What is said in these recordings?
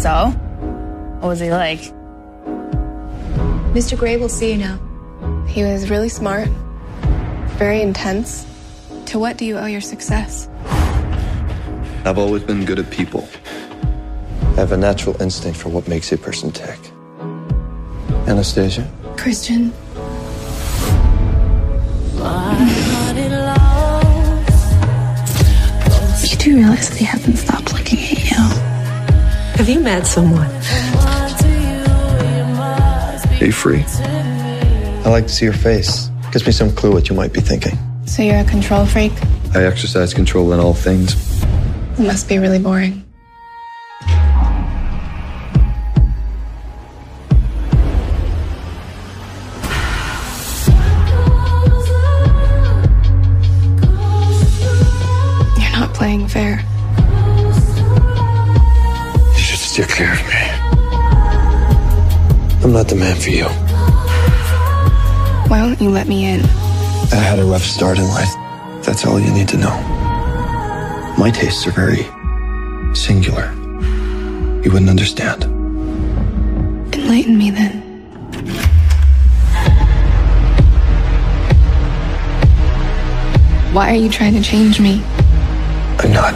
So? What was he like? Mr. Gray will see you now. He was really smart, very intense. To what do you owe your success? I've always been good at people. I have a natural instinct for what makes a person tick. Anastasia? Christian. You do realize that he hasn't stopped looking at you. Have you met someone? Are you free? I like to see your face. Gives me some clue what you might be thinking. So you're a control freak? I exercise control in all things. It must be really boring. You're not playing fair. You should steer clear of me. I'm not the man for you. Why won't you let me in? I had a rough start in life. That's all you need to know. My tastes are very singular. You wouldn't understand. Enlighten me then. Why are you trying to change me? I'm not.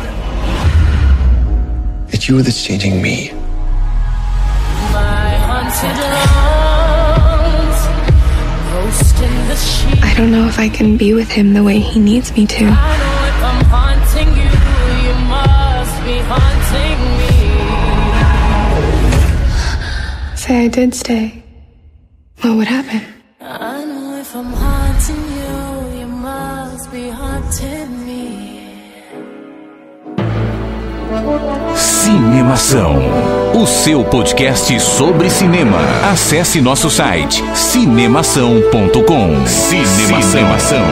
It's you that's changing me. I don't know if I can be with him the way he needs me to. Say I did stay. What would happen? I know if I'm haunting you, you must be haunting me. Cinemação, o seu podcast sobre cinema. Acesse nosso site cinemação.com. Cinemação.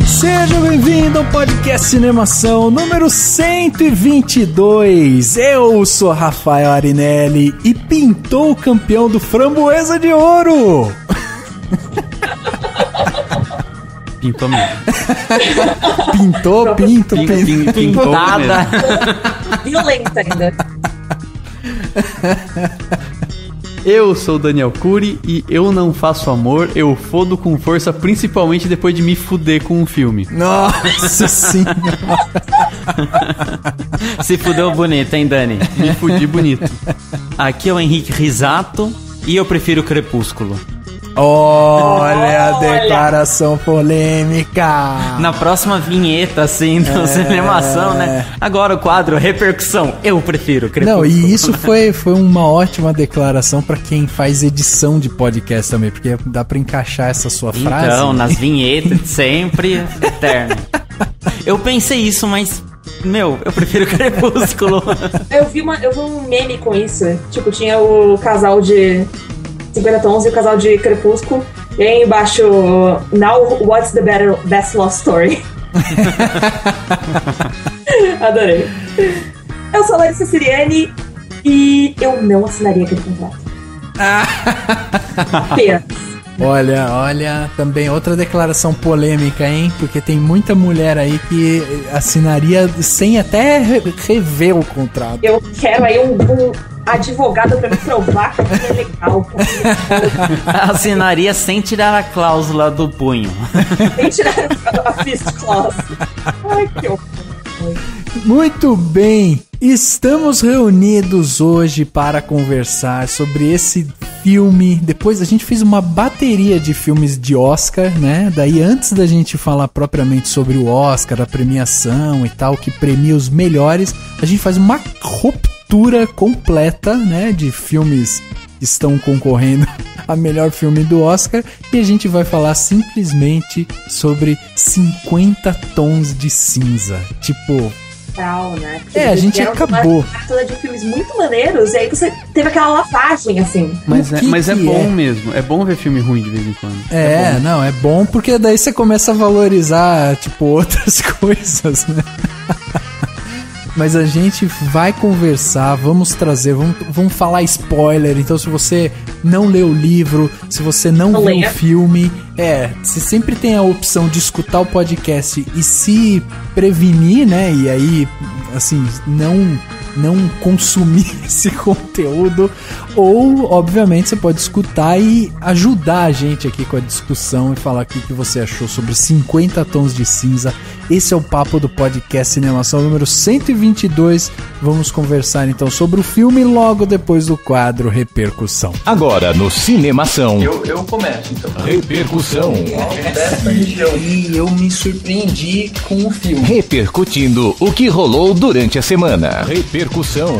Seja bem-vindo ao podcast Cinemação número 122. Eu sou Rafael Arinelli e pintou o campeão do Framboesa de Ouro. Pintou mesmo. Pintou. Pintada. Violenta ainda. Eu sou o Daniel Cury e eu não faço amor, eu fodo com força, principalmente depois de me fuder com um filme. Nossa senhora. Se fudeu bonito, hein, Dani? Me fudi bonito. Aqui é o Henrique Risato e eu prefiro Crepúsculo. Olha a declaração polêmica. Na próxima vinheta, assim, do Cinemação, né? Agora o quadro Repercussão. Eu prefiro Crepúsculo. Não, e isso foi uma ótima declaração pra quem faz edição de podcast também, porque dá pra encaixar essa sua frase. Então, nas vinhetas, sempre eterno. Eu pensei isso, mas... Meu, eu prefiro Crepúsculo. Eu vi um meme com isso. Tipo, tinha o casal de 50 Tons e o casal de Crepúsculo. E aí embaixo, now what's the best love story? Adorei. Eu sou a Larissa Siriani e eu não assinaria aquele contrato. Apenas. Olha, também outra declaração polêmica, hein? Porque tem muita mulher aí que assinaria sem até rever o contrato. Eu quero aí um advogado pra me provar que é legal. Assinaria sem tirar a cláusula do punho. Sem tirar a fist clause. Ai, que horror. Muito bem, estamos reunidos hoje para conversar sobre esse filme. Depois a gente fez uma bateria de filmes de Oscar, né? Daí antes da gente falar propriamente sobre o Oscar, a premiação e tal, que premia os melhores, a gente faz uma ruptura completa, né? De filmes que estão concorrendo a melhor filme do Oscar. E a gente vai falar simplesmente sobre 50 Tons de Cinza. Tipo... né? A gente acabou. Toda de filmes muito maneiros, e aí você teve aquela lavagem, assim. Mas é bom mesmo. É bom ver filme ruim de vez em quando. É bom porque daí você começa a valorizar, tipo, outras coisas, né? Mas a gente vai conversar, vamos trazer, vamos falar spoiler. Então, se você não leu o livro, se você não viu o filme, você sempre tem a opção de escutar o podcast e se prevenir, né? E aí, assim, não consumir esse conteúdo, ou obviamente você pode escutar e ajudar a gente aqui com a discussão e falar o que você achou sobre 50 Tons de Cinza. Esse é o papo do podcast Cinemação número 122. Vamos conversar então sobre o filme logo depois do quadro Repercussão. Agora no Cinemação. Eu começo então. Repercussão. E eu me surpreendi com o filme. Repercutindo o que rolou durante a semana. Repercussão.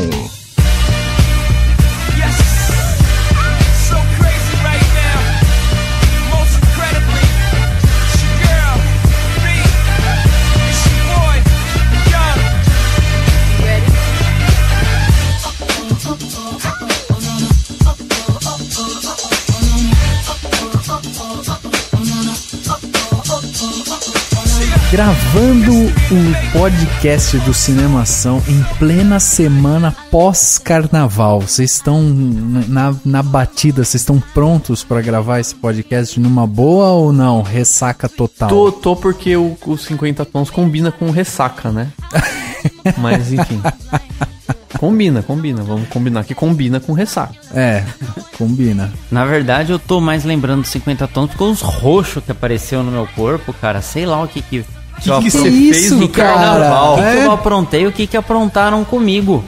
Gravando o podcast do Cinemação em plena semana pós-carnaval. Vocês estão na batida, vocês estão prontos pra gravar esse podcast numa boa ou não? Ressaca total? Tô porque o 50 Tons combina com Ressaca, né? Mas enfim. Combina. Vamos combinar que combina com Ressaca. Combina. Na verdade, eu tô mais lembrando dos 50 Tons porque os roxos que apareceu no meu corpo, cara, sei lá o que você fez no carnaval? O que eu aprontei? O que aprontaram comigo?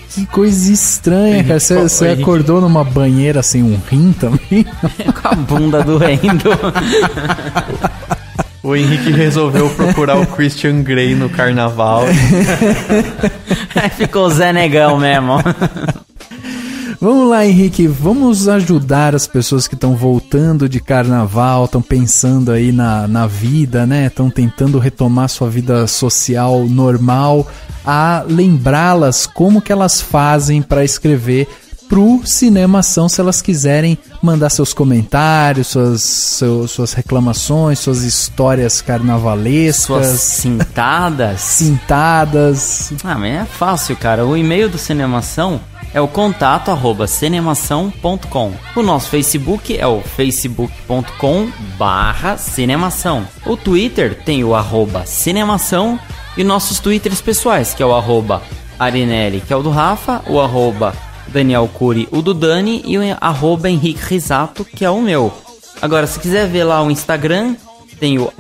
Que coisa estranha, cara. Você acordou numa banheira sem um rim também? Com a bunda doendo. O Henrique resolveu procurar o Christian Grey no carnaval. Ficou Zé Negão mesmo. Vamos lá, Henrique, vamos ajudar as pessoas que estão voltando de carnaval, estão pensando aí na vida, né? Estão tentando retomar sua vida social normal, a lembrá-las como que elas fazem para escrever pro Cinemação, se elas quiserem mandar seus comentários, suas reclamações, suas histórias carnavalescas. Suas cintadas. Cintadas. Mas é fácil, cara. O e-mail do Cinemação é o contato@cinemação.com. O nosso Facebook é o facebook.com/cinemação. O Twitter tem o @cinemação e nossos Twitters pessoais, que é o @arinelli, que é o do Rafa, o Daniel Cury, o do Dani, e o Henrique Risato, que é o meu. Agora, se quiser ver lá o Instagram, tem o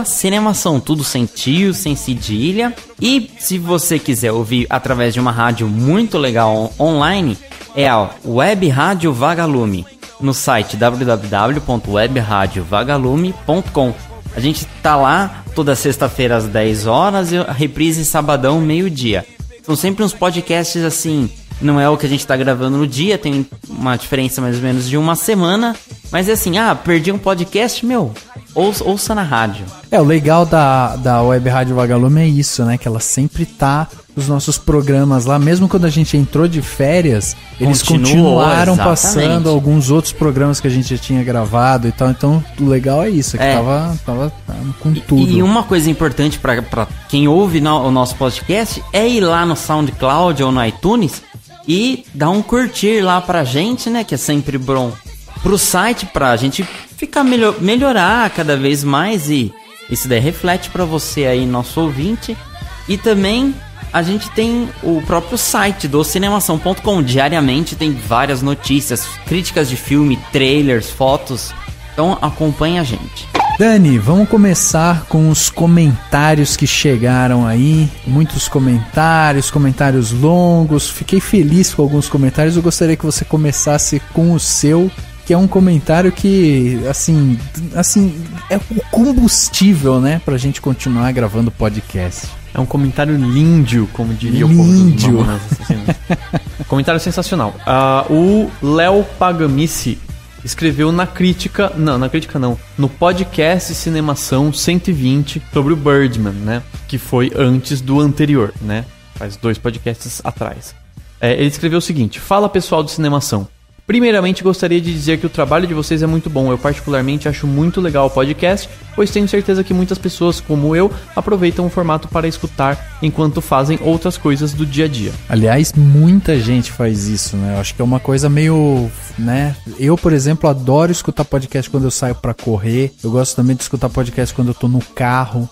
@cinemação, tudo sem tio, sem cedilha. E se você quiser ouvir através de uma rádio muito legal online, é a Web Rádio Vagalume, no site www.webradiovagalume.com. A gente tá lá toda sexta-feira às 10 horas e a reprise sabadão, meio-dia. São sempre uns podcasts assim, não é o que a gente tá gravando no dia, tem uma diferença mais ou menos de uma semana, mas é assim, perdi um podcast, ouça na rádio. O legal da Web Rádio Vagalume é isso, né? Que ela sempre tá, os nossos programas lá, mesmo quando a gente entrou de férias, eles continuaram passando alguns outros programas que a gente já tinha gravado e tal. Então, o legal é isso, que tava com tudo. E uma coisa importante pra quem ouve o nosso podcast é ir lá no SoundCloud ou no iTunes e dar um curtir lá pra gente, né? Que é sempre bom pro site, pra gente ficar melhorar cada vez mais, e isso daí reflete pra você aí, nosso ouvinte. E também a gente tem o próprio site do cinemação.com. Diariamente tem várias notícias, críticas de filme, trailers, fotos. Então acompanha a gente. Dani, vamos começar com os comentários que chegaram aí. Muitos comentários longos. Fiquei feliz com alguns comentários. Eu gostaria que você começasse com o seu, que é um comentário que, assim, é o combustível, né, pra gente continuar gravando podcast. É um comentário lindo, como diria o povo dos Mamonas Assassinos. Comentário sensacional. O Léo Pagamici escreveu no podcast Cinemação 120 sobre o Birdman, né, que foi antes do anterior, né, faz 2 podcasts atrás. Ele escreveu o seguinte: fala pessoal do Cinemação, Primeiramente, gostaria de dizer que o trabalho de vocês é muito bom. Eu particularmente acho muito legal o podcast, pois tenho certeza que muitas pessoas, como eu, aproveitam o formato para escutar enquanto fazem outras coisas do dia a dia. Aliás, muita gente faz isso, né? Eu acho que é uma coisa meio, né? Eu, por exemplo, adoro escutar podcast quando eu saio pra correr. Eu gosto também de escutar podcast quando eu tô no carro.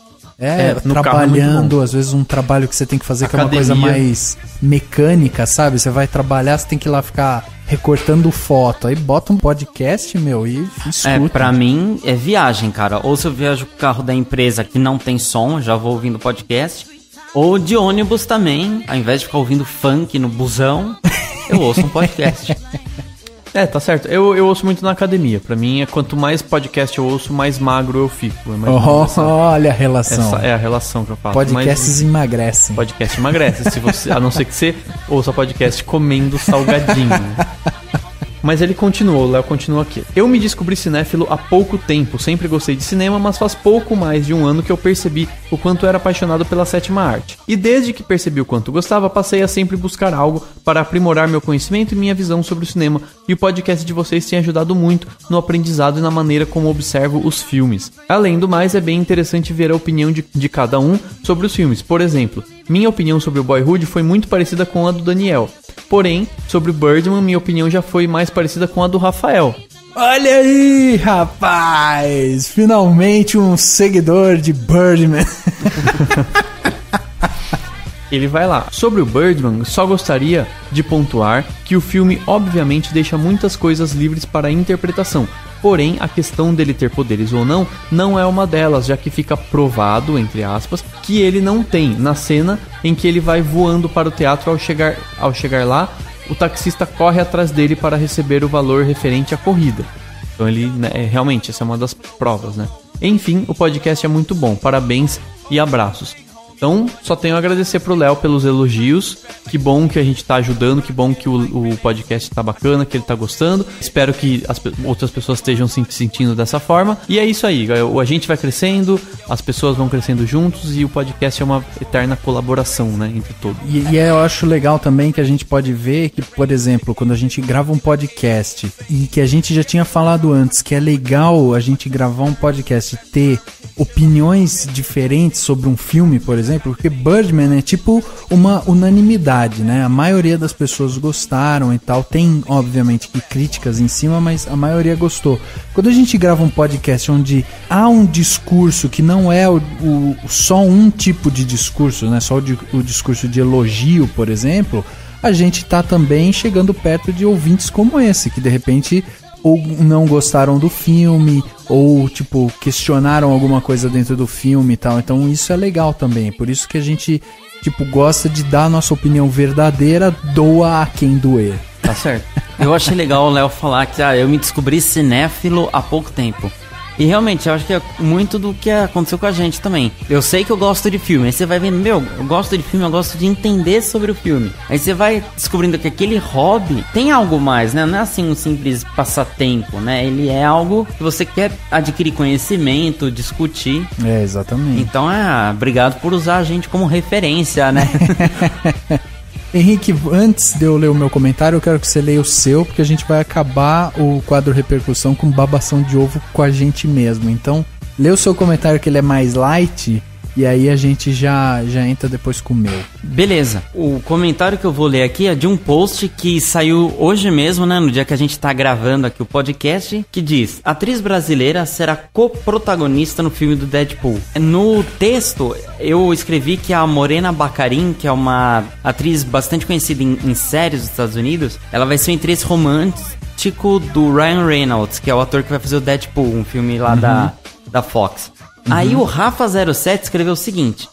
Trabalhando, às vezes um trabalho que você tem que fazer que é uma coisa mais mecânica, sabe? Você vai trabalhar, você tem que ir lá ficar recortando foto. Aí bota um podcast, meu, e escuta. Pra mim é viagem, cara. Ou se eu viajo com o carro da empresa que não tem som, já vou ouvindo podcast. Ou de ônibus também, ao invés de ficar ouvindo funk no busão, eu ouço um podcast. Tá certo. Eu ouço muito na academia. Pra mim, quanto mais podcast eu ouço, mais magro eu fico. Olha a relação. Essa é a relação que eu faço. Podcasts emagrecem. Podcast emagrece, a não ser que você ouça podcast comendo salgadinho. Mas ele continuou, o Léo continua aqui. Eu me descobri cinéfilo há pouco tempo, sempre gostei de cinema, mas faz pouco mais de um ano que eu percebi o quanto era apaixonado pela sétima arte. E desde que percebi o quanto gostava, passei a sempre buscar algo para aprimorar meu conhecimento e minha visão sobre o cinema, e o podcast de vocês tem ajudado muito no aprendizado e na maneira como observo os filmes. Além do mais, é bem interessante ver a opinião de cada um sobre os filmes. Por exemplo, minha opinião sobre o Boyhood foi muito parecida com a do Daniel. Porém, sobre o Birdman, minha opinião já foi mais parecida com a do Rafael. Olha aí, rapaz! Finalmente um seguidor de Birdman. Ele vai lá. Sobre o Birdman, só gostaria de pontuar que o filme obviamente deixa muitas coisas livres para interpretação. Porém, a questão dele ter poderes ou não é uma delas, já que fica provado, entre aspas, que ele não tem. Na cena em que ele vai voando para o teatro, ao chegar lá, o taxista corre atrás dele para receber o valor referente à corrida. Então ele, realmente, essa é uma das provas, né? Enfim, o podcast é muito bom. Parabéns e abraços. Então, só tenho a agradecer pro Léo pelos elogios. Que bom que a gente tá ajudando, que bom que o podcast tá bacana, que ele tá gostando. Espero que as outras pessoas estejam se sentindo dessa forma. E é isso aí, a gente vai crescendo, as pessoas vão crescendo juntos e o podcast é uma eterna colaboração, né, entre todos. E eu acho legal também que a gente pode ver que, por exemplo, quando a gente grava um podcast, e que a gente já tinha falado antes, que é legal a gente gravar um podcast e ter opiniões diferentes sobre um filme, por exemplo, porque Birdman é tipo uma unanimidade, né? A maioria das pessoas gostaram e tal. Tem, obviamente, críticas em cima, mas a maioria gostou. Quando a gente grava um podcast onde há um discurso que não é só um tipo de discurso, né? Só o discurso de elogio, por exemplo, a gente tá também chegando perto de ouvintes como esse, que de repente ou não gostaram do filme, ou, tipo, questionaram alguma coisa dentro do filme e tal. Então isso é legal também. Por isso que a gente, tipo, gosta de dar a nossa opinião verdadeira, doa a quem doer. Tá certo. Eu achei legal o Léo falar que eu me descobri cinéfilo há pouco tempo. E realmente, eu acho que é muito do que aconteceu com a gente também. Eu sei que eu gosto de filme, aí você vai vendo, eu gosto de filme, eu gosto de entender sobre o filme. Aí você vai descobrindo que aquele hobby tem algo mais, né? Não é assim um simples passatempo, né? Ele é algo que você quer adquirir conhecimento, discutir. É, exatamente. Então, obrigado por usar a gente como referência, né? Henrique, antes de eu ler o meu comentário, eu quero que você leia o seu, porque a gente vai acabar o quadro repercussão com babação de ovo com a gente mesmo. Então, lê o seu comentário, que ele é mais light, e aí a gente já entra depois com o meu. Beleza. O comentário que eu vou ler aqui é de um post que saiu hoje mesmo, né, no dia que a gente tá gravando aqui o podcast, que diz: atriz brasileira será coprotagonista no filme do Deadpool. No texto, eu escrevi que a Morena Baccarin, que é uma atriz bastante conhecida em séries dos Estados Unidos, ela vai ser um interesse romântico do Ryan Reynolds, que é o ator que vai fazer o Deadpool, um filme lá da Fox. Aí o Rafa07 escreveu o seguinte: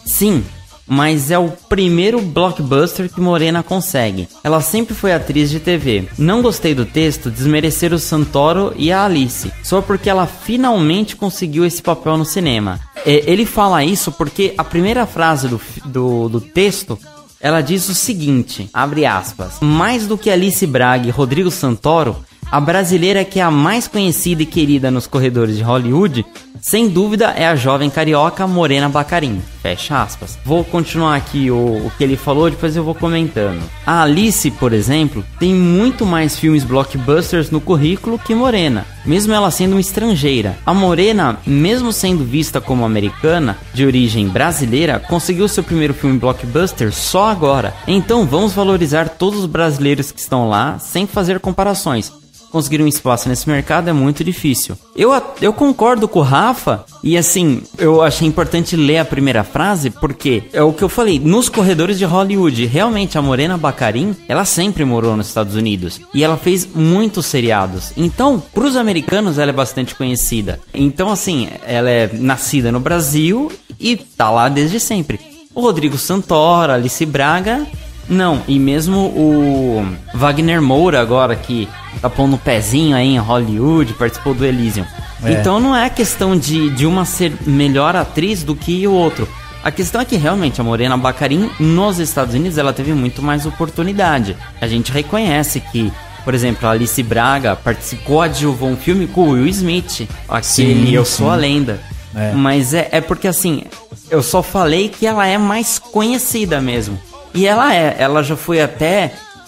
sim, mas é o primeiro blockbuster que Morena consegue. Ela sempre foi atriz de TV. Não gostei do texto desmerecer o Santoro e a Alice, só porque ela finalmente conseguiu esse papel no cinema. Ele fala isso porque a primeira frase do texto, ela diz o seguinte, abre aspas: mais do que Alice Braga e Rodrigo Santoro, a brasileira que é a mais conhecida e querida nos corredores de Hollywood Sem dúvida é a jovem carioca Morena Baccarin. Fecha aspas. Vou continuar aqui o que ele falou, depois eu vou comentando. A Alice, por exemplo, tem muito mais filmes blockbusters no currículo que Morena, mesmo ela sendo uma estrangeira. A Morena, mesmo sendo vista como americana, de origem brasileira, conseguiu seu primeiro filme blockbuster só agora. Então vamos valorizar todos os brasileiros que estão lá, sem fazer comparações. Conseguir um espaço nesse mercado é muito difícil. Eu concordo com o Rafa, e assim, eu achei importante ler a primeira frase, porque é o que eu falei, nos corredores de Hollywood, realmente a Morena Baccarin, ela sempre morou nos Estados Unidos, e ela fez muitos seriados. Então, pros americanos, ela é bastante conhecida. Então, assim, ela é nascida no Brasil e tá lá desde sempre. O Rodrigo Santoro, Alice Braga... Não, e mesmo o Wagner Moura agora, que tá pondo o pezinho aí em Hollywood, participou do Elysium. Então não é questão de uma ser melhor atriz do que o outro. A questão é que realmente a Morena Baccarin nos Estados Unidos ela teve muito mais oportunidade. A gente reconhece que, por exemplo, a Alice Braga adjuvou um filme com o Will Smith, aquele Eu Sou a Lenda. Mas é porque assim, eu só falei que ela é mais conhecida mesmo. E ela já foi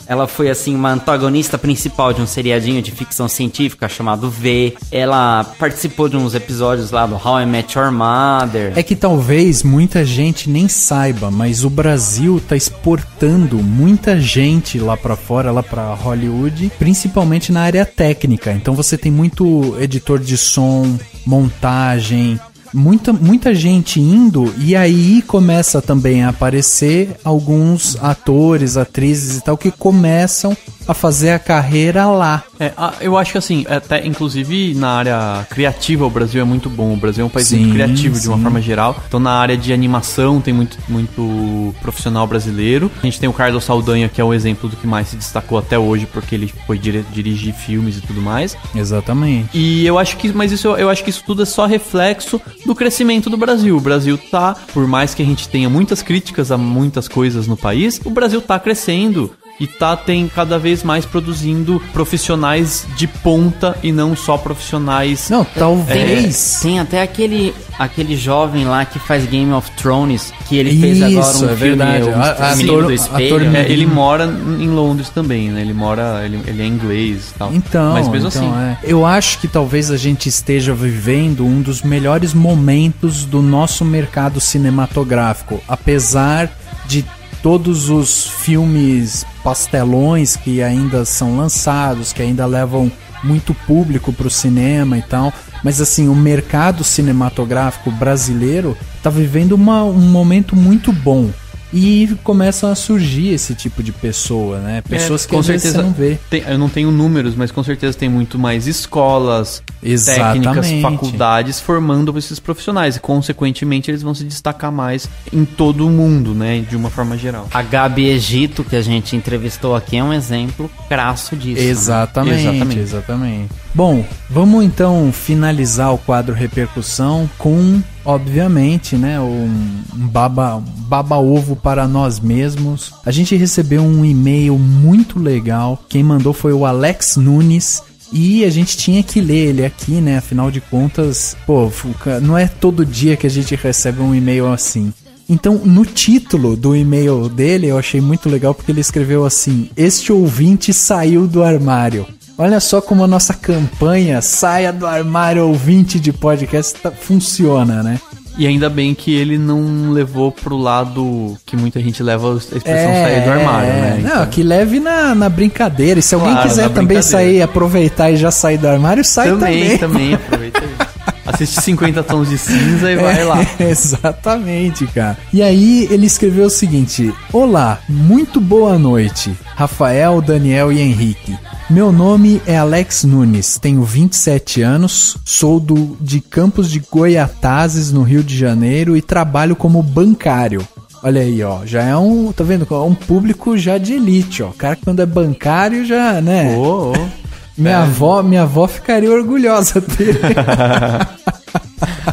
ela foi assim uma antagonista principal de um seriadinho de ficção científica chamado V. Ela participou de uns episódios lá do How I Met Your Mother. É que talvez muita gente nem saiba, mas o Brasil tá exportando muita gente lá pra fora, lá pra Hollywood, principalmente na área técnica. Então você tem muito editor de som, montagem... Muita gente indo, e aí começa também a aparecer alguns atores, atrizes e tal que começam a fazer a carreira lá. Eu acho que assim, até inclusive na área criativa o Brasil é muito bom. O Brasil é um país muito criativo de uma forma geral. Então na área de animação tem muito profissional brasileiro. A gente tem o Carlos Saldanha, que é um exemplo do que mais se destacou até hoje, porque ele foi dirigir filmes e tudo mais. Exatamente. E eu acho que isso tudo é só reflexo do crescimento do Brasil. O Brasil tá, por mais que a gente tenha muitas críticas a muitas coisas no país, o Brasil tá crescendo. E tem cada vez mais produzindo profissionais de ponta e não só profissionais... Não, talvez... Tem até aquele jovem lá que faz Game of Thrones, que ele fez agora um filme, verdade. O Menino do Espelho. Ele mora em Londres também, né? Ele é inglês e tal. Então, mas mesmo assim... Eu acho que talvez a gente esteja vivendo um dos melhores momentos do nosso mercado cinematográfico, apesar de todos os filmes pastelões que ainda são lançados, que ainda levam muito público pro cinema e tal. Mas assim, o mercado cinematográfico brasileiro tá vivendo um momento muito bom. E começam a surgir esse tipo de pessoa, né? Pessoas que às vezes você não vê. Eu não tenho números, mas com certeza tem muito mais escolas, técnicas, faculdades formando esses profissionais. E consequentemente eles vão se destacar mais em todo o mundo, né? De uma forma geral. A Gabi Egito, que a gente entrevistou aqui, é um exemplo crasso disso. Exatamente. Bom, vamos então finalizar o quadro Repercussão com, obviamente, né, um baba-ovo para nós mesmos. A gente recebeu um e-mail muito legal. Quem mandou foi o Alex Nunes. E a gente tinha que ler ele aqui, né? Afinal de contas, não é todo dia que a gente recebe um e-mail assim. Então, no título do e-mail dele, eu achei muito legal porque ele escreveu assim: este ouvinte saiu do armário. Olha só como a nossa campanha Saia do Armário Ouvinte de Podcast funciona, né? E ainda bem que ele não levou pro lado que muita gente leva a expressão sair do armário, né? Não, então... que leve na brincadeira. E se alguém quiser também sair, aproveitar e já sair do armário, sai também. Também, aproveita aí. Assiste 50 Tons de Cinza e vai lá. Exatamente, cara. E aí ele escreveu o seguinte: olá, muito boa noite, Rafael, Daniel e Henrique. Meu nome é Alex Nunes, tenho 27 anos, sou de Campos de Goiatazes, no Rio de Janeiro, e trabalho como bancário. Olha aí, ó, já é tá vendo? É um público já de elite, ó. O cara que quando é bancário já, né? Minha avó ficaria orgulhosa dele.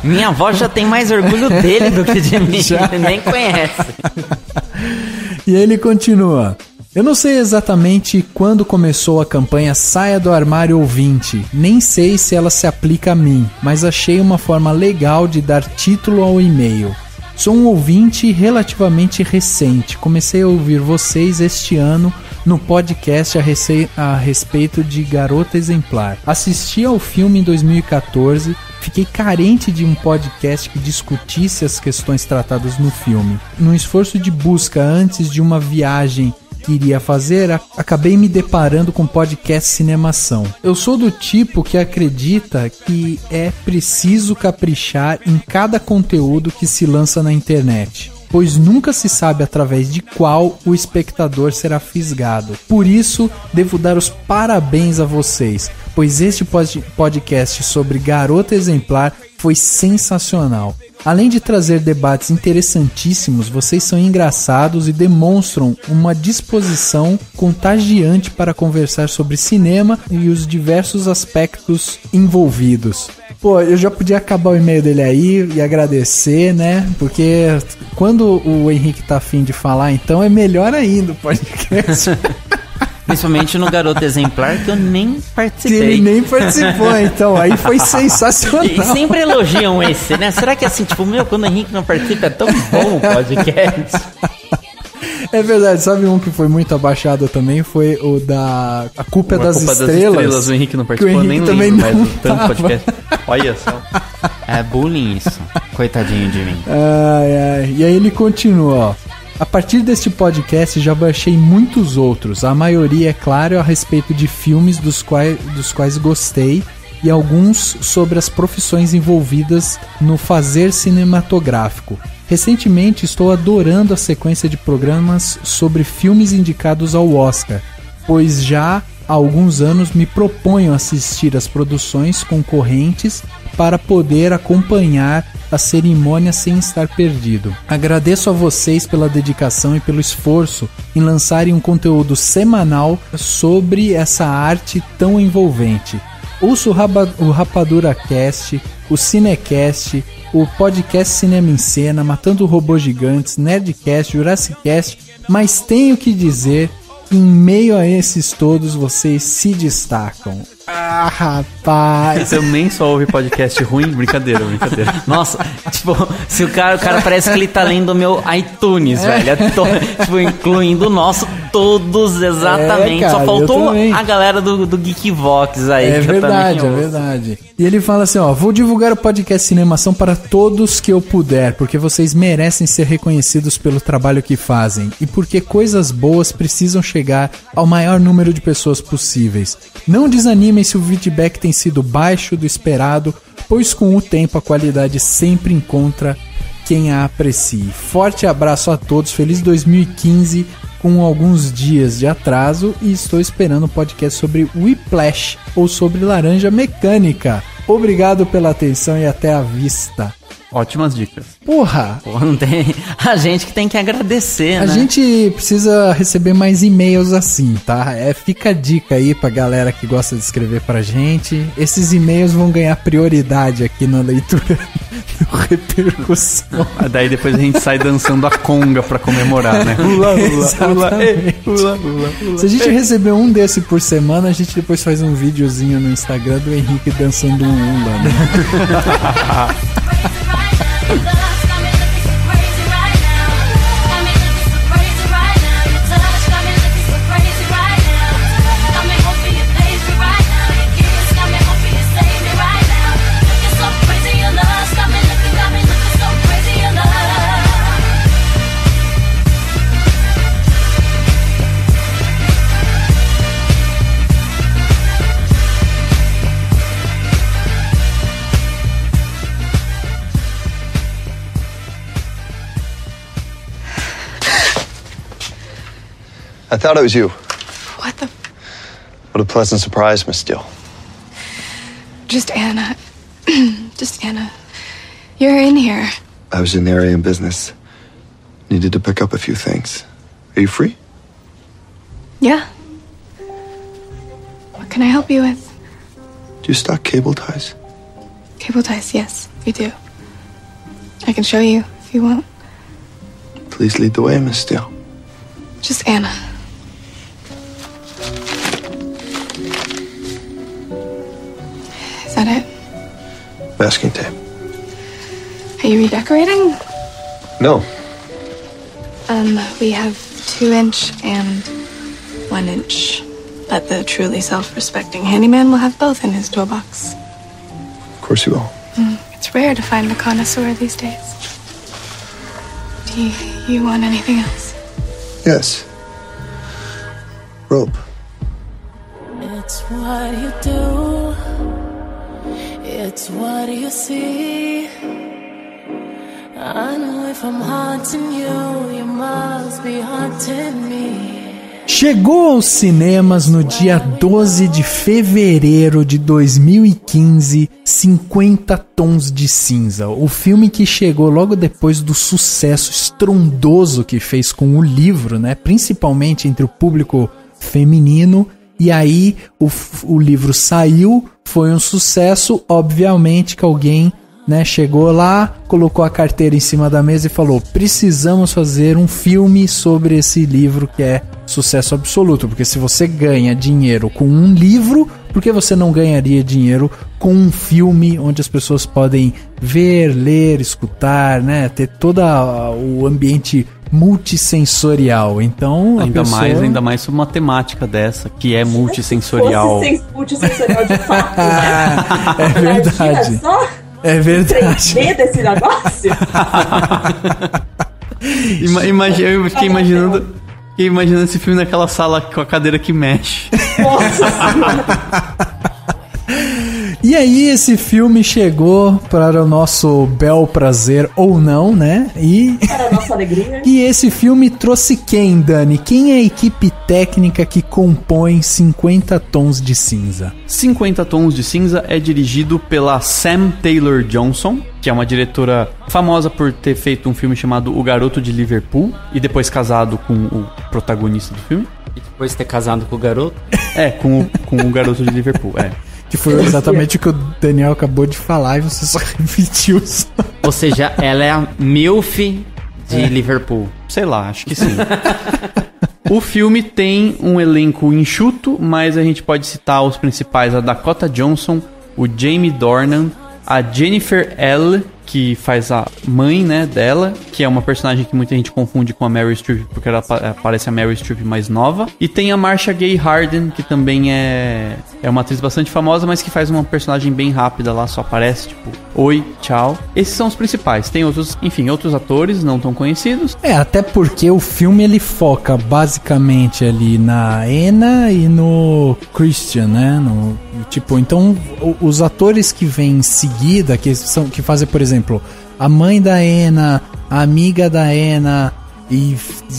Minha avó já tem mais orgulho dele do que de mim, ele nem conhece. E ele continua: Eu não sei exatamente quando começou a campanha Saia do Armário Ouvinte, nem sei se ela se aplica a mim, mas achei uma forma legal de dar título ao e-mail. Sou um ouvinte relativamente recente, comecei a ouvir vocês este ano no podcast a respeito de Garota Exemplar. Assisti ao filme em 2014, fiquei carente de um podcast que discutisse as questões tratadas no filme. Num esforço de busca antes de uma viagem que iria fazer, acabei me deparando com podcast Cinemação. Eu sou do tipo que acredita que é preciso caprichar em cada conteúdo que se lança na internet, pois nunca se sabe através de qual o espectador será fisgado. Por isso, devo dar os parabéns a vocês, pois este podcast sobre Garota Exemplar foi sensacional. Além de trazer debates interessantíssimos, vocês são engraçados e demonstram uma disposição contagiante para conversar sobre cinema e os diversos aspectos envolvidos. Pô, eu já podia acabar o e-mail dele aí e agradecer, né? Porque quando o Henrique tá afim de falar, então é melhor ainda o podcast. Principalmente no Garota Exemplar, que eu nem participei. Ele nem participou, então. Aí foi sensacional. E sempre elogiam esse, né? Será que é assim, tipo, quando o Henrique não participa, é tão bom o podcast? É verdade, sabe um que foi muito abaixado também? Foi o da A Culpa é das Estrelas. O Henrique não participou, o Henrique nem também lembro, não mas tanto podcast. Olha só. É bullying isso. Coitadinho de mim. E aí ele continua, ó. A partir deste podcast já baixei muitos outros, a maioria, é claro, a respeito de filmes dos quais gostei e alguns sobre as profissões envolvidas no fazer cinematográfico. Recentemente estou adorando a sequência de programas sobre filmes indicados ao Oscar, pois já há alguns anos me proponho assistir às produções concorrentes para poder acompanhar a cerimônia sem estar perdido. Agradeço a vocês pela dedicação e pelo esforço em lançarem um conteúdo semanal sobre essa arte tão envolvente. Ouço o Rapadura Cast, o Cinecast, o podcast Cinema em Cena, Matando Robôs Gigantes, Nerdcast, Jurassic Cast, mas tenho que dizer que em meio a esses todos vocês se destacam. Ah, rapaz! Eu nem só ouvi podcast ruim, brincadeira. Nossa, tipo, se o cara parece que ele tá lendo o meu iTunes, velho. Tipo, incluindo o nosso, todos exatamente. Cara, só faltou a galera do Geekvox aí. É verdade, é verdade. E ele fala assim, ó, vou divulgar o podcast Cinemação para todos que eu puder, porque vocês merecem ser reconhecidos pelo trabalho que fazem e porque coisas boas precisam chegar ao maior número de pessoas possíveis. Não desanimem se o feedback tem sido baixo do esperado, pois com o tempo a qualidade sempre encontra quem a aprecie. Forte abraço a todos, feliz 2015 com alguns dias de atraso e estou esperando um podcast sobre Whiplash ou sobre Laranja Mecânica. Obrigado pela atenção e até a vista. Ótimas dicas. Porra! Não tem... A gente que tem que agradecer, né? A gente precisa receber mais e-mails assim, tá? Fica a dica aí pra galera que gosta de escrever pra gente. Esses e-mails vão ganhar prioridade aqui na leitura do Repercussão. Daí depois a gente sai dançando a conga pra comemorar, né? Ula, ula, ula. Se a gente receber um desse por semana, a gente depois faz um videozinho no Instagram do Henrique dançando um ula, né? I thought it was you. What the? What a pleasant surprise, Miss Steele. Just Anna. Just Anna. You're in here. I was in the area in business. Needed to pick up a few things. Are you free? Yeah. What can I help you with? Do you stock cable ties? Cable ties, yes, we do. I can show you if you want. Please lead the way, Miss Steele. Just Anna. Masking tape. Are you redecorating? No. We have 2-inch and 1-inch. But the truly self-respecting handyman will have both in his toolbox. Of course you will. It's rare to find a connoisseur these days. Do you want anything else? Yes. Rope. It's what you do. It's what you see. I know if I'm haunting you, you must be haunting me. Chegou aos cinemas no dia 12 de fevereiro de 2015, 50 Tons de Cinza. O filme que chegou logo depois do sucesso estrondoso que fez com o livro, né? Principalmente entre o público feminino. E aí o livro saiu, foi um sucesso, obviamente que alguém, né, chegou lá, colocou a carteira em cima da mesa e falou: precisamos fazer um filme sobre esse livro que é sucesso absoluto, porque se você ganha dinheiro com um livro, por que você não ganharia dinheiro com um filme onde as pessoas podem ver, ler, escutar, né, ter todo o ambiente multissensorial? Então ainda mais uma temática dessa que é multissensorial. Multissensorial de fato, né? É verdade. Só é verdade. 3D desse negócio. Eu fiquei imaginando esse filme naquela sala com a cadeira que mexe. Nossa Senhora. E aí esse filme chegou para o nosso bel prazer ou não, né? Para a nossa alegria. E esse filme trouxe quem, Dani? Quem é a equipe técnica que compõe 50 Tons de Cinza? 50 Tons de Cinza é dirigido pela Sam Taylor Johnson, que é uma diretora famosa por ter feito um filme chamado O Garoto de Liverpool e depois casado com o protagonista do filme. E depois ter casado com o garoto? Com o Garoto de Liverpool, Que foi exatamente o que o Daniel acabou de falar e você só repetiu. Ou seja, ela é a MILF de Liverpool. Sei lá, acho que sim. O filme tem um elenco enxuto, mas a gente pode citar os principais: a Dakota Johnson, o Jamie Dornan, a Jennifer L., que faz a mãe, né, dela, que é uma personagem que muita gente confunde com a Meryl Streep, porque ela parece a Meryl Streep mais nova. E tem a Marcia Gay Harden, que também é uma atriz bastante famosa, mas que faz uma personagem bem rápida lá, só aparece, tipo, oi, tchau. Esses são os principais. Tem outros atores não tão conhecidos. Até porque o filme ele foca basicamente ali na Anna e no Christian, né? Então os atores que vêm em seguida, que fazem, por exemplo, a mãe da Anna, a amiga da Anna e,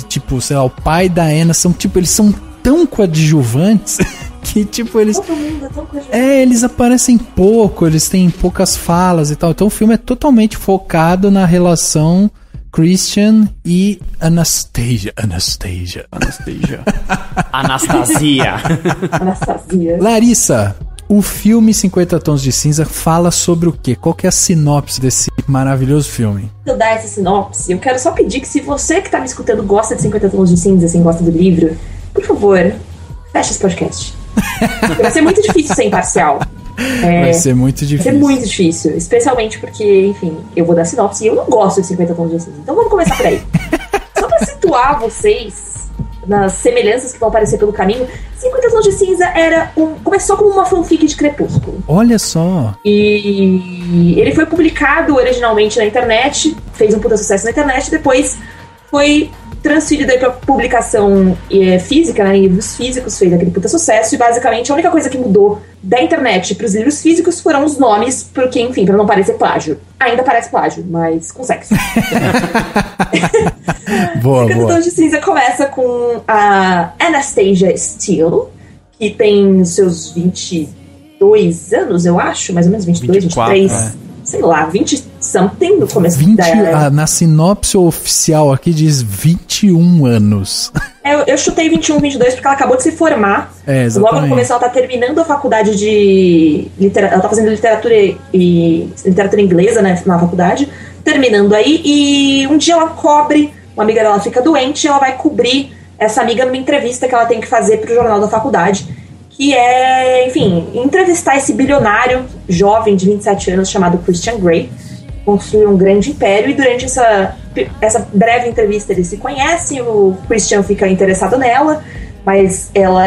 tipo, sei lá, o pai da Anna eles são tão coadjuvantes que, tipo, eles... Todo mundo é tão coadjuvante. Eles aparecem pouco, eles têm poucas falas e tal. Então o filme é totalmente focado na relação Christian e Anastasia. Larissa, o filme 50 Tons de Cinza fala sobre o quê? Qual que é a sinopse desse maravilhoso filme? Eu dar essa sinopse, eu quero só pedir que, se você que tá me escutando gosta de 50 Tons de Cinza, assim, gosta do livro, por favor, feche esse podcast. Porque vai ser muito difícil ser imparcial. Vai ser muito difícil. Vai ser muito difícil, especialmente porque, enfim, eu vou dar sinopse e eu não gosto de 50 Tons de Cinza. Então vamos começar por aí. Só pra situar vocês nas semelhanças que vão aparecer pelo caminho, 50 Tons de Cinza começou como uma fanfic de Crepúsculo. Olha só! E ele foi publicado originalmente na internet, fez um puta sucesso na internet, depois foi transferido aí pra publicação física, né, em livros físicos, fez aquele puta sucesso, e basicamente a única coisa que mudou da internet pros livros físicos foram os nomes, porque, enfim, pra não parecer plágio. Ainda parece plágio, mas com sexo. Boa. 50 Tons de Cinza começa com a Anastasia Steele, que tem seus 22 anos, eu acho, mais ou menos 22, 24, 23, sei lá, 20-something no começo na sinopse oficial aqui diz 21 anos. Eu chutei 21, 22 porque ela acabou de se formar. Logo no começo ela tá terminando a faculdade de literatura. Ela tá fazendo literatura inglesa, né, na faculdade, terminando aí, e um dia ela cobre, uma amiga dela fica doente, e ela vai cobrir essa amiga numa entrevista que ela tem que fazer pro jornal da faculdade, que é, enfim, entrevistar esse bilionário jovem de 27 anos chamado Christian Grey, construiu um grande império, e durante essa breve entrevista eles se conhecem, o Christian fica interessado nela, mas ela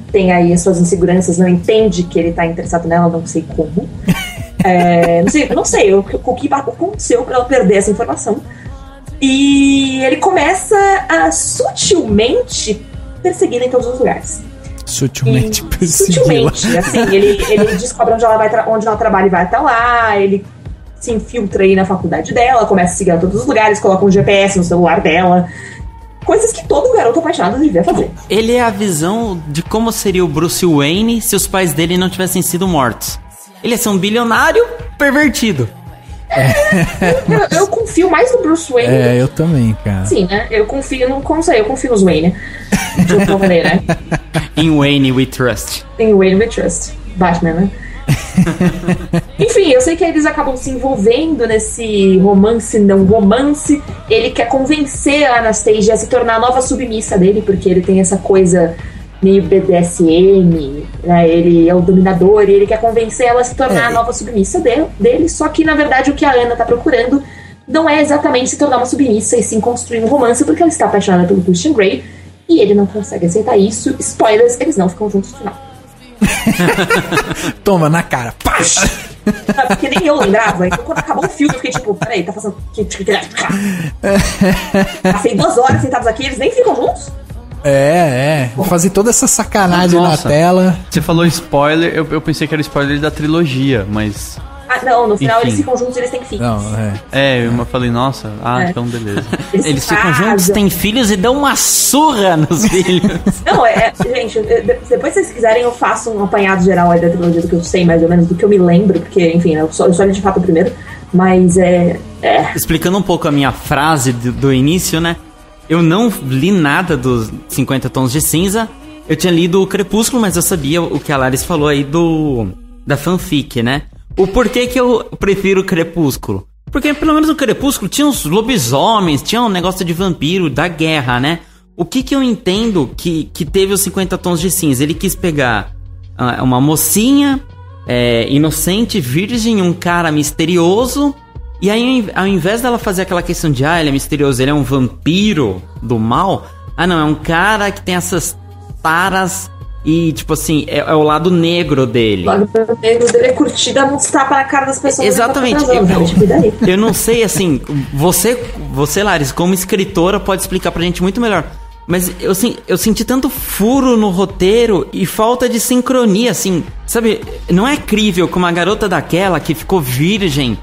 tem aí as suas inseguranças, não entende que ele tá interessado nela, não sei como. Não sei o que aconteceu pra ela perder essa informação. E ele começa a sutilmente persegui-la em todos os lugares. Sutilmente persegui-la. Sutilmente, assim, ele descobre onde ela trabalha e vai até lá, ele se infiltra aí na faculdade dela, começa a seguir ela em todos os lugares, coloca um GPS no celular dela. Coisas que todo garoto apaixonado devia fazer. Ele é a visão de como seria o Bruce Wayne se os pais dele não tivessem sido mortos. Ele ia ser um bilionário pervertido. Eu confio mais no Bruce Wayne. Eu também, cara. Sim, né? Eu confio nos Wayne. De outra maneira, né? In Wayne we trust. In Wayne we trust. Batman, né? Enfim, eu sei que eles acabam se envolvendo nesse romance, não romance. Ele quer convencer a Anastasia a se tornar a nova submissa dele, porque ele tem essa coisa meio BDSM, né? Ele é o dominador e ele quer convencer ela a se tornar a nova submissa dele. Só que, na verdade, o que a Ana tá procurando não é exatamente se tornar uma submissa, e sim construir um romance, porque ela está apaixonada pelo Christian Grey e ele não consegue aceitar isso. Spoilers, eles não ficam juntos no final. Toma na cara. Porque nem eu lembrava. Então quando acabou o filme eu fiquei tipo, peraí, tá fazendo... Passei 2 horas sentados aqui, eles nem ficam juntos? Vou fazer toda essa sacanagem na tela. Você falou spoiler, eu pensei que era spoiler da trilogia, mas... Não, no final enfim. Eles ficam juntos e eles têm filhos. Eu falei, nossa, então beleza. Eles ficam juntos, têm filhos e dão uma surra nos filhos. Não, gente, depois se vocês quiserem eu faço um apanhado geral aí da trilogia, do que eu sei mais ou menos, do que eu me lembro, porque, enfim, eu só li de fato o primeiro, mas Explicando um pouco a minha frase do início, né? Eu não li nada dos 50 Tons de Cinza. Eu tinha lido o Crepúsculo, mas eu sabia o que a Laris falou aí da fanfic, né? O porquê que eu prefiro o Crepúsculo? Porque pelo menos no Crepúsculo tinha uns lobisomens, tinha um negócio de vampiro, da guerra, né? O que eu entendo que teve os 50 Tons de Cinza? Ele quis pegar uma mocinha inocente, virgem, um cara misterioso. E aí, ao invés dela fazer aquela questão de ele é misterioso, ele é um vampiro do mal. Não, é um cara que tem essas taras e, tipo assim, é o lado negro dele. O lado negro dele é curtir, dar uns tapas na cara das pessoas. Exatamente. Eu não sei, assim, você, Laris, como escritora, pode explicar pra gente muito melhor. Mas eu senti tanto furo no roteiro e falta de sincronia, assim, sabe? Não é crível que uma garota daquela que ficou virgem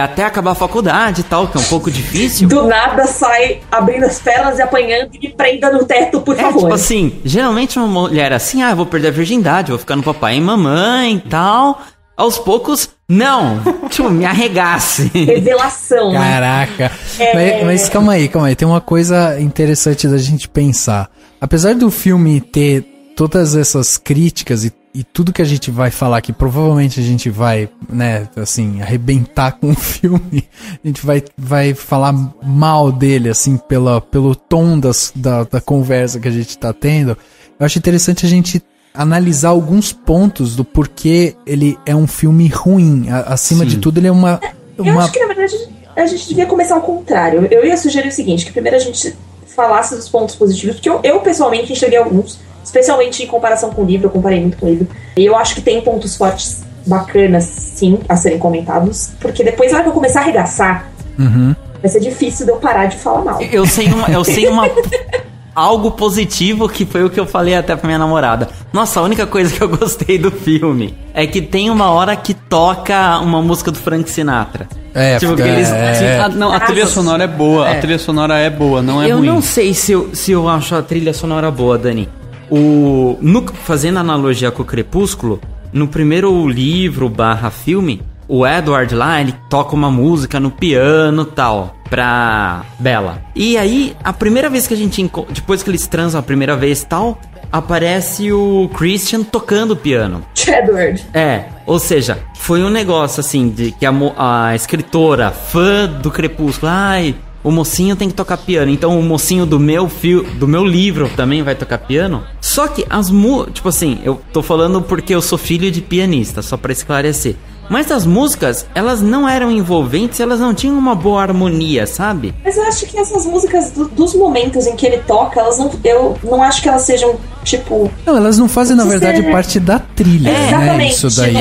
até acabar a faculdade e tal, que é um pouco difícil. Do nada sai abrindo as pernas e apanhando e me prenda no teto, por favor. Tipo assim, geralmente uma mulher assim, eu vou perder a virgindade, vou ficar no papai e mamãe e tal. Aos poucos, não. Tipo, me arregace. Revelação. Caraca. Mas calma aí. Tem uma coisa interessante da gente pensar. Apesar do filme ter todas essas críticas e tudo que a gente vai falar aqui, provavelmente a gente vai, né, assim, arrebentar com o filme. A gente vai falar mal dele, assim, pelo tom da conversa que a gente tá tendo. Eu acho interessante a gente analisar alguns pontos do porquê ele é um filme ruim. Acima de tudo, ele é uma... Eu acho que, na verdade, a gente devia começar ao contrário. Eu ia sugerir o seguinte, que primeiro a gente falasse dos pontos positivos, porque eu pessoalmente enxerguei alguns, especialmente em comparação com o livro, eu comparei muito com o livro. E eu acho que tem pontos fortes bacanas, sim, a serem comentados, porque depois, na hora que eu começar a arregaçar, vai ser difícil de eu parar de falar mal. Eu sei uma algo positivo, que foi o que eu falei até pra minha namorada. Nossa, a única coisa que eu gostei do filme é que tem uma hora que toca uma música do Frank Sinatra. Tipo, que eles... a trilha sonora é boa. A trilha sonora é boa, não é ruim. Eu não sei se eu acho a trilha sonora boa, Dani. Fazendo analogia com o Crepúsculo, no primeiro livro / filme, o Edward lá, ele toca uma música no piano e tal, pra Bella. E aí, a primeira vez que a gente depois que eles transam a primeira vez e tal, aparece o Christian tocando piano. Edward. Ou seja, foi um negócio assim, de que a escritora, fã do Crepúsculo, o mocinho tem que tocar piano. Então o mocinho do meu livro também vai tocar piano. Só que tipo assim, eu tô falando porque eu sou filho de pianista, só pra esclarecer. Mas as músicas, elas não eram envolventes, elas não tinham uma boa harmonia, sabe? Mas eu acho que essas músicas, dos momentos em que ele toca, eu não acho que elas sejam, tipo... Não, elas não fazem, na verdade, parte da trilha, né? Exatamente. Isso daí.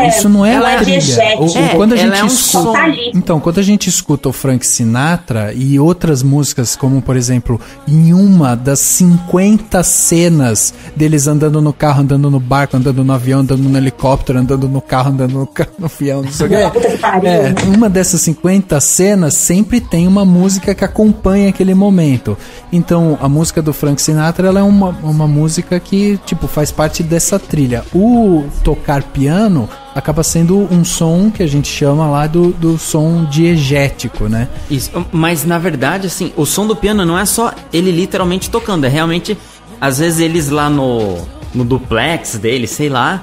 Isso não é ela trilha. Quando a gente escuta, então, quando a gente escuta o Frank Sinatra e outras músicas, como, por exemplo, em uma das 50 cenas deles andando no carro, andando no barco, andando no avião, andando no helicóptero, andando no carro, andando no avião, não sei o que. Uma dessas 50 cenas sempre tem uma música que acompanha aquele momento. Então, a música do Frank Sinatra, ela é uma música que, tipo, faz parte dessa trilha. O tocar piano acaba sendo um som que a gente chama lá do som diegético, né? Isso, mas na verdade, assim, o som do piano não é só ele literalmente tocando, é realmente, às vezes eles lá no duplex dele, sei lá,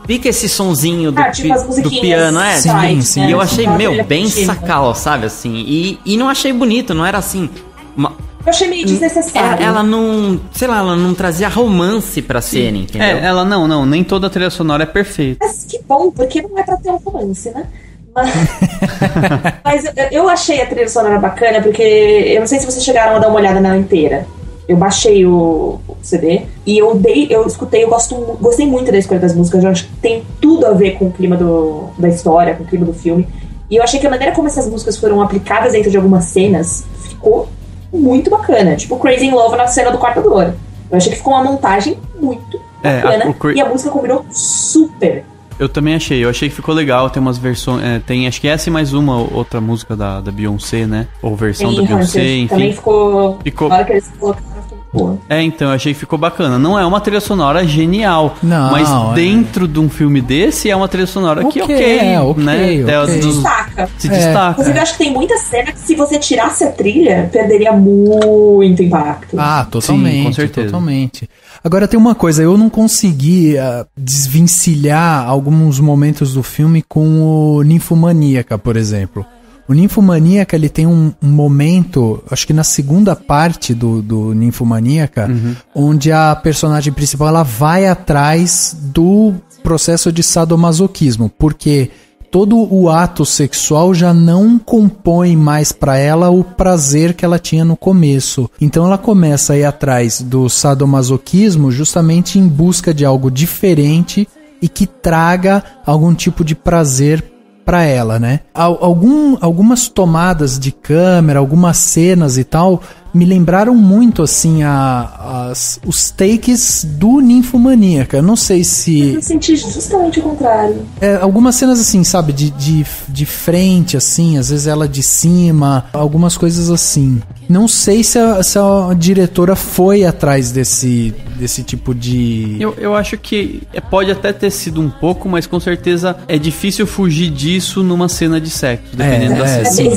fica esse sonzinho do piano, Sim. E eu achei, bem sacal, sabe, assim, e não achei bonito, não era assim... Eu achei meio desnecessário. Ela não, sei lá, ela não trazia romance pra cena, entendeu? Ela não, nem toda a trilha sonora é perfeita. Mas que bom, porque não é pra ter um romance, né? Mas eu achei a trilha sonora bacana, porque eu não sei se vocês chegaram a dar uma olhada nela inteira. Eu baixei o CD e eu escutei, gostei muito da escolha das músicas. Eu acho que tem tudo a ver com o clima da história, com o clima do filme. E eu achei que a maneira como essas músicas foram aplicadas dentro de algumas cenas ficou muito bacana. Tipo Crazy in Love na cena do quarto do ouro. Eu achei que ficou uma montagem muito bacana. E a música combinou super. Eu também achei. Eu achei que ficou legal. Tem umas versões... tem, acho que essa e mais uma outra música da Beyoncé, né? Ou versão da Beyoncé, enfim. Também ficou... Na hora que eles colocaram, ficou... Então, eu achei que ficou bacana. Não é uma trilha sonora genial. Não, mas dentro de um filme desse, é uma trilha sonora que né? Se destaca. Inclusive, eu acho que tem muita cena que se você tirasse a trilha, perderia muito impacto. Ah, totalmente. Sim, com certeza. Totalmente. Agora tem uma coisa, eu não consegui desvencilhar alguns momentos do filme com o Ninfomaníaca, por exemplo. O Ninfomaníaca, ele tem um momento, acho que na segunda parte do Ninfomaníaca, onde a personagem principal ela vai atrás do processo de sadomasoquismo, porque todo o ato sexual já não compõe mais para ela o prazer que ela tinha no começo. Então ela começa a ir atrás do sadomasoquismo justamente em busca de algo diferente e que traga algum tipo de prazer para ela, né? Algumas tomadas de câmera, algumas cenas e tal, me lembraram muito, assim, os takes do Ninfomaníaca. Eu não sei se... Eu senti justamente o contrário. Algumas cenas, assim, sabe, de frente, assim, às vezes ela de cima, algumas coisas assim. Não sei se a diretora foi atrás desse tipo de... Eu acho que pode até ter sido um pouco, mas com certeza é difícil fugir disso numa cena de sexo, dependendo da cena.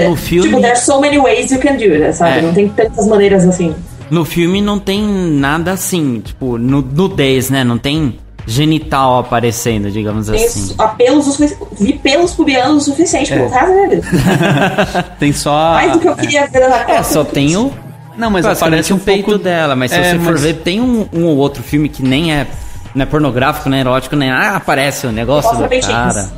No filme... Tipo, there's so many ways you can do it, sabe? Não tem tantas maneiras assim. No filme não tem nada assim, tipo, nudez, né? Não tem genital aparecendo, digamos assim. Vi pelos pubianos o suficiente pra voltar, né? Tem só... Mais do que eu queria ver na costa. Só tem o... Não, mas aparece um peito pouco dela, mas se você for ver, tem um ou outro filme que nem é pornográfico, nem erótico, nem... aparece o negócio do cara.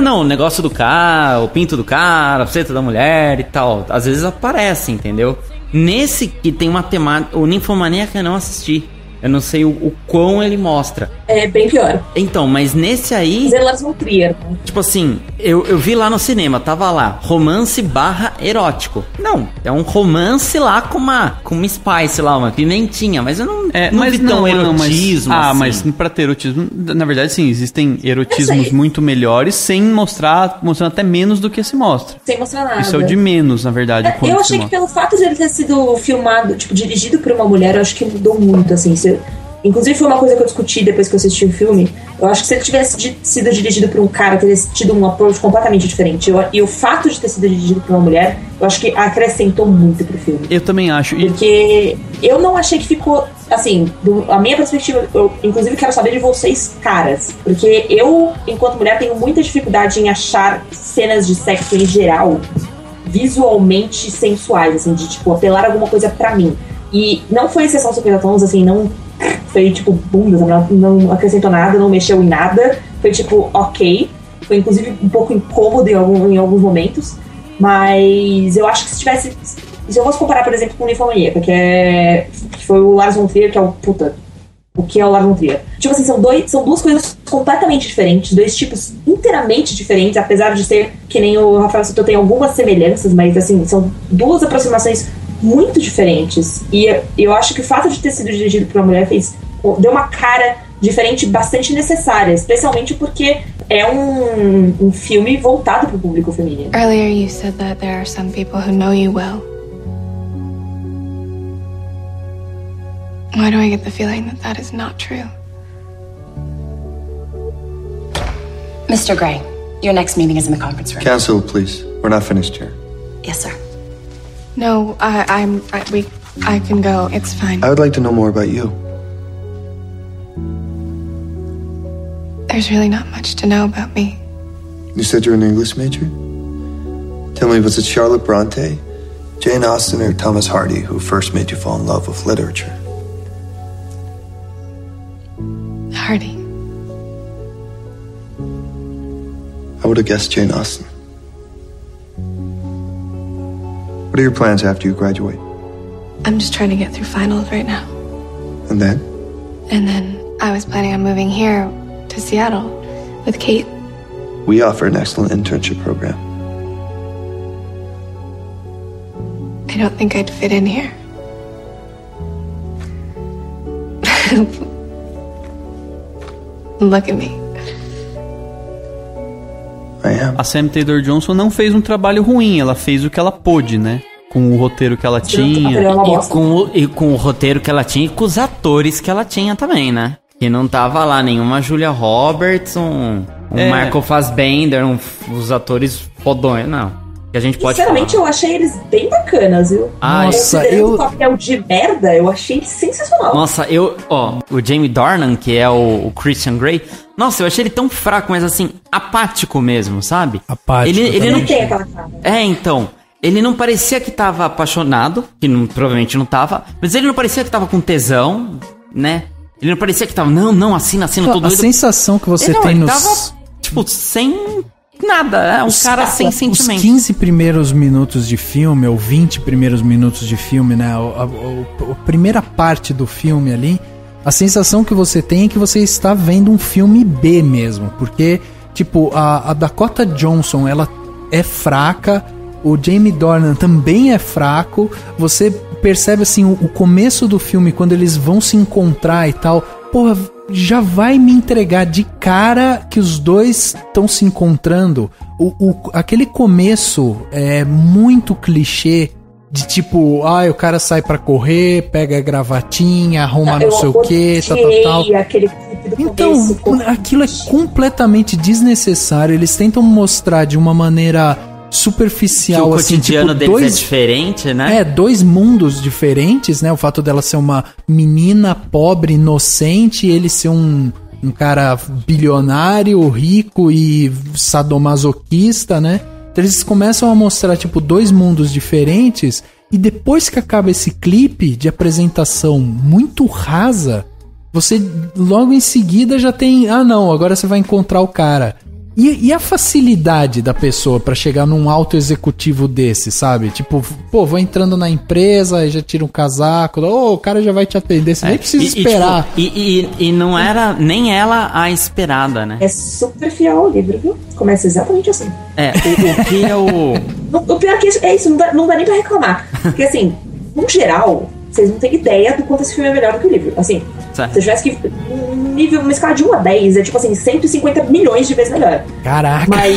Não, o negócio do cara, o pinto do cara, a buceta da mulher e tal. Às vezes aparece, entendeu? Nesse que tem uma temática... O Ninfomaníaca eu não assisti. Eu não sei o quão ele mostra. É bem pior. Então, mas nesse aí... Mas elas vão Trier. Tipo assim, eu vi lá no cinema, tava lá, romance / erótico. Não, é um romance lá com uma spice lá, uma pimentinha, mas eu não vi tão erotismo assim. Mas pra ter erotismo, na verdade sim, existem erotismos muito melhores, mostrando até menos do que se mostra. Sem mostrar nada. Isso é o de menos, na verdade. Eu achei que pelo fato de ele ter sido filmado, tipo, dirigido por uma mulher, eu acho que mudou muito, assim. Inclusive foi uma coisa que eu discuti depois que eu assisti o filme. Eu acho que se ele tivesse sido dirigido por um cara, teria tido um approach completamente diferente. E o fato de ter sido dirigido por uma mulher, eu acho que acrescentou muito pro filme. Eu também acho. Porque eu não achei que ficou... Assim, a minha perspectiva, eu inclusive quero saber de vocês, caras. Porque eu, enquanto mulher, tenho muita dificuldade em achar cenas de sexo em geral visualmente sensuais, assim, de, tipo, apelar alguma coisa pra mim. E não foi exceção 50 tons, assim, não foi, tipo, bunda, não acrescentou nada, não mexeu em nada. Foi, tipo, ok. Foi, inclusive, um pouco incômodo em alguns momentos. Mas eu acho que se eu fosse comparar, por exemplo, com Ninfomaníaca, que foi o Lars von Trier, que é o... Puta, o que é o Lars von Trier? Tipo assim, são duas coisas completamente diferentes, dois tipos inteiramente diferentes, apesar de ser, que nem o Rafael citou, tem algumas semelhanças, mas, assim, são duas aproximações muito diferentes. E eu acho que o fato de ter sido dirigido por uma mulher deu uma cara diferente bastante necessária, especialmente porque é um filme voltado para o público feminino. Earlier you said that there are some people who know you well. Why do I get the feeling that that is not true? Mr. Gray, your next meeting is in the conference room. Cancel, please. We're not finished here. Yes, sir. No, I can go. It's fine. I would like to know more about you. There's really not much to know about me. You said you're an English major? Tell me, was it Charlotte Bronte, Jane Austen, or Thomas Hardy who first made you fall in love with literature? Hardy. I would have guessed Jane Austen. What are your plans after you graduate? I'm just trying to get through finals right now. And then? And then I was planning on moving here to Seattle with Kate. We offer an excellent internship program. I don't think I'd fit in here. Look at me. A Sam Taylor Johnson não fez um trabalho ruim, ela fez o que ela pôde, né? Com o roteiro que ela tinha. E com o roteiro que ela tinha e com os atores que ela tinha também, né? Que não tava lá nenhuma Julia Roberts, um Michael Fassbender, os atores fodões, não. Que a gente pode Sinceramente, falar. eu achei eles bem bacanas, viu? Nossa, o papel de merda, eu achei sensacional. Nossa, o Jamie Dornan, que é o Christian Grey, nossa, eu achei ele tão fraco, mas assim, apático mesmo, sabe? Apático. Ele não tem aquela cara. Então, ele não parecia que tava apaixonado, que provavelmente não tava, mas ele não parecia que tava com tesão, né? Ele não parecia que tava, não, assina tudo. A sensação que você tem ele nos... tava, tipo, sem nada, cara sem sentimento. Os 15 primeiros minutos de filme, ou 20 primeiros minutos de filme, né? A primeira parte do filme ali, a sensação que você tem é que você está vendo um filme B mesmo. Porque, tipo, a Dakota Johnson, ela é fraca, o Jamie Dornan também é fraco. Você percebe, assim, o começo do filme, quando eles vão se encontrar e tal, porra, já vai me entregar de cara que os dois estão se encontrando. Aquele começo é muito clichê, de tipo, o cara sai pra correr, pega a gravatinha, arruma não sei o que, tal. Então, aquilo é completamente desnecessário. Eles tentam mostrar de uma maneira superficial, que o assim, cotidiano tipo, deles é diferente, né? Dois mundos diferentes, né? O fato dela ser uma menina pobre, inocente, e ele ser um cara bilionário, rico e sadomasoquista, né? Então eles começam a mostrar, tipo, dois mundos diferentes, e depois que acaba esse clipe de apresentação muito rasa, você logo em seguida já tem, agora você vai encontrar o cara. E a facilidade da pessoa pra chegar num alto executivo desse, sabe? Tipo, vou entrando na empresa, aí já tira um casaco, o cara já vai te atender, você nem precisa esperar. E não era nem ela a esperada, né? É super fiel ao livro, viu? Começa exatamente assim. O que é o... O pior que é isso, não dá nem pra reclamar. Porque assim, no geral, vocês não têm ideia do quanto esse filme é melhor do que o livro. Assim, certo. Se eu tivesse que... uma escala de 1 a 10, é tipo assim, 150 milhões de vezes melhor. Caraca! Mas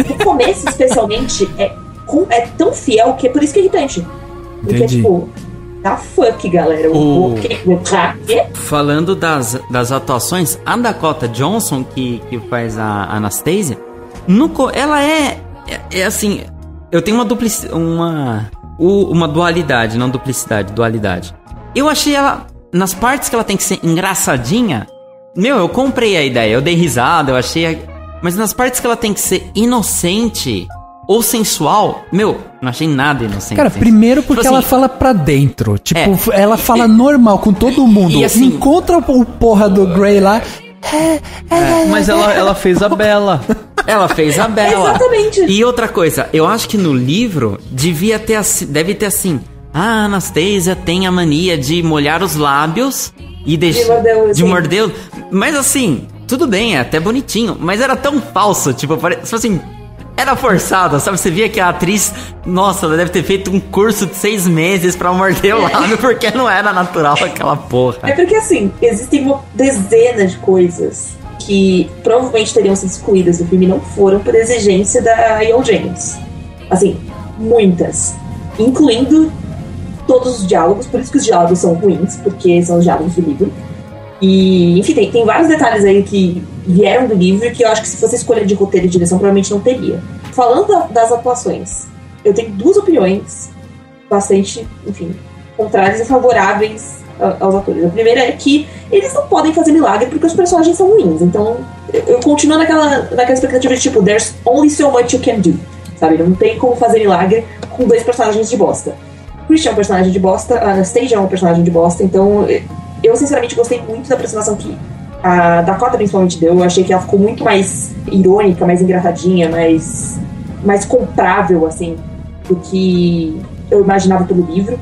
no começo, especialmente, é tão fiel que é por isso que é irritante. Porque é tipo, fuck, galera. Falando das atuações, a Dakota Johnson, que faz a Anastasia, ela é assim, eu tenho uma dualidade, não duplicidade, dualidade. Eu achei ela, nas partes que ela tem que ser engraçadinha, eu comprei a ideia, eu dei risada, eu achei... Mas nas partes que ela tem que ser inocente, ou sensual, meu, não achei nada inocente. Cara, primeiro porque tipo ela assim, fala pra dentro. Tipo, ela fala normal com todo mundo. E assim, encontra o porra do Grey lá. Mas ela fez a Bella. Ela fez a Bella. Exatamente. E outra coisa, eu acho que no livro deve ter assim: a Anastasia tem a mania de molhar os lábios e deixar de morder. Mas assim, tudo bem, é até bonitinho, mas era tão falso, tipo assim, era forçado, sabe? Você via que a atriz, nossa, ela deve ter feito um curso de 6 meses pra morder o lábio, porque não era natural aquela porra. É porque assim, existem uma dezena de coisas que provavelmente teriam sido excluídas do filme e não foram por exigência da Ian James. Assim, muitas. Incluindo todos os diálogos, por isso que os diálogos são ruins, porque são os diálogos do livro. E, enfim, tem vários detalhes aí que vieram do livro que eu acho que se fosse escolha de roteiro e direção, provavelmente não teria. Falando das atuações, eu tenho 2 opiniões bastante, enfim, contrárias e favoráveis aos atores. A primeira é que eles não podem fazer milagre porque os personagens são ruins. Então, eu continuo naquela expectativa de tipo, there's only so much you can do, sabe? Não tem como fazer milagre com 2 personagens de bosta. O Christian é um personagem de bosta, a Anastasia é um personagem de bosta, então eu sinceramente gostei muito da apresentação que a Dakota principalmente deu. Eu achei que ela ficou muito mais irônica, mais engraçadinha, mais comprável, assim, do que eu imaginava pelo livro.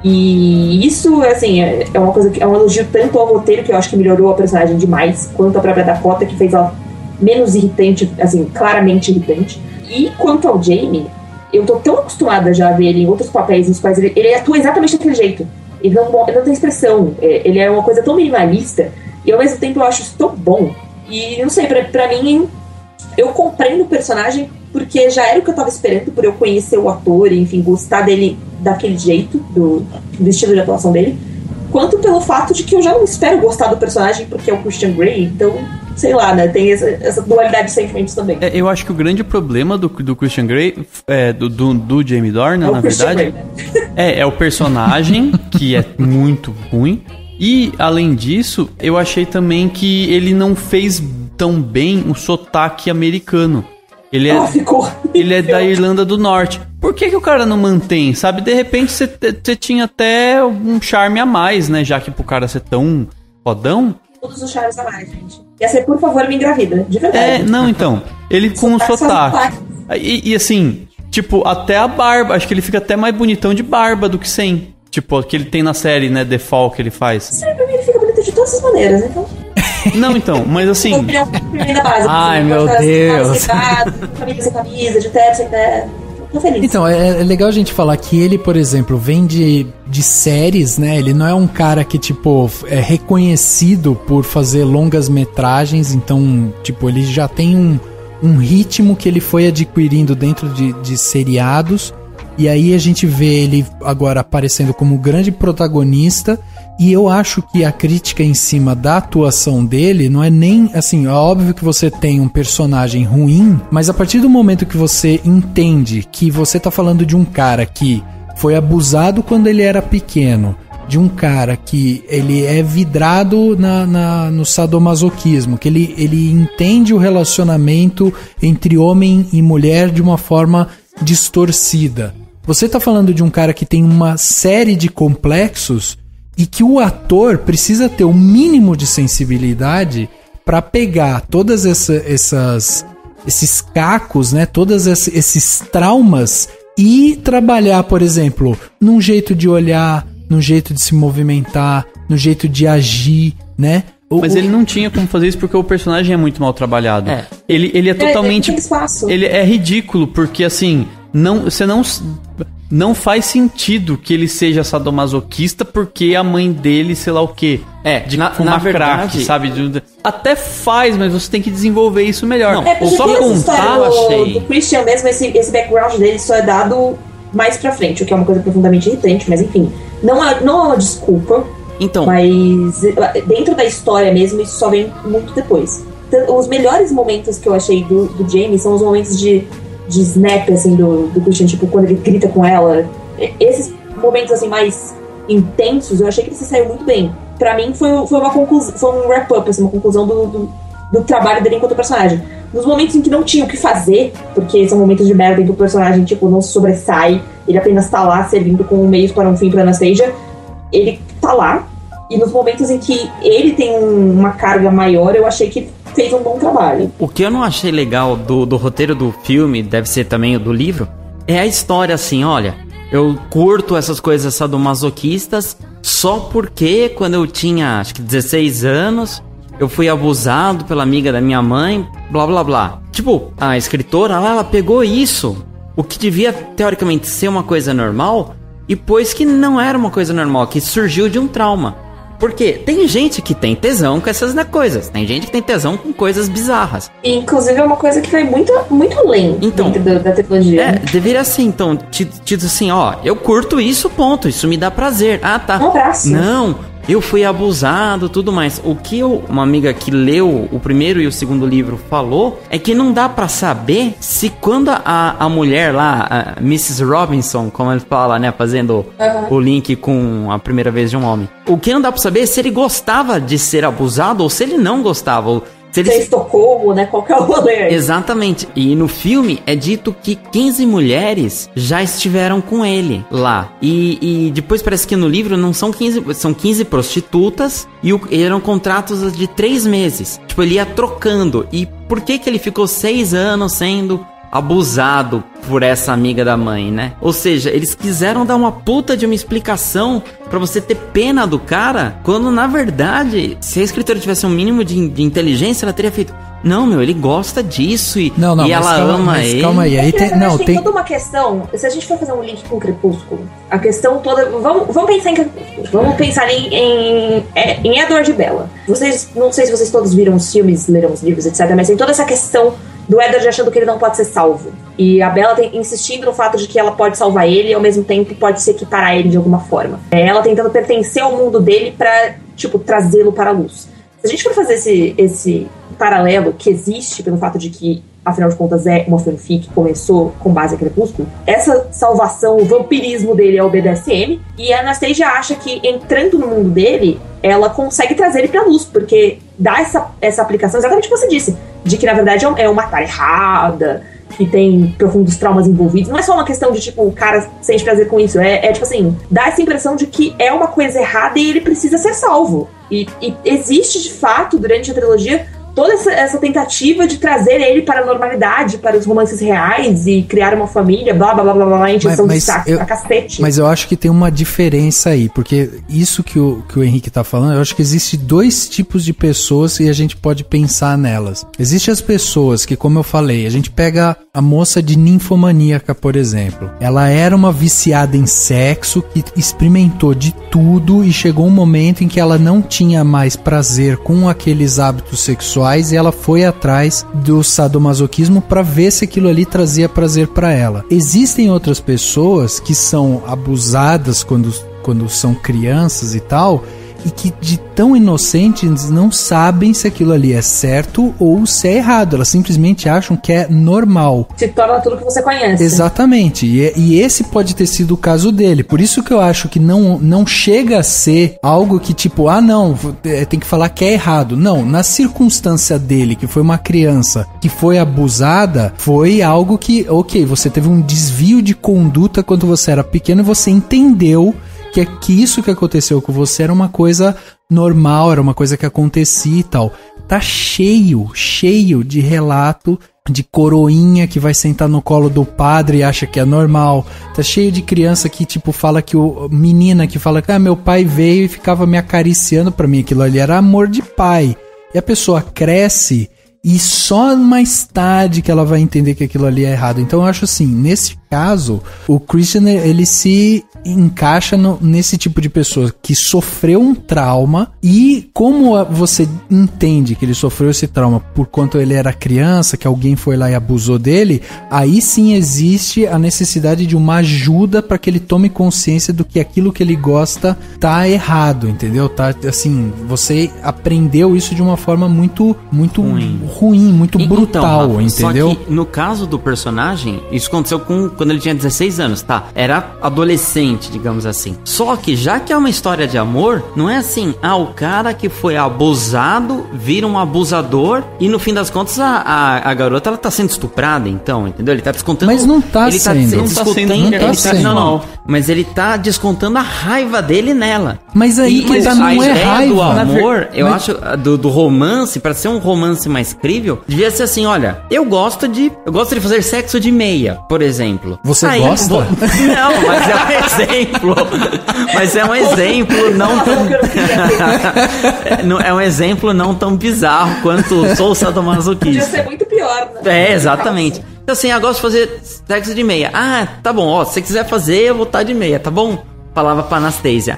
E isso, assim, é uma coisa que é um elogio tanto ao roteiro, que eu acho que melhorou a personagem demais, quanto a própria Dakota, que fez ela menos irritante, assim, claramente irritante. E quanto ao Jamie, eu tô tão acostumada já a ver ele em outros papéis nos quais ele atua exatamente daquele jeito. Ele não tem expressão, ele é uma coisa tão minimalista, e ao mesmo tempo eu acho isso tão bom. E não sei, pra mim, eu compreendo o personagem porque já era o que eu tava esperando, por eu conhecer o ator e, enfim, gostar dele daquele jeito, do estilo de atuação dele, quanto pelo fato de que eu já não espero gostar do personagem porque é o Christian Grey, então, sei lá, né, tem essa dualidade de sentimentos também. Eu acho que o grande problema do Christian Grey, do Jamie Dornan, na verdade, é o personagem, que é muito ruim, e, além disso, eu achei também que ele não fez tão bem o sotaque americano. Ele é da Irlanda do Norte. Por que o cara não mantém, sabe? De repente você tinha até um charme a mais, né? Já que pro cara ser tão fodão. Todos os charmes a mais, gente. Ia ser, por favor, me engravida. De verdade. Não, então. Ele com o sotaque. E assim, tipo, até a barba. Acho que ele fica até mais bonitão de barba do que sem. Tipo, que ele tem na série, né? The Fall que ele faz. Sim, pra mim ele fica bonito de todas as maneiras, então. Não, então, mas assim. Ai, meu Deus. Camisa sem camisa, de terno sem terno. Tô feliz. Então, é legal a gente falar que ele, por exemplo, vem de séries, né? Ele não é um cara que, tipo, é reconhecido por fazer longas metragens. Então, tipo, ele já tem um ritmo que ele foi adquirindo dentro de seriados. E aí a gente vê ele agora aparecendo como grande protagonista. E eu acho que a crítica em cima da atuação dele não é nem, assim, é óbvio que você tem um personagem ruim, mas a partir do momento que você entende que você tá falando de um cara que foi abusado quando ele era pequeno, de um cara que ele é vidrado no sadomasoquismo, que ele entende o relacionamento entre homem e mulher de uma forma distorcida. Você tá falando de um cara que tem uma série de complexos e que o ator precisa ter o mínimo de sensibilidade para pegar todas esses cacos, né? Todos esses traumas e trabalhar, por exemplo, num jeito de olhar, num jeito de se movimentar, no jeito de agir, né? Mas ele não tinha como fazer isso porque o personagem é muito mal trabalhado. Ele é totalmente... Ele é ridículo porque, assim, você não faz sentido que ele seja sadomasoquista porque a mãe dele, sei lá o quê, de fumar crack, sabe? Até faz, mas você tem que desenvolver isso melhor. Não, só contar, eu achei. Do Christian mesmo, esse background dele só é dado mais pra frente, o que é uma coisa profundamente irritante, mas enfim, não é uma desculpa. Então, mas dentro da história mesmo, isso só vem muito depois. Os melhores momentos que eu achei do Jamie são os momentos de snap, assim, do Christian, tipo, quando ele grita com ela. Esses momentos, assim, mais intensos, eu achei que ele se saiu muito bem. Pra mim, foi uma conclusão, foi um wrap-up, assim, uma conclusão do trabalho dele enquanto personagem. nos momentos em que não tinha o que fazer, porque são momentos de merda em que o personagem, tipo, não se sobressai, ele apenas tá lá servindo como um meio para um fim pra Anastasia, ele tá lá, e nos momentos em que ele tem uma carga maior, eu achei que fez um bom trabalho. O que eu não achei legal do roteiro do filme, deve ser também o do livro, é a história assim, olha, eu curto essas coisas sadomasoquistas só porque quando eu tinha, acho que 16 anos, eu fui abusado pela amiga da minha mãe, blá blá blá. Tipo, a escritora, ela pegou isso, o que devia teoricamente ser uma coisa normal, e pôs que não era uma coisa normal, que surgiu de um trauma. Porque tem gente que tem tesão com essas coisas, tem gente que tem tesão com coisas bizarras. E, inclusive, é uma coisa que vai muito, muito além então, dentro da tecnologia. Deveria ser, então, tido assim, ó, eu curto isso, ponto, isso me dá prazer. Ah, tá. Um abraço. Não, eu fui abusado, tudo mais. O que uma amiga que leu o primeiro e o segundo livro falou é que não dá pra saber se quando a mulher lá, a Mrs. Robinson, como ele fala, né, fazendo o link com a primeira vez de um homem. O que não dá pra saber é se ele gostava de ser abusado ou se ele não gostava, ou se ele... Estocolmo, né? Qualquer rolê. Exatamente. E no filme é dito que 15 mulheres já estiveram com ele lá. E depois parece que no livro não são 15... São 15 prostitutas e eram contratos de 3 meses. Tipo, ele ia trocando. E por que ele ficou 6 anos sendo abusado por essa amiga da mãe, né? Ou seja, eles quiseram dar uma puta de uma explicação pra você ter pena do cara, quando na verdade, se a escritora tivesse um mínimo de inteligência, ela teria feito, não, meu, ele gosta disso e ela ama ele. Calma aí, aí tem toda uma questão, se a gente for fazer um link com o Crepúsculo, a questão toda, vamos pensar em Edward e Bella. Vocês, não sei se vocês todos viram os filmes, leram os livros, etc, mas tem toda essa questão do Edward achando que ele não pode ser salvo. E a Bella insistindo no fato de que ela pode salvar ele e ao mesmo tempo pode se equiparar a ele de alguma forma. Ela tentando pertencer ao mundo dele pra, tipo, trazê-lo para a luz. Se a gente for fazer esse paralelo que existe pelo fato de que, afinal de contas, é uma fanfic que começou com base em Crepúsculo, essa salvação, o vampirismo dele é o BDSM, e a Anastasia acha que entrando no mundo dele, ela consegue trazer ele pra luz, porque dá essa aplicação, exatamente o que você disse, de que na verdade é uma tarefa errada, que tem profundos traumas envolvidos. Não é só uma questão de, tipo, o cara sente prazer com isso. É tipo assim, dá essa impressão de que é uma coisa errada e ele precisa ser salvo. E existe, de fato, durante a trilogia, toda essa tentativa de trazer ele para a normalidade, para os romances reais e criar uma família, blá, blá, blá, blá, blá, encheção de saco, a cacete. Mas eu acho que tem uma diferença aí, porque isso que o Henrique tá falando, eu acho que existe 2 tipos de pessoas e a gente pode pensar nelas. Existem as pessoas que, como eu falei, a gente pega a moça de ninfomaníaca, por exemplo. Ela era uma viciada em sexo, que experimentou de tudo e chegou um momento em que ela não tinha mais prazer com aqueles hábitos sexuais e ela foi atrás do sadomasoquismo para ver se aquilo ali trazia prazer para ela. Existem outras pessoas que são abusadas quando são crianças e tal, e que de tão inocentes não sabem se aquilo ali é certo ou se é errado. Elas simplesmente acham que é normal. Se torna tudo que você conhece. Exatamente. E esse pode ter sido o caso dele. Por isso que eu acho que não chega a ser algo que tipo, não, tem que falar que é errado. Não, na circunstância dele, que foi uma criança que foi abusada, foi algo que, ok, você teve um desvio de conduta quando você era pequeno e você entendeu que isso que aconteceu com você era uma coisa normal, era uma coisa que acontecia e tal. Tá cheio de relato de coroinha que vai sentar no colo do padre e acha que é normal. Tá cheio de criança que, tipo, fala que menina que fala que meu pai veio e ficava me acariciando. Pra mim aquilo ali era amor de pai. E a pessoa cresce e só mais tarde que ela vai entender que aquilo ali é errado. Então eu acho assim, nesse caso, o Christian, ele se encaixa nesse tipo de pessoa que sofreu um trauma, e como você entende que ele sofreu esse trauma por quanto ele era criança, que alguém foi lá e abusou dele, aí sim existe a necessidade de uma ajuda para que ele tome consciência do que aquilo que ele gosta tá errado, entendeu? Tá, assim, você aprendeu isso de uma forma muito ruim, muito brutal, então, Rafa, entendeu? Só que no caso do personagem, isso aconteceu quando ele tinha 16 anos, tá? Era adolescente, inocente, digamos assim. Só que, já que é uma história de amor, não é assim, o cara que foi abusado vira um abusador e no fim das contas a garota, ela tá sendo estuprada, então, entendeu? Ele tá descontando... Mas não tá ele sendo. Não tá sendo. Não. Mas ele tá descontando a raiva dele nela. Mas aí que tá, não é raiva. Do amor, eu acho, do romance, pra ser um romance mais crível, devia ser assim, olha, eu gosto de fazer sexo de meia, por exemplo. Você gosta? Não, mas é um exemplo. Mas é um exemplo não é um exemplo não tão bizarro quanto sou sadomasoquista. Podia ser muito pior, né? Exatamente. Então assim, eu gosto de fazer sexo de meia. Tá bom, se você quiser fazer, eu vou estar de meia, tá bom? Falava pra Anastasia.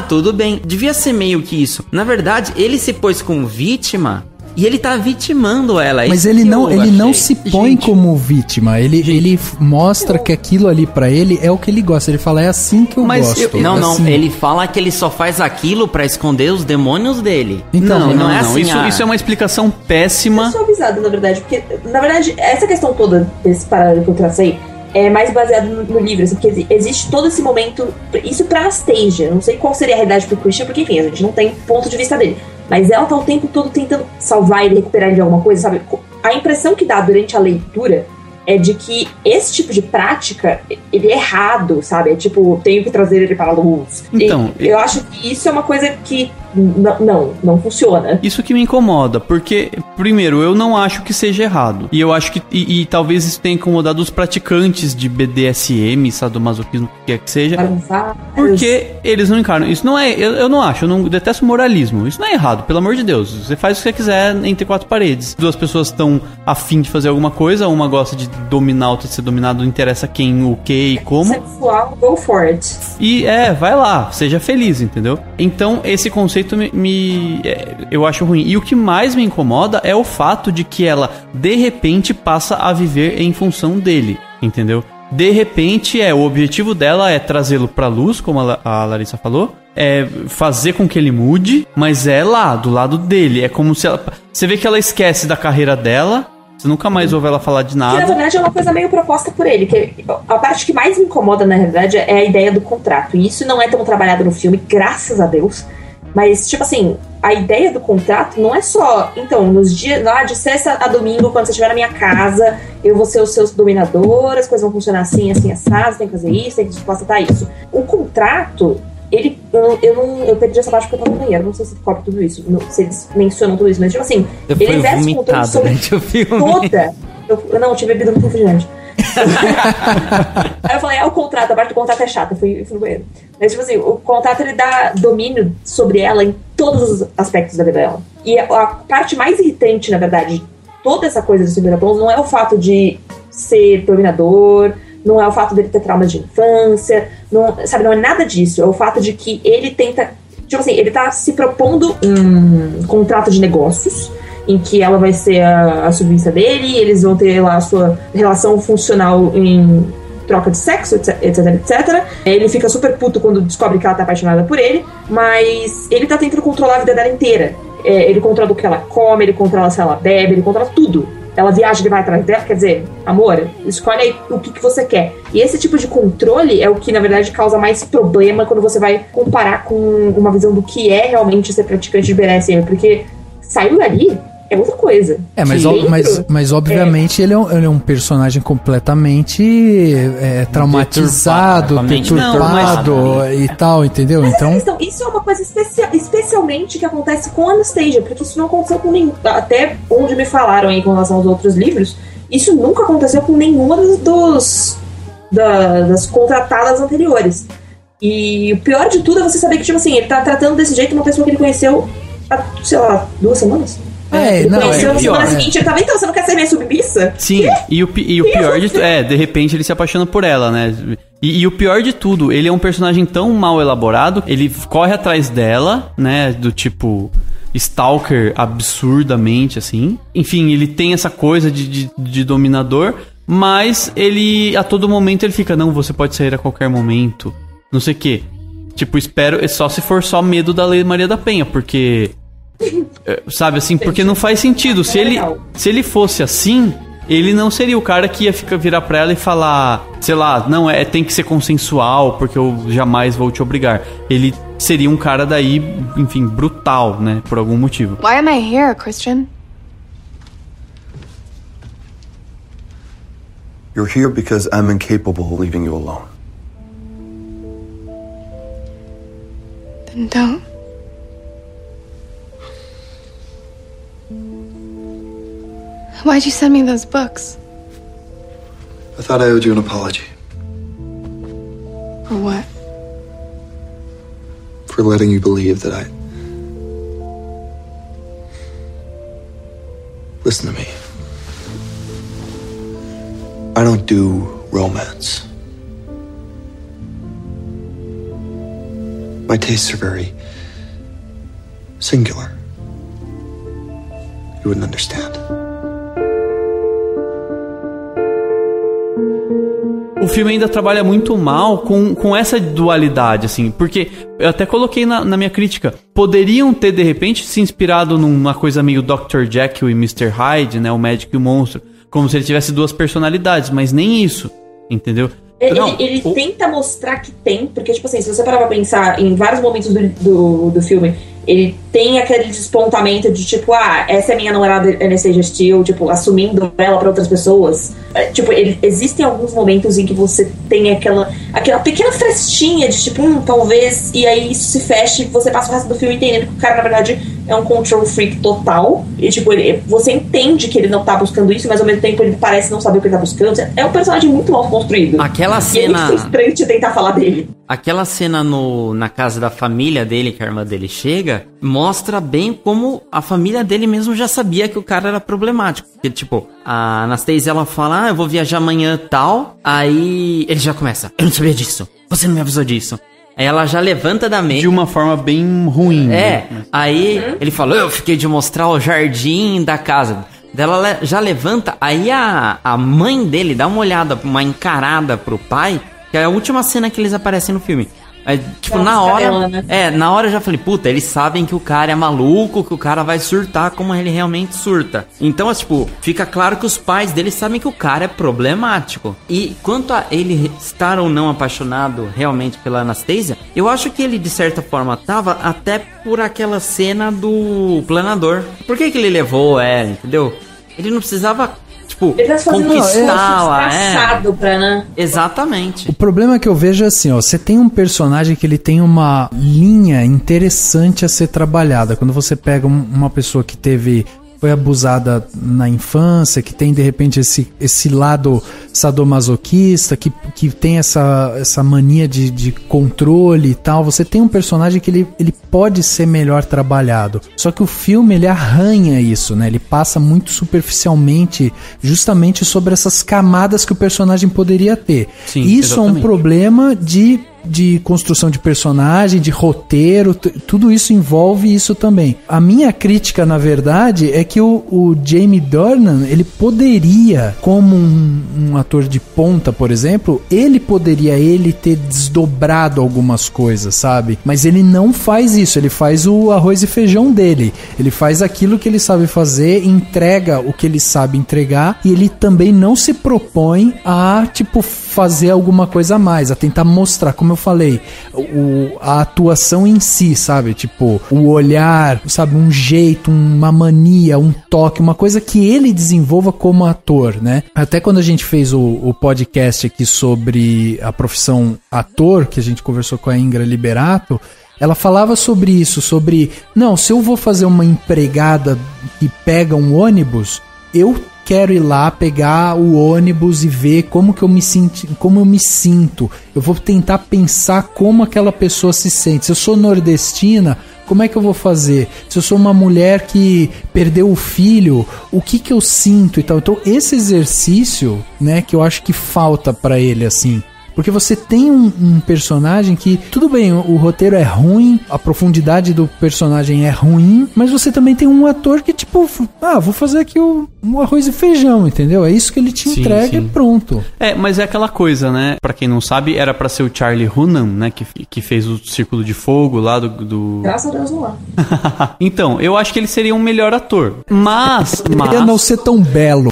Tudo bem. Devia ser meio que isso. Na verdade, ele se pôs como vítima e ele tá vitimando ela. Mas ele não se põe como vítima. Ele mostra que aquilo ali pra ele é o que ele gosta. Ele fala, é assim que eu gosto. Não. Ele fala que ele só faz aquilo pra esconder os demônios dele. Então, não é assim. Isso é uma explicação péssima. Eu sou avisado, na verdade. Porque, na verdade, essa questão toda desse paralelo que eu tracei é mais baseado no livro, assim, porque existe todo esse momento, isso pra Anastasia, não sei qual seria a realidade pro Christian, porque enfim, a gente não tem ponto de vista dele, mas ela tá o tempo todo tentando salvar ele, recuperar ele de alguma coisa, sabe? A impressão que dá durante a leitura é de que esse tipo de prática, ele é errado, sabe? É tipo, tenho que trazer ele para a luz. Então, eu acho que isso é uma coisa que não funciona. Isso que me incomoda, porque, primeiro, eu não acho que seja errado. E eu acho que, e talvez isso tenha incomodado os praticantes de BDSM, sadomasoquismo, o que quer que seja. Porque eles não encaram. Isso não é, eu não acho, eu não detesto moralismo. Isso não é errado, pelo amor de Deus. Você faz o que você quiser entre quatro paredes. Duas pessoas estão afim de fazer alguma coisa, uma gosta de dominar, outra de ser dominado, não interessa quem, o que e como. Sexual, go for it. E vai lá, seja feliz, entendeu? Então, esse conceito eu acho ruim. E o que mais me incomoda é o fato de que ela, de repente, passa a viver em função dele, entendeu? De repente, o objetivo dela é trazê-lo pra luz, como a Larissa falou, é fazer com que ele mude, mas é lá, do lado dele. É como se ela... Você vê que ela esquece da carreira dela, você nunca mais ouve ela falar de nada. Que, na verdade, é uma coisa meio proposta por ele. Que a parte que mais me incomoda, na realidade, é a ideia do contrato. E isso não é tão trabalhado no filme, graças a Deus. Mas, tipo assim, a ideia do contrato não é só... Então, nos dias lá de sexta a domingo, quando você estiver na minha casa, eu vou ser o seu dominador, as coisas vão funcionar assim, assim, assado, você tem que fazer isso, tem que constatar isso. O contrato... Eu perdi essa parte porque eu tava no banheiro. Não sei se cobre tudo isso, se eles mencionam tudo isso, mas tipo assim, ele exerce controle sobre toda. Eu tinha bebido muito refrigerante. Aí eu falei, o contrato, a parte do contrato é chata, fui no banheiro. Mas tipo assim, o contrato ele dá domínio sobre ela em todos os aspectos da vida dela. E a parte mais irritante, na verdade, de toda essa coisa do Cyberpunk não é o fato de ser dominador, não é o fato dele ter traumas de infância, não é nada disso. É o fato de que ele tenta... Tipo assim, ele tá se propondo um contrato de negócios em que ela vai ser a submissa dele, eles vão ter lá a sua relação funcional em troca de sexo, etc, etc. Ele fica super puto quando descobre que ela tá apaixonada por ele, mas ele tá tentando controlar a vida dela inteira. Ele controla o que ela come, ele controla se ela bebe, ele controla tudo. Ela viaja, ele vai atrás dela, quer dizer, amor, escolhe aí o que você quer. E esse tipo de controle é o que, na verdade, causa mais problema quando você vai comparar com uma visão do que é realmente ser praticante de BDSM, porque saiu dali é outra coisa. Mas obviamente ele é um personagem completamente traumatizado, perturbado e tal, entendeu? Mas então isso é uma coisa especialmente que acontece com a Anastasia, porque isso não aconteceu com nenhum... Até onde me falaram aí com relação aos outros livros, isso nunca aconteceu com nenhuma das contratadas anteriores. E o pior de tudo é você saber que, tipo assim, ele tá tratando desse jeito uma pessoa que ele conheceu há, sei lá, 2 semanas? Na semana seguinte ele tava, então, você não quer ser minha submissa? Sim, e o pior de tudo de repente ele se apaixona por ela, né? E o pior de tudo, ele é um personagem tão mal elaborado, ele corre atrás dela, né? Do tipo... stalker absurdamente, assim. Enfim, ele tem essa coisa de dominador, mas ele, a todo momento, ele fica, não, você pode sair a qualquer momento, não sei o quê. Tipo, espero, só se for só medo da Lei Maria da Penha, porque... sabe, assim, porque não faz sentido. Se ele fosse assim, ele não seria o cara que ia virar pra ela e falar, sei lá, não, tem que ser consensual, porque eu jamais vou te obrigar. Ele seria um cara daí, enfim, brutal, né, por algum motivo. Why am I here, Christian? You're here because I'm incapable of leaving you alone. Then don't. Why'd you send me those books? I thought I owed you an apology. For what? For letting you believe that I... Listen to me. I don't do romance. My tastes are very singular. You wouldn't understand. O filme ainda trabalha muito mal com essa dualidade, assim, porque eu até coloquei na minha crítica, poderiam ter, de repente, se inspirado numa coisa meio Dr. Jekyll e Mr. Hyde, né, o médico e o monstro, como se ele tivesse duas personalidades, mas nem isso, entendeu? Ele tenta mostrar que tem, porque, tipo assim, se você parar pra pensar em vários momentos do filme, ele tem aquele despontamento de, tipo, essa é minha namorada Anastasia Steele, tipo, assumindo ela pra outras pessoas. Tipo, existem alguns momentos em que você tem aquela pequena frestinha de, tipo, talvez, e aí isso se fecha e você passa o resto do filme entendendo que o cara, na verdade, é um control freak total. E, tipo, você entende que ele não tá buscando isso, mas ao mesmo tempo ele parece não saber o que ele tá buscando. É um personagem muito mal construído. Aquela cena... E é muito estranho de tentar falar dele. Aquela cena na casa da família dele, que a irmã dele chega, mostra bem como a família dele mesmo já sabia que o cara era problemático. Porque, tipo, a Anastasia, ela fala, eu vou viajar amanhã tal, aí ele já começa, eu não sabia disso, você não me avisou disso. Aí ela já levanta da mesa. De uma forma bem ruim. Aí ele falou, eu fiquei de mostrar o jardim da casa. Ela já levanta, aí a mãe dele dá uma olhada, uma encarada pro pai, que é a última cena que eles aparecem no filme. Aí, tipo, na hora eu já falei, puta, eles sabem que o cara é maluco, que o cara vai surtar como ele realmente surta. Então, tipo, fica claro que os pais dele sabem que o cara é problemático. E quanto a ele estar ou não apaixonado realmente pela Anastasia, eu acho que ele, de certa forma, tava até por aquela cena do planador. Por que ele levou ela, entendeu? Ele não precisava... Tipo, conquistá-la, pra, né? Exatamente. O problema que eu vejo é assim, ó, você tem um personagem que ele tem uma linha interessante a ser trabalhada. Quando você pega uma pessoa que foi abusada na infância, que tem de repente esse lado sadomasoquista, que tem essa mania de controle e tal, você tem um personagem que ele pode ser melhor trabalhado. Só que o filme, ele arranha isso, né? Ele passa muito superficialmente justamente sobre essas camadas que o personagem poderia ter. Sim, isso exatamente. É um problema de construção de personagem, de roteiro, tudo isso envolve isso também. A minha crítica, na verdade, é que o Jamie Dornan, ele poderia, como um ator de ponta, por exemplo, ele poderia ter desdobrado algumas coisas, sabe? Mas ele não faz isso, ele faz o arroz e feijão dele. Ele faz aquilo que ele sabe fazer, entrega o que ele sabe entregar, e ele também não se propõe a, tipo, fazer alguma coisa a mais, a tentar mostrar, como eu falei, a atuação em si, sabe? Tipo, o olhar, sabe? Um jeito, uma mania, um toque, uma coisa que ele desenvolva como ator, né? Até quando a gente fez o podcast aqui sobre a profissão ator, que a gente conversou com a Ingra Liberato, ela falava sobre isso, não, se eu vou fazer uma empregada que pega um ônibus, eu quero ir lá pegar o ônibus e ver como eu me sinto. Eu vou tentar pensar como aquela pessoa se sente. Se eu sou nordestina, como é que eu vou fazer? Se eu sou uma mulher que perdeu o filho, o que eu sinto e tal. Então esse exercício, né, que eu acho que falta pra ele, assim. Porque você tem um personagem que, tudo bem, o roteiro é ruim, a profundidade do personagem é ruim, mas você também tem um ator que, tipo, vou fazer aqui um arroz e feijão, entendeu? É isso que ele te entrega e pronto. Mas é aquela coisa, né? Pra quem não sabe, era pra ser o Charlie Hunnam, né? Que fez o Círculo de Fogo lá do... Graças a Deus não lá. Então, eu acho que ele seria um melhor ator. Mas... Ele não ser tão belo.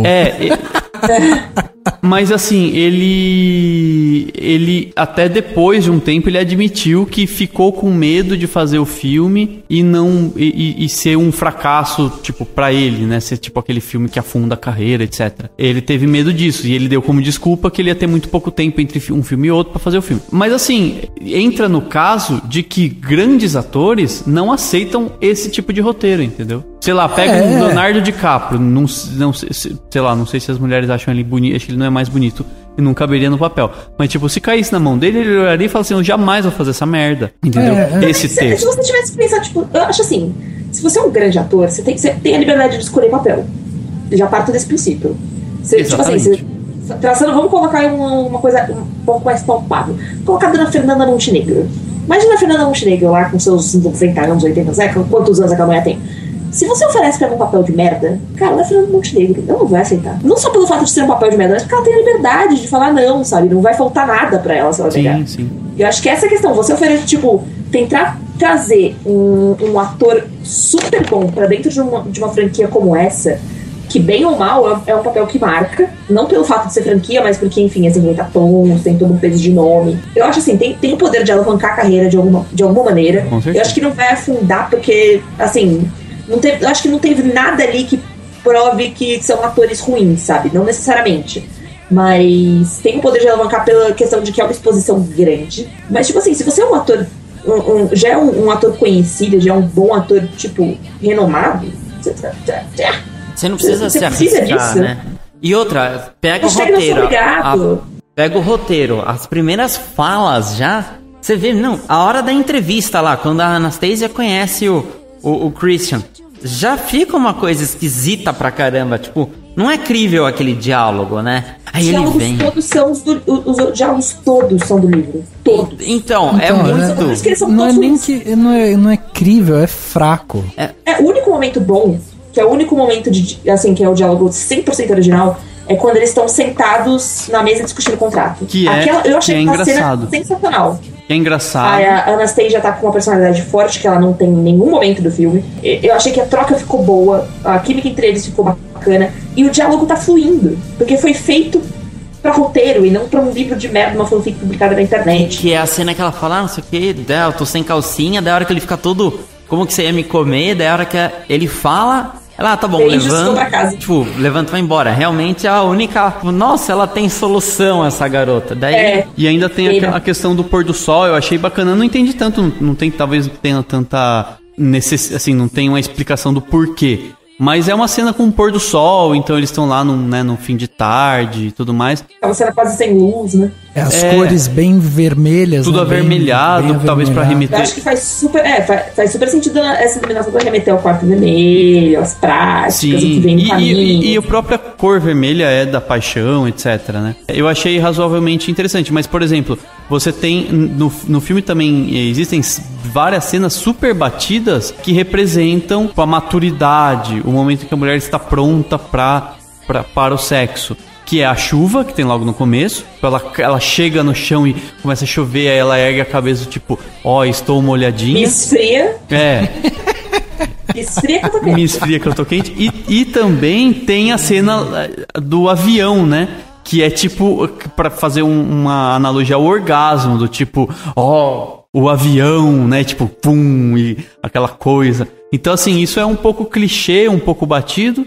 Mas assim, ele até depois de um tempo ele admitiu que ficou com medo de fazer o filme e não e ser um fracasso, tipo, pra ele, né? Ser tipo aquele filme que afunda a carreira, etc. Ele teve medo disso e ele deu como desculpa que ele ia ter muito pouco tempo entre um filme e outro pra fazer o filme. Mas assim, entra no caso de que grandes atores não aceitam esse tipo de roteiro, entendeu? Sei lá, pega um Leonardo DiCaprio, não sei se as mulheres acham ele bonito, acho que ele não é mais bonito e não caberia no papel. Mas tipo, se caísse na mão dele, ele olharia e falaria assim, eu jamais vou fazer essa merda, entendeu? Esse texto. Se você tivesse que pensar, tipo, eu acho assim, se você é um grande ator, você tem a liberdade de escolher papel. Eu já parto desse princípio. Tipo assim, traçando, vamos colocar uma coisa um pouco mais palpável. Colocar a dona Fernanda Montenegro. Imagina a Fernanda Montenegro lá com seus 90 anos, 80 anos, quantos anos aquela mulher tem? Se você oferece pra ela um papel de merda, cara, ela é Fernanda Montenegro, ela não vai aceitar. Não só pelo fato de ser um papel de merda, mas porque ela tem a liberdade de falar não, sabe? Não vai faltar nada pra ela se ela pegar. Sim. Eu acho que essa é a questão. Você oferece, tipo, tentar trazer um ator super bom pra dentro de uma franquia como essa, que bem ou mal é um papel que marca, não pelo fato de ser franquia, mas porque, enfim, é 50 tons, tem todo um peso de nome. Eu acho assim, tem o poder de alavancar a carreira de alguma maneira. Eu acho que não vai afundar porque, assim, eu acho que não teve nada ali que prove que são atores ruins, sabe? Não necessariamente. Mas tem o poder de alavancar pela questão de que é uma exposição grande. Mas, tipo assim, se você é um ator, já é um ator conhecido, já é um bom ator, tipo, renomado, você não precisa se arriscar, disso, né? E outra, pega o roteiro. Pega o roteiro. As primeiras falas já, você vê, não, a hora da entrevista lá, quando a Anastasia conhece o Christian, já fica uma coisa esquisita pra caramba, tipo, não é crível aquele diálogo, né? Aí ele vem. Os diálogos todos são do livro. Todos. Então é muito. Não é nem que não é crível, é fraco. O único momento bom, que é o único momento assim, que é o diálogo 100% original, é quando eles estão sentados na mesa discutindo o contrato. Eu achei uma cena sensacional. É engraçado. A Anastasia tá com uma personalidade forte que ela não tem em nenhum momento do filme. Eu achei que a troca ficou boa, a química entre eles ficou bacana, e o diálogo tá fluindo, porque foi feito pra roteiro e não pra um livro de merda, uma fanfic publicada na internet. Que é a cena que ela fala, não sei o que, eu tô sem calcinha, da hora que ele fica todo, como que você ia me comer, da hora que ele fala, ela, tá bom, levanta, tipo, levanta e vai embora. Realmente a única, nossa, ela tem solução, essa garota. Daí e ainda tem a questão do pôr do sol, eu achei bacana, eu não entendi tanto, não tem, talvez tenha tanta assim, não tem uma explicação do porquê. Mas é uma cena com o pôr do sol, então eles estão lá no fim de tarde e tudo mais. É uma cena quase sem luz, né? As cores bem vermelhas. Tudo avermelhado, bem talvez pra remeter. Eu acho que faz super sentido essa iluminação pra remeter ao quarto vermelho, as práticas, o que vem no caminho. E a própria cor vermelha é da paixão, etc, né? Eu achei razoavelmente interessante, mas, por exemplo, você tem, no filme também existem várias cenas super batidas que representam a maturidade, o momento em que a mulher está pronta para o sexo. Que é a chuva, que tem logo no começo. Ela chega no chão e começa a chover, aí ela ergue a cabeça, tipo, estou molhadinha. Me esfria. Me esfria que eu tô quente. Me esfria que eu tô quente. E também tem a cena do avião, né? Que é tipo, pra fazer uma analogia ao orgasmo, do tipo, o avião, né? Tipo, pum, e aquela coisa. Então, assim, isso é um pouco clichê, um pouco batido.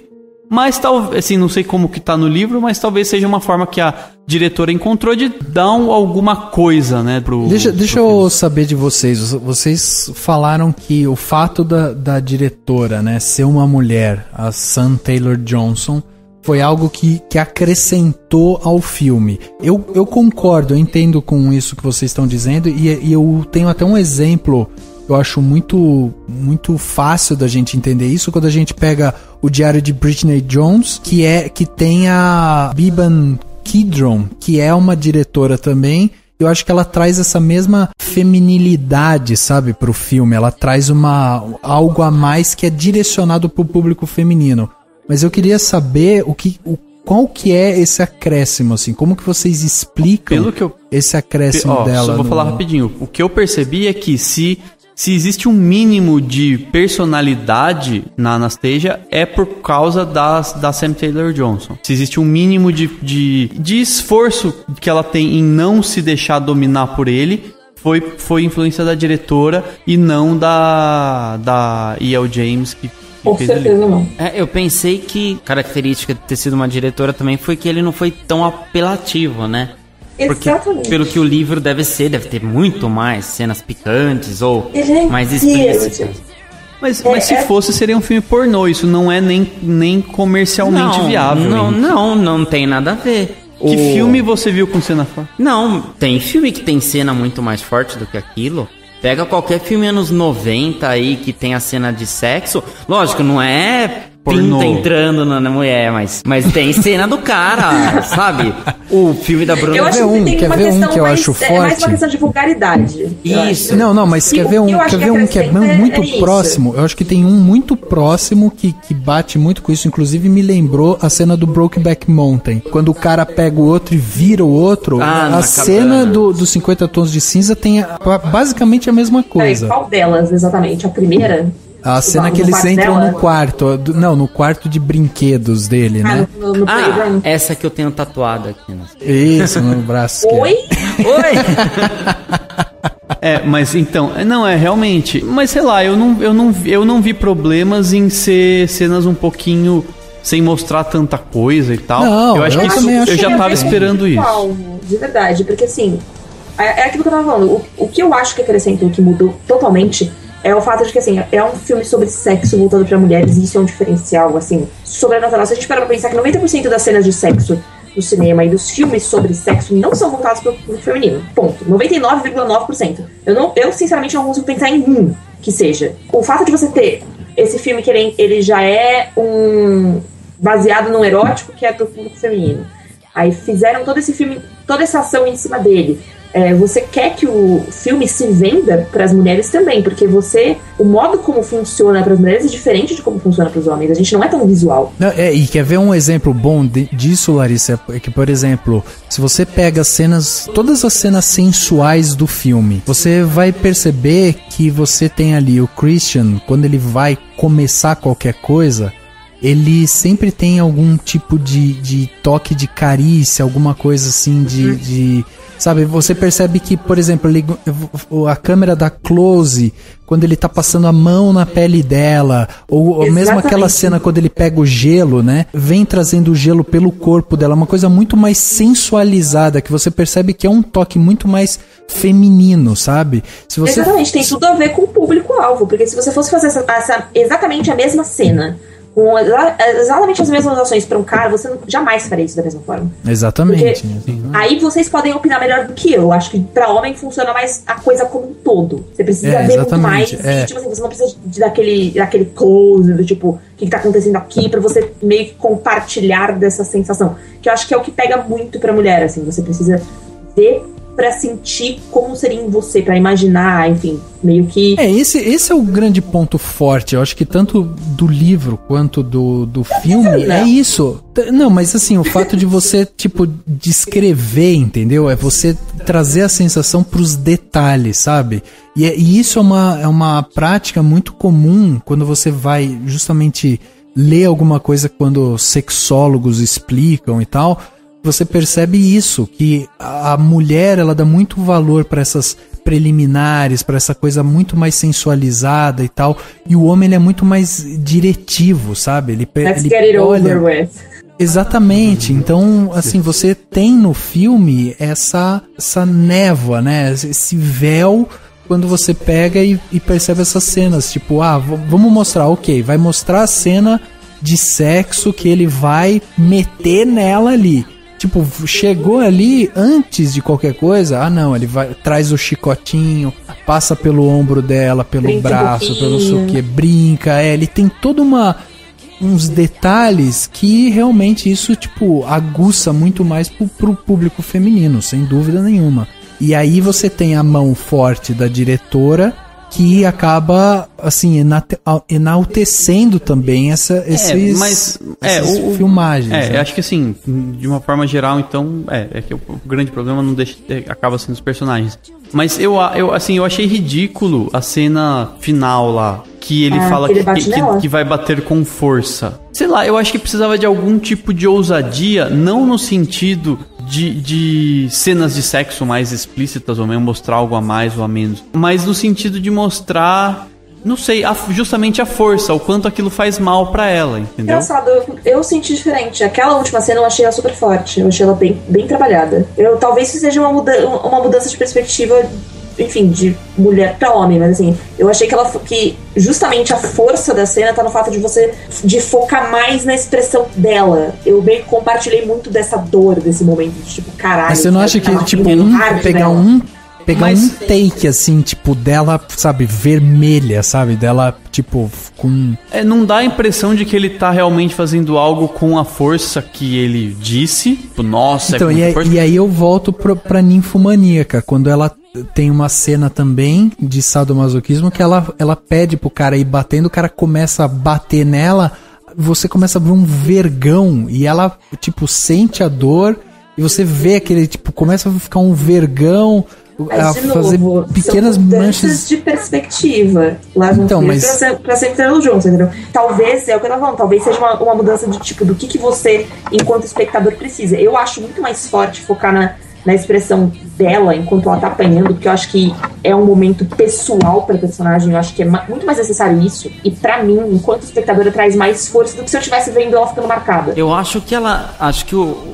Mas talvez, assim, não sei como que tá no livro, mas talvez seja uma forma que a diretora encontrou de dar alguma coisa, né, Deixa eu saber de vocês. Vocês falaram que o fato da diretora, né, ser uma mulher, a Sam Taylor-Johnson, foi algo que acrescentou ao filme. Eu concordo, eu entendo com isso que vocês estão dizendo, e eu tenho até um exemplo. Eu acho muito, muito fácil da gente entender isso quando a gente pega o Diário de Britney Jones, que tem a Beeban Kidron, que é uma diretora também. Eu acho que ela traz essa mesma feminilidade, sabe, pro filme. Ela traz algo a mais que é direcionado pro público feminino. Mas eu queria saber qual que é esse acréscimo, assim? Como que vocês explicam esse acréscimo dela? Só vou falar rapidinho. O que eu percebi é que se se existe um mínimo de personalidade na Anastasia, é por causa da Sam Taylor Johnson. Se existe um mínimo de esforço que ela tem em não se deixar dominar por ele, foi influência da diretora e não da E.L. James que Com fez certeza ali. não. Eu pensei que característica de ter sido uma diretora também foi que ele não foi tão apelativo, né? Porque, Exatamente. pelo que o livro deve ter muito mais cenas picantes ou Ele é mais inteiro, explícitas. Mas se fosse, seria um filme pornô. Isso não é nem comercialmente viável. Não tem nada a ver. Que filme você viu com cena forte? Não, tem filme que tem cena muito mais forte do que aquilo. Pega qualquer filme anos 90 aí que tem a cena de sexo. Lógico, não é pinta entrando na mulher, mas tem cena do cara, sabe? O filme da Bruna... Eu acho que tem uma questão que eu mais, acho é mais forte? uma questão de vulgaridade. Isso. Não, mas quer ver um que é muito próximo? Eu acho que tem um muito próximo que bate muito com isso. Inclusive me lembrou a cena do Brokeback Mountain. Quando o cara pega o outro e vira o outro. A cena do 50 Tons de Cinza tem basicamente a mesma coisa. Qual delas, exatamente? A primeira? A cena que eles entram no quarto. No quarto de brinquedos dele, né? No playground. Essa que eu tenho tatuada aqui. Isso, no braço. Oi? Mas então, realmente. Mas sei lá, eu não vi problemas em ser cenas um pouquinho sem mostrar tanta coisa e tal. Não, eu acho que isso, eu já tava esperando isso. De verdade, porque assim, é aquilo que eu tava falando. O que eu acho que acrescentou, que mudou totalmente, é o fato de que, assim, é um filme sobre sexo voltado pra mulheres, e isso é um diferencial, assim, sobrenatural. Se a gente parar pra pensar que 90% das cenas de sexo do cinema e dos filmes sobre sexo não são voltados pro feminino. Ponto. 99,9%. Eu sinceramente não consigo pensar em um que seja. O fato de você ter esse filme que ele já é baseado num erótico que é pro público feminino. Aí fizeram todo esse filme, toda essa ação em cima dele. Você quer que o filme se venda para as mulheres também, porque o modo como funciona para as mulheres é diferente de como funciona para os homens. A gente não é tão visual. E quer ver um exemplo bom disso, Larissa? É que, por exemplo, se você pega todas as cenas sensuais do filme, você vai perceber que você tem ali o Christian, quando ele vai começar qualquer coisa, ele sempre tem algum tipo de toque de carícia, alguma coisa assim sabe, você percebe que, por exemplo, a câmera dá close quando ele tá passando a mão na pele dela, ou mesmo aquela cena quando ele pega o gelo, né, vem trazendo o gelo pelo corpo dela, uma coisa muito mais sensualizada, que você percebe que é um toque muito mais feminino, sabe? Exatamente, tem tudo a ver com o público-alvo, porque se você fosse fazer exatamente a mesma cena, com exatamente as mesmas ações para um cara, você jamais faria isso da mesma forma. Exatamente. Aí vocês podem opinar melhor do que eu. Acho que pra homem funciona mais a coisa como um todo. Você precisa ver muito mais. Tipo assim, você não precisa daquele close, do tipo, o que tá acontecendo aqui, pra você meio que compartilhar dessa sensação. Que eu acho que é o que pega muito pra mulher, assim. Você precisa ver pra sentir como seria em você, pra imaginar, enfim, meio que... Esse é o grande ponto forte, eu acho que tanto do livro quanto do filme, é isso. Não, mas assim, o fato de você, tipo, descrever, entendeu? É você trazer a sensação pros detalhes, sabe? E isso é uma prática muito comum quando você vai justamente ler alguma coisa quando sexólogos explicam e tal. Você percebe isso, que a mulher, ela dá muito valor para essas preliminares, para essa coisa muito mais sensualizada e tal, e o homem, ele é muito mais diretivo, sabe? Ele over with. Exatamente, então, assim, você tem no filme essa névoa, né, esse véu, quando você pega e percebe essas cenas, tipo, vamos mostrar, vai mostrar a cena de sexo que ele vai meter nela ali. Tipo, chegou ali antes de qualquer coisa, ele traz o chicotinho, passa pelo ombro dela, pelo braço, pelo não sei o que, brinca, ele tem todo uns detalhes que realmente isso, tipo, aguça muito mais pro público feminino, sem dúvida nenhuma. E aí você tem a mão forte da diretora que acaba, assim, enaltecendo também essas filmagens. Eu acho que assim, de uma forma geral, então, é que o grande problema não deixa, acaba sendo os personagens. Mas eu achei ridículo a cena final lá, que ele fala que vai bater com força. Sei lá, eu acho que precisava de algum tipo de ousadia, não no sentido de cenas de sexo mais explícitas, ou mesmo mostrar algo a mais ou a menos, mas no sentido de mostrar, não sei, justamente a força, o quanto aquilo faz mal pra ela, entendeu? Engraçado, eu senti diferente. Aquela última cena eu achei ela super forte, eu achei ela bem trabalhada. Talvez seja uma mudança de perspectiva, enfim, de mulher pra homem, mas assim, eu achei que justamente a força da cena tá no fato de focar mais na expressão dela. Eu meio que compartilhei muito dessa dor, desse momento de tipo, caralho. Mas você não acha que, tipo, pegar um take, assim, tipo, dela, sabe, vermelha, sabe, dela, tipo, com... não dá a impressão de que ele tá realmente fazendo algo com a força que ele disse, tipo, nossa, então, e aí eu volto pra ninfomaníaca, quando ela tem uma cena também de sadomasoquismo que ela pede pro cara ir batendo, o cara começa a bater nela, você começa a ver um vergão, e ela, tipo, sente a dor, e você vê aquele, tipo, começa a ficar um vergão, a fazer pequenas manchas de perspectiva lá no então, filme, pra sempre tendo junto, entendeu? Talvez, é o que eu tava falando, talvez seja uma mudança de tipo, do que você, enquanto espectador, precisa. Eu acho muito mais forte focar na expressão dela enquanto ela tá apanhando, porque eu acho que é um momento pessoal pra personagem, eu acho que é muito mais necessário isso, e pra mim, enquanto espectadora, traz mais força do que se eu estivesse vendo ela ficando marcada. Eu acho que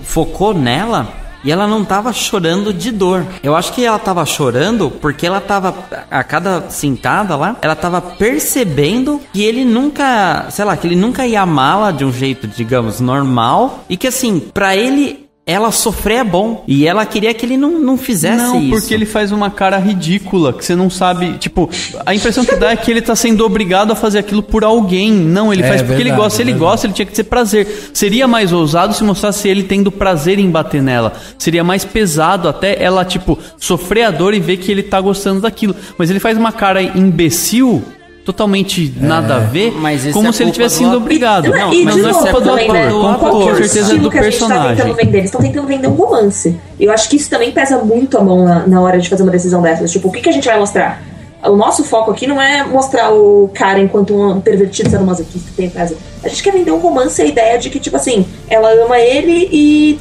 focou nela e ela não tava chorando de dor. Eu acho que ela tava chorando porque ela tava, a cada sentada lá, ela tava percebendo que ele nunca, sei lá, que ele nunca ia amá-la de um jeito, digamos, normal, e que assim, pra ele, ela sofrer é bom. E ela queria que ele não fizesse isso. Não, porque ele faz uma cara ridícula, que você não sabe... Tipo, a impressão que dá é que ele tá sendo obrigado a fazer aquilo por alguém. Não, ele faz porque ele gosta. Se ele gosta, ele tinha que ter prazer. Seria mais ousado se mostrasse ele tendo prazer em bater nela. Seria mais pesado até ela, tipo, sofrer a dor e ver que ele tá gostando daquilo. Mas ele faz uma cara imbecil... totalmente nada a ver, como se ele tivesse sido obrigado. Mas não é culpa do ator, com certeza é do personagem. Eles estão tentando vender um romance. Eu acho que isso também pesa muito a mão na hora de fazer uma decisão dessas. Tipo, o que a gente vai mostrar? O nosso foco aqui não é mostrar o cara enquanto um pervertido sadomasoquista que tem prazer. A gente quer vender um romance, a ideia de que, tipo assim, ela ama ele e,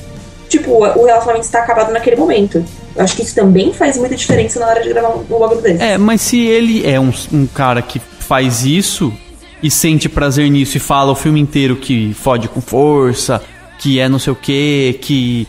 tipo, o relacionamento está acabado naquele momento. Eu acho que isso também faz muita diferença na hora de gravar um bagulho desse. Mas se ele é um cara que faz isso e sente prazer nisso e fala o filme inteiro que fode com força, que é não sei o que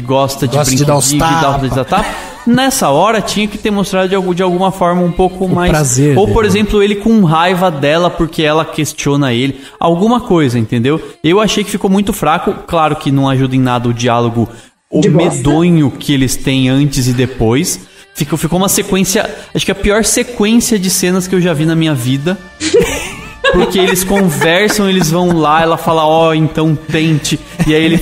gosta de brincar, de dar os tapas, nessa hora tinha que ter mostrado de alguma forma um pouco mais prazer ou dele. Por exemplo, ele com raiva dela porque ela questiona ele, alguma coisa, entendeu? Eu achei que ficou muito fraco. Claro que não ajuda em nada o diálogo medonho que eles têm antes e depois. Ficou uma sequência, acho que a pior sequência de cenas que eu já vi na minha vida. Porque eles conversam, eles vão lá, ela fala, então tente. E aí ele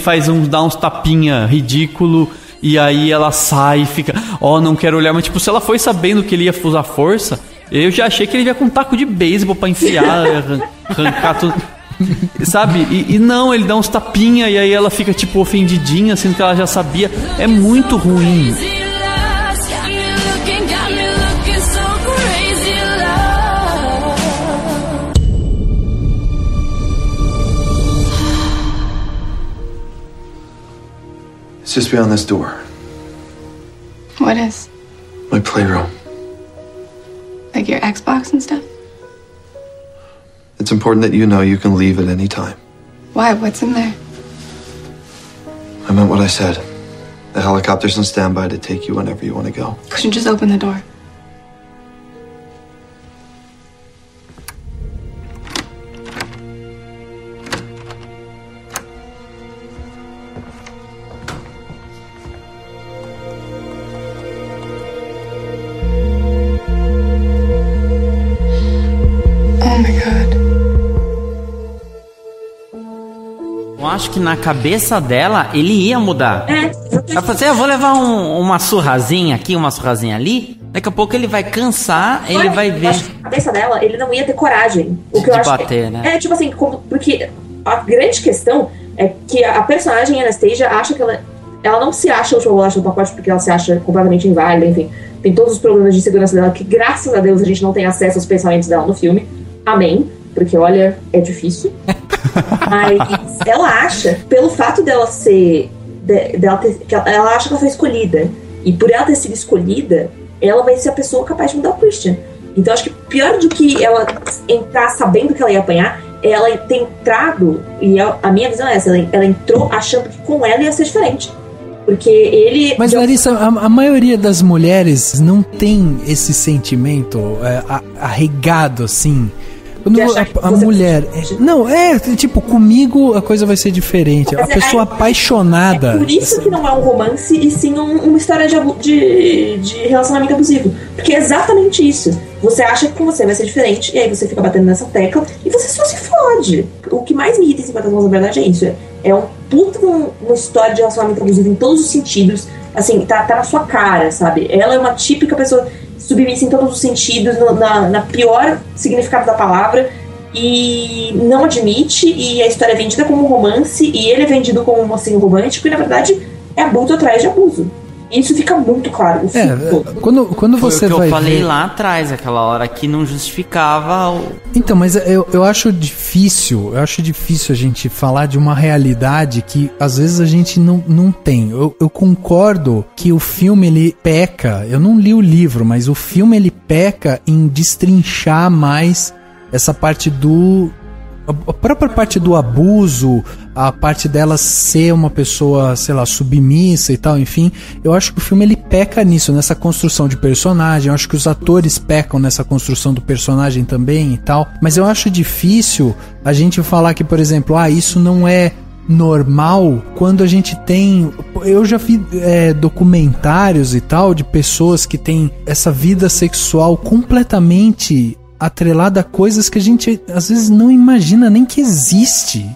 dá uns tapinha ridículo. E aí ela sai e fica, não quero olhar. Mas tipo, se ela foi sabendo que ele ia usar força, eu já achei que ele ia com um taco de beisebol pra enfiar, arrancar tudo. Sabe? E não, ele dá uns tapinha e aí ela fica tipo ofendidinha, sendo que ela já sabia. É muito ruim. It's just beyond this door. What is? My playroom. Like your Xbox and stuff? It's important that you know you can leave at any time. Why? What's in there? I meant what I said. The helicopter's on standby to take you whenever you want to go. Couldn't you just open the door? Eu acho que na cabeça dela, ele ia mudar. Ela falou assim, eu vou levar uma surrazinha aqui, uma surrazinha ali, Daqui a pouco ele vai cansar, ele vai ver. Acho que na cabeça dela, ele não ia ter coragem. O que eu acho bater, né? É tipo assim, porque a grande questão é que a personagem Anastasia acha que ela não se acha a última bolacha do pacote porque ela se acha completamente inválida, enfim. Tem todos os problemas de segurança dela que, graças a Deus, a gente não tem acesso aos pensamentos dela no filme. Amém. Porque, olha, é difícil. Mas ela acha, pelo fato dela ser... ela acha que ela foi escolhida. E por ela ter sido escolhida, ela vai ser a pessoa capaz de mudar o Christian. Então, acho que pior do que ela entrar sabendo que ela ia apanhar, ela ter entrado, e a minha visão é essa, ela entrou achando que com ela ia ser diferente. Porque ele... Mas, Larissa, a maioria das mulheres não tem esse sentimento arraigado, assim. Quando a mulher... Não, tipo, comigo a coisa vai ser diferente. A pessoa apaixonada... É por isso que não é um romance, e sim uma história de relacionamento abusivo. Porque é exatamente isso. Você acha que com você vai ser diferente, e aí você fica batendo nessa tecla, e você só se fode. O que mais me irrita em 50 Tons, na verdade, é isso. É um puta uma história de relacionamento abusivo em todos os sentidos. Assim, tá na sua cara, sabe? Ela é uma típica pessoa submissa em todos os sentidos, na pior significado da palavra, e não admite, e a história é vendida como um romance, e ele é vendido como um mocinho romântico, e na verdade é abuso atrás de abuso. Isso fica muito claro. Quando você vai ver... Foi o que eu falei lá atrás, aquela hora que não justificava o... Então, mas eu acho difícil a gente falar de uma realidade que às vezes a gente não tem. Eu concordo que o filme, ele peca, eu não li o livro, mas o filme, ele peca em destrinchar mais essa parte a própria parte do abuso, a parte dela ser uma pessoa, sei lá, submissa e tal, enfim, eu acho que o filme, ele peca nisso, nessa construção de personagem. Eu acho que os atores pecam nessa construção do personagem também e tal, mas eu acho difícil a gente falar que, por exemplo, isso não é normal quando a gente tem... Eu já vi documentários e tal de pessoas que têm essa vida sexual completamente atrelada a coisas que a gente às vezes não imagina nem que existe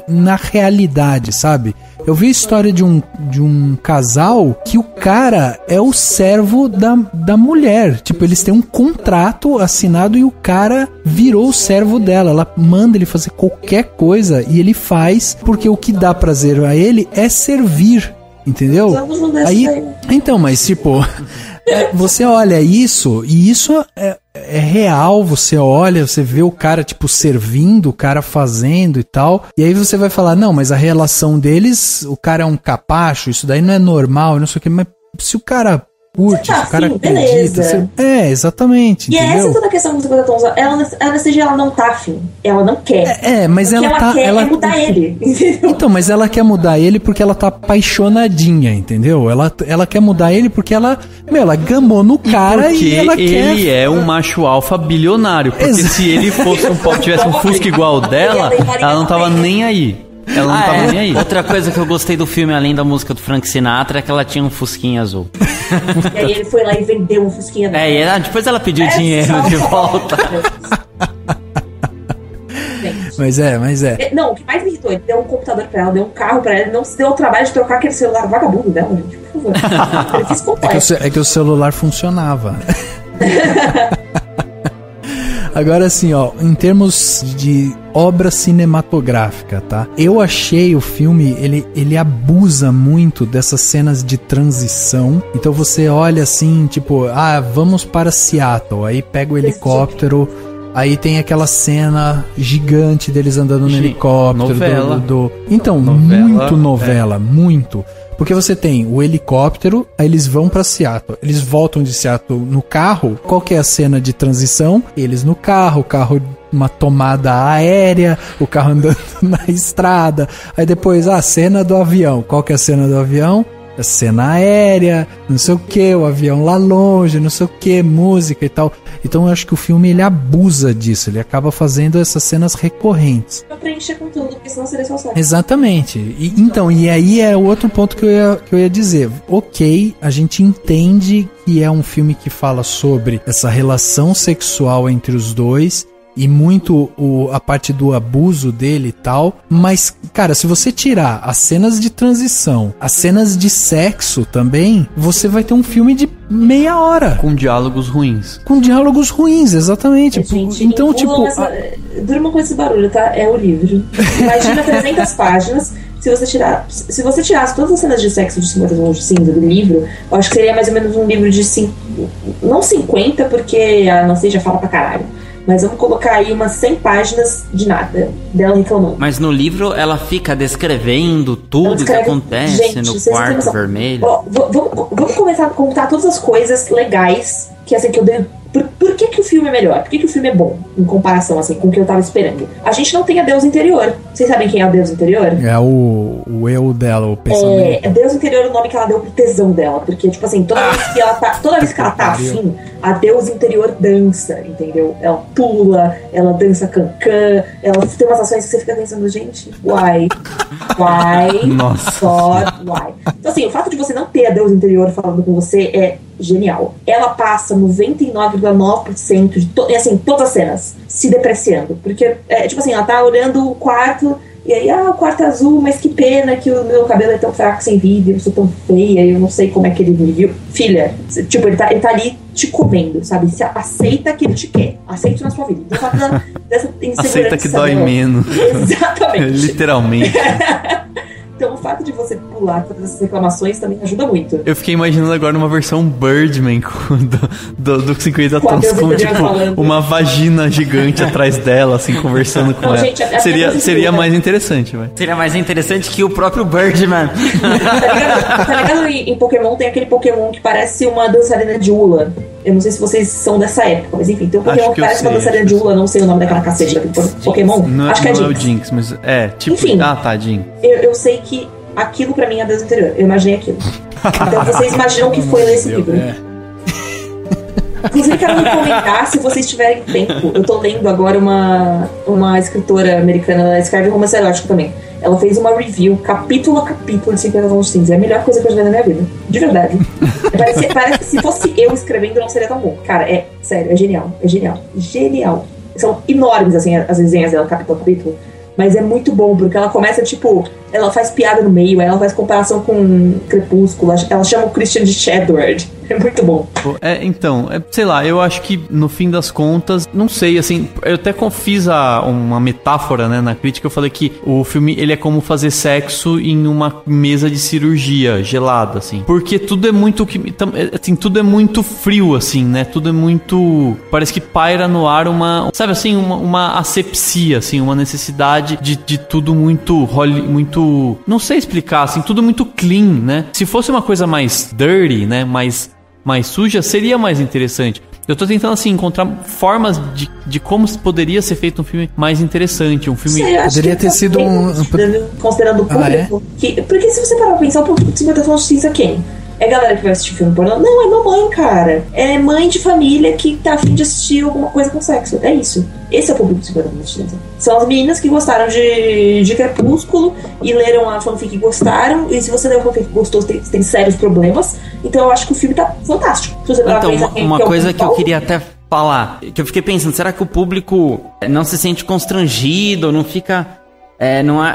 na realidade, sabe? Eu vi a história de um casal que o cara é o servo da mulher. Tipo, eles têm um contrato assinado e o cara virou o servo dela. Ela manda ele fazer qualquer coisa e ele faz, porque o que dá prazer a ele é servir, entendeu? Então, mas tipo... você olha isso, e isso é real. Você olha, você vê o cara, tipo, servindo, o cara fazendo e tal, e aí você vai falar, não, mas a relação deles, o cara é um capacho, isso daí não é normal, não sei o que, mas se o cara curte, se o cara acredita... exatamente, e entendeu? essa é toda a questão dos 50 Tons. Ela não tá afim, ela não quer. Mas ela quer mudar ele, entendeu? Então, mas ela quer mudar ele porque ela tá apaixonadinha, entendeu? Ela quer mudar ele porque ela gamou no cara e ela quer... ele é um macho alfa bilionário, porque se ele fosse tivesse um Fusca igual dela, ela não tava nem aí. Ela não tava nem aí. Outra coisa que eu gostei do filme, além da música do Frank Sinatra, é que ela tinha um fusquinha azul. E aí ele foi lá e vendeu um fusquinha azul. Depois ela pediu dinheiro de volta. Mas Não, o que mais me irritou, ele deu um computador pra ela, deu um carro pra ela, não se deu o trabalho de trocar aquele celular vagabundo dela, gente, por favor. Ele fez completo. É que o celular funcionava. Agora, assim, em termos de obra cinematográfica, tá? Eu achei o filme, ele abusa muito dessas cenas de transição. Então você olha assim, tipo, vamos para Seattle. Aí pega o helicóptero, aí tem aquela cena gigante deles andando no helicóptero. Novela. Então, muito novela, muito. Porque você tem o helicóptero, aí eles vão pra Seattle. Eles voltam de Seattle no carro. Qual que é a cena de transição? Eles no carro, o carro uma tomada aérea, o carro andando na estrada. Aí depois, a cena do avião. Qual que é a cena do avião? A cena aérea, não sei o que, o avião lá longe, não sei o que, música e tal. Então eu acho que o filme, ele abusa disso, ele acaba fazendo essas cenas recorrentes. Pra preencher com tudo, porque senão seria só sexo. Exatamente. E aí é o outro ponto que eu ia dizer. Ok, a gente entende que é um filme que fala sobre essa relação sexual entre os dois, e muito a parte do abuso dele e tal. Mas, cara, se você tirar as cenas de transição, as cenas de sexo também, você vai ter um filme de meia hora. Com diálogos ruins. Com diálogos ruins, exatamente. Gente, então, tipo... Durma com esse barulho, tá? É o livro. Imagina 300 páginas. Se você tirasse todas as cenas de sexo de 50 tons de cinza do livro, eu acho que seria mais ou menos um livro de... Não 50, porque a Anastasia fala pra caralho. Mas vamos colocar aí umas 100 páginas de nada dela reclamando. Mas no livro ela fica descrevendo tudo que acontece no quarto vermelho. Ó, vamos começar a contar todas as coisas legais que assim que eu dei. Por que o filme é melhor? Por que o filme é bom em comparação assim com o que eu tava esperando? A gente não tem a Deus Interior. Vocês sabem quem é a Deus Interior? É o eu dela, o pensamento. É Deus Interior é o nome que ela deu pro tesão dela. Porque, tipo assim, toda vez que ela tá afim, a Deus Interior dança, entendeu? Ela pula, ela dança cancã, ela tem umas ações que você fica pensando, gente, why? Nossa. Só why? Então, assim, o fato de você não ter a Deus Interior falando com você é genial. Ela passa 99,9% de assim, todas as cenas se depreciando. Porque, tipo assim, ela tá olhando o quarto e aí, o quarto é azul, mas que pena que o meu cabelo é tão fraco sem vídeo, eu sou tão feia, eu não sei como é que ele me viu. Filha, tipo, ele tá ali te comendo, sabe? Você aceita que ele te quer. Aceite na sua vida. Então, só dessa insegurança. Aceita que dói menos. Exatamente. Literalmente. Então o fato de você pular todas essas reclamações também ajuda muito. Eu fiquei imaginando agora uma versão Birdman do 50 tons com tipo uma vagina gigante atrás dela, assim, conversando com ela. Gente, seria mais interessante, velho. Seria mais interessante que o próprio Birdman. Tá ligado em Pokémon tem aquele Pokémon que parece uma dançarina de hula. Eu não sei se vocês são dessa época, mas enfim, tem um Pokémon que parece uma dançarina de hula, não sei o nome daquela cacete daquele Pokémon. Acho que é Jinx. Não é o Jinx, mas tipo... Enfim, tá, Jinx. Eu sei que aquilo pra mim é Deus Interior. Eu imaginei aquilo. Então vocês imaginam o que foi nesse livro. Inclusive, quero me comentar se vocês tiverem tempo. Eu tô lendo agora uma escritora americana, ela escreve romance erótico também. Ela fez uma review, capítulo a capítulo de 50 tons de cinza. É a melhor coisa que eu já vi na minha vida. De verdade. Parece que se fosse eu escrevendo, não seria tão bom. Cara, sério, é genial. É genial. Genial. São enormes, assim, as resenhas dela, capítulo a capítulo. Mas é muito bom, porque ela começa, tipo... Ela faz piada no meio, ela faz comparação com Crepúsculo. Ela chama o Christian de Shedward. É muito bom. Então, sei lá, eu acho que no fim das contas, não sei, assim, eu até fiz uma metáfora, né, na crítica, eu falei que o filme, ele é como fazer sexo em uma mesa de cirurgia gelada, assim, porque tudo é muito, assim, tudo é muito frio, assim, né, tudo é muito, parece que paira no ar sabe assim, uma asepsia, assim, uma necessidade de tudo muito, não sei explicar, assim, tudo muito clean, né, se fosse uma coisa mais dirty, né, mais suja, seria mais interessante. Eu tô tentando, assim, encontrar formas de como poderia ser feito um filme mais interessante. Um filme... Poderia ter sido considerando o público. Porque se você parar pra pensar, o público de 50 tons de cinza quem? É galera que vai assistir filme pornô? Não, é mamãe, cara. É mãe de família que tá a fim de assistir alguma coisa com sexo. É isso. Esse é o público de 50 tons de cinza. São as meninas que gostaram de Crepúsculo e leram a fanfic e gostaram. E se você leu a fanfic e gostou, tem sérios problemas. Então eu acho que o filme tá fantástico. Se você então, uma coisa que eu queria até falar, que eu fiquei pensando, será que o público não se sente constrangido, não fica...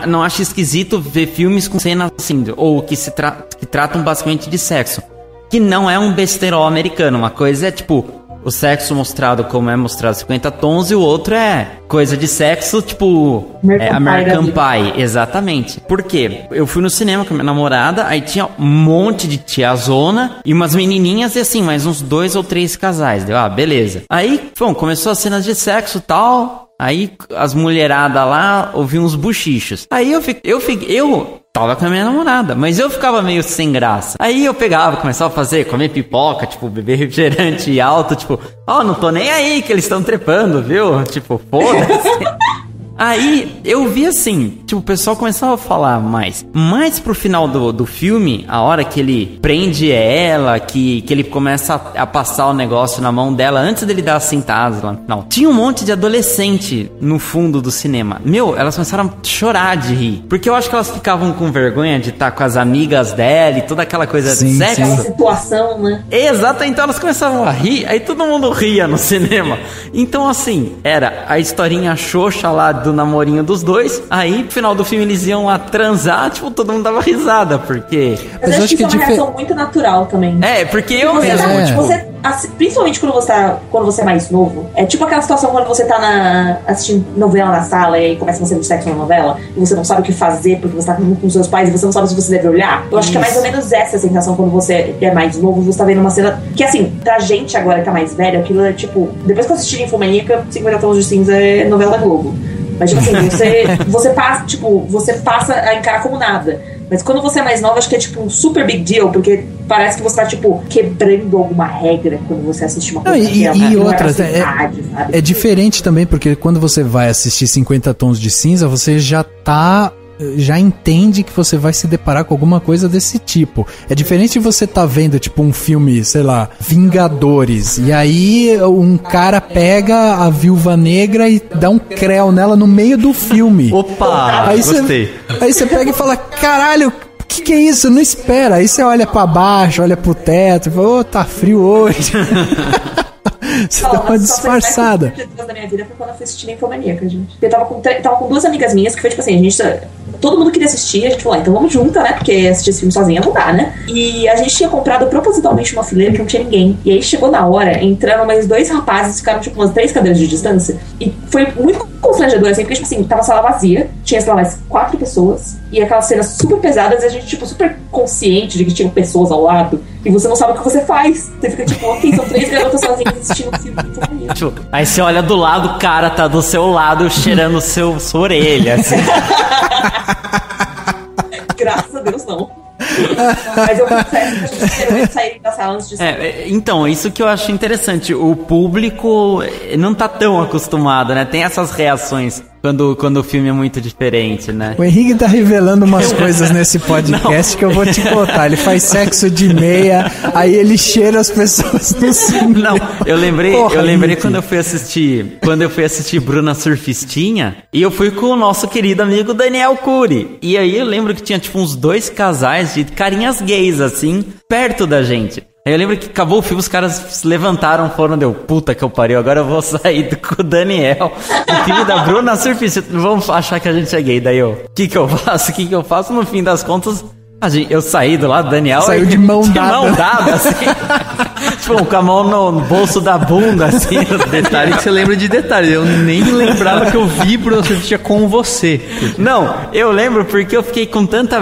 não acha esquisito ver filmes com cenas assim, ou que tratam basicamente de sexo, que não é um besterol americano. Uma coisa é tipo o sexo mostrado como é mostrado 50 tons, e o outro é coisa de sexo tipo American Pie. Exatamente. Por quê? Eu fui no cinema com a minha namorada, aí tinha um monte de tiazona e umas menininhas e assim, mais uns 2 ou 3 casais. Deu, beleza. Aí, bom, começou as cenas de sexo e tal. Aí as mulheradas lá ouviam uns buchichos. Aí eu tava com a minha namorada, mas eu ficava meio sem graça. Aí eu pegava, começava a comer pipoca, tipo, beber refrigerante alto, tipo, não tô nem aí que eles estão trepando, viu? Tipo, foda-se. Aí eu vi assim, tipo, o pessoal começava a falar mais pro final do filme, a hora que ele prende ela, que ele começa a passar o negócio na mão dela, antes dele dar as cintadas lá no final. Tinha um monte de adolescente no fundo do cinema. Meu, elas começaram a chorar de rir. Porque eu acho que elas ficavam com vergonha de estar com as amigas dela e toda aquela coisa de sexo. Aquela situação, né? Exato, então elas começavam a rir, aí todo mundo ria no cinema. Então assim, era a historinha xoxa lá do namorinho dos dois, aí no final do filme eles iam lá transar, tipo, todo mundo dava risada, porque... Mas eu acho que é uma reação muito natural também. É, porque eu mesmo, tipo... Principalmente quando você é mais novo, é tipo aquela situação quando você tá assistindo novela na sala e aí começa uma cena de sexo na novela e você não sabe o que fazer porque você tá com seus pais e você não sabe se você deve olhar. Eu acho que é mais ou menos essa a sensação quando você é mais novo, você tá vendo uma cena que, assim, pra gente agora que tá mais velho, aquilo é tipo, depois que eu assisti Ninfomaníaca, 50 Tons de Cinza é novela da Globo. Mas, tipo assim, você passa a encarar como nada. Mas quando você é mais nova, acho que é tipo um super big deal, porque parece que você tá, tipo, quebrando alguma regra quando você assiste uma coisa. E outras, é diferente também, porque quando você vai assistir 50 Tons de Cinza, você já entende que você vai se deparar com alguma coisa desse tipo. É diferente de você tá vendo, tipo, um filme, sei lá, Vingadores, e aí um cara pega a Viúva Negra e dá um creu nela no meio do filme. Opa, aí gostei. Aí você pega e fala, caralho, que é isso? Não espera. Aí você olha pra baixo, olha pro teto e fala, tá frio hoje. Você dá uma disfarçada. Da minha vida foi quando eu fui assistir Ninfomaníaca, gente. Eu tava com duas amigas minhas que foi tipo assim, todo mundo queria assistir, a gente falou, então vamos junto, né? Porque assistir esse filme sozinha não dá, né? E a gente tinha comprado propositalmente uma fileira que não tinha ninguém. E aí chegou na hora, entraram mais 2 rapazes, ficaram tipo umas 3 cadeiras de distância. E foi muito constrangedor, assim, porque tipo assim, tava a sala vazia, tinha, sei lá, mais 4 pessoas, e aquelas cenas super pesadas, e a gente, tipo, super consciente de que tinham pessoas ao lado, e você não sabe o que você faz. Você fica tipo, ok, são 3 garotas sozinhas assistindo um filme. Aí você olha do lado, o cara tá do seu lado cheirando sua orelha, assim. Graças a Deus, não. Mas eu confesso que sair da sala antes de sair. Então, isso que eu acho interessante. O público não tá tão acostumado, né? Tem essas reações quando o filme é muito diferente, né? O Henrique tá revelando umas coisas nesse podcast que eu vou te contar. Ele faz sexo de meia, aí ele cheira as pessoas no cinema. Não, eu lembrei quando eu fui assistir Bruna Surfistinha, e eu fui com o nosso querido amigo Daniel Cury. E aí eu lembro que tinha tipo uns 2 casais de carinhas gays, assim, perto da gente. Aí eu lembro que acabou o filme, os caras se levantaram, foram, puta que eu pariu, agora eu vou sair com o Daniel, o filme da Bruna Surfista, vamos achar que a gente é gay. Daí eu, o que eu faço? No fim das contas, eu saí do lado do Daniel. Saiu de mão dada, assim. Tipo, com a mão no bolso da bunda, assim. Detalhe que você lembra de detalhe. Eu nem lembrava que eu vi Bruna Surfista com você. Não, eu lembro porque eu fiquei com tanta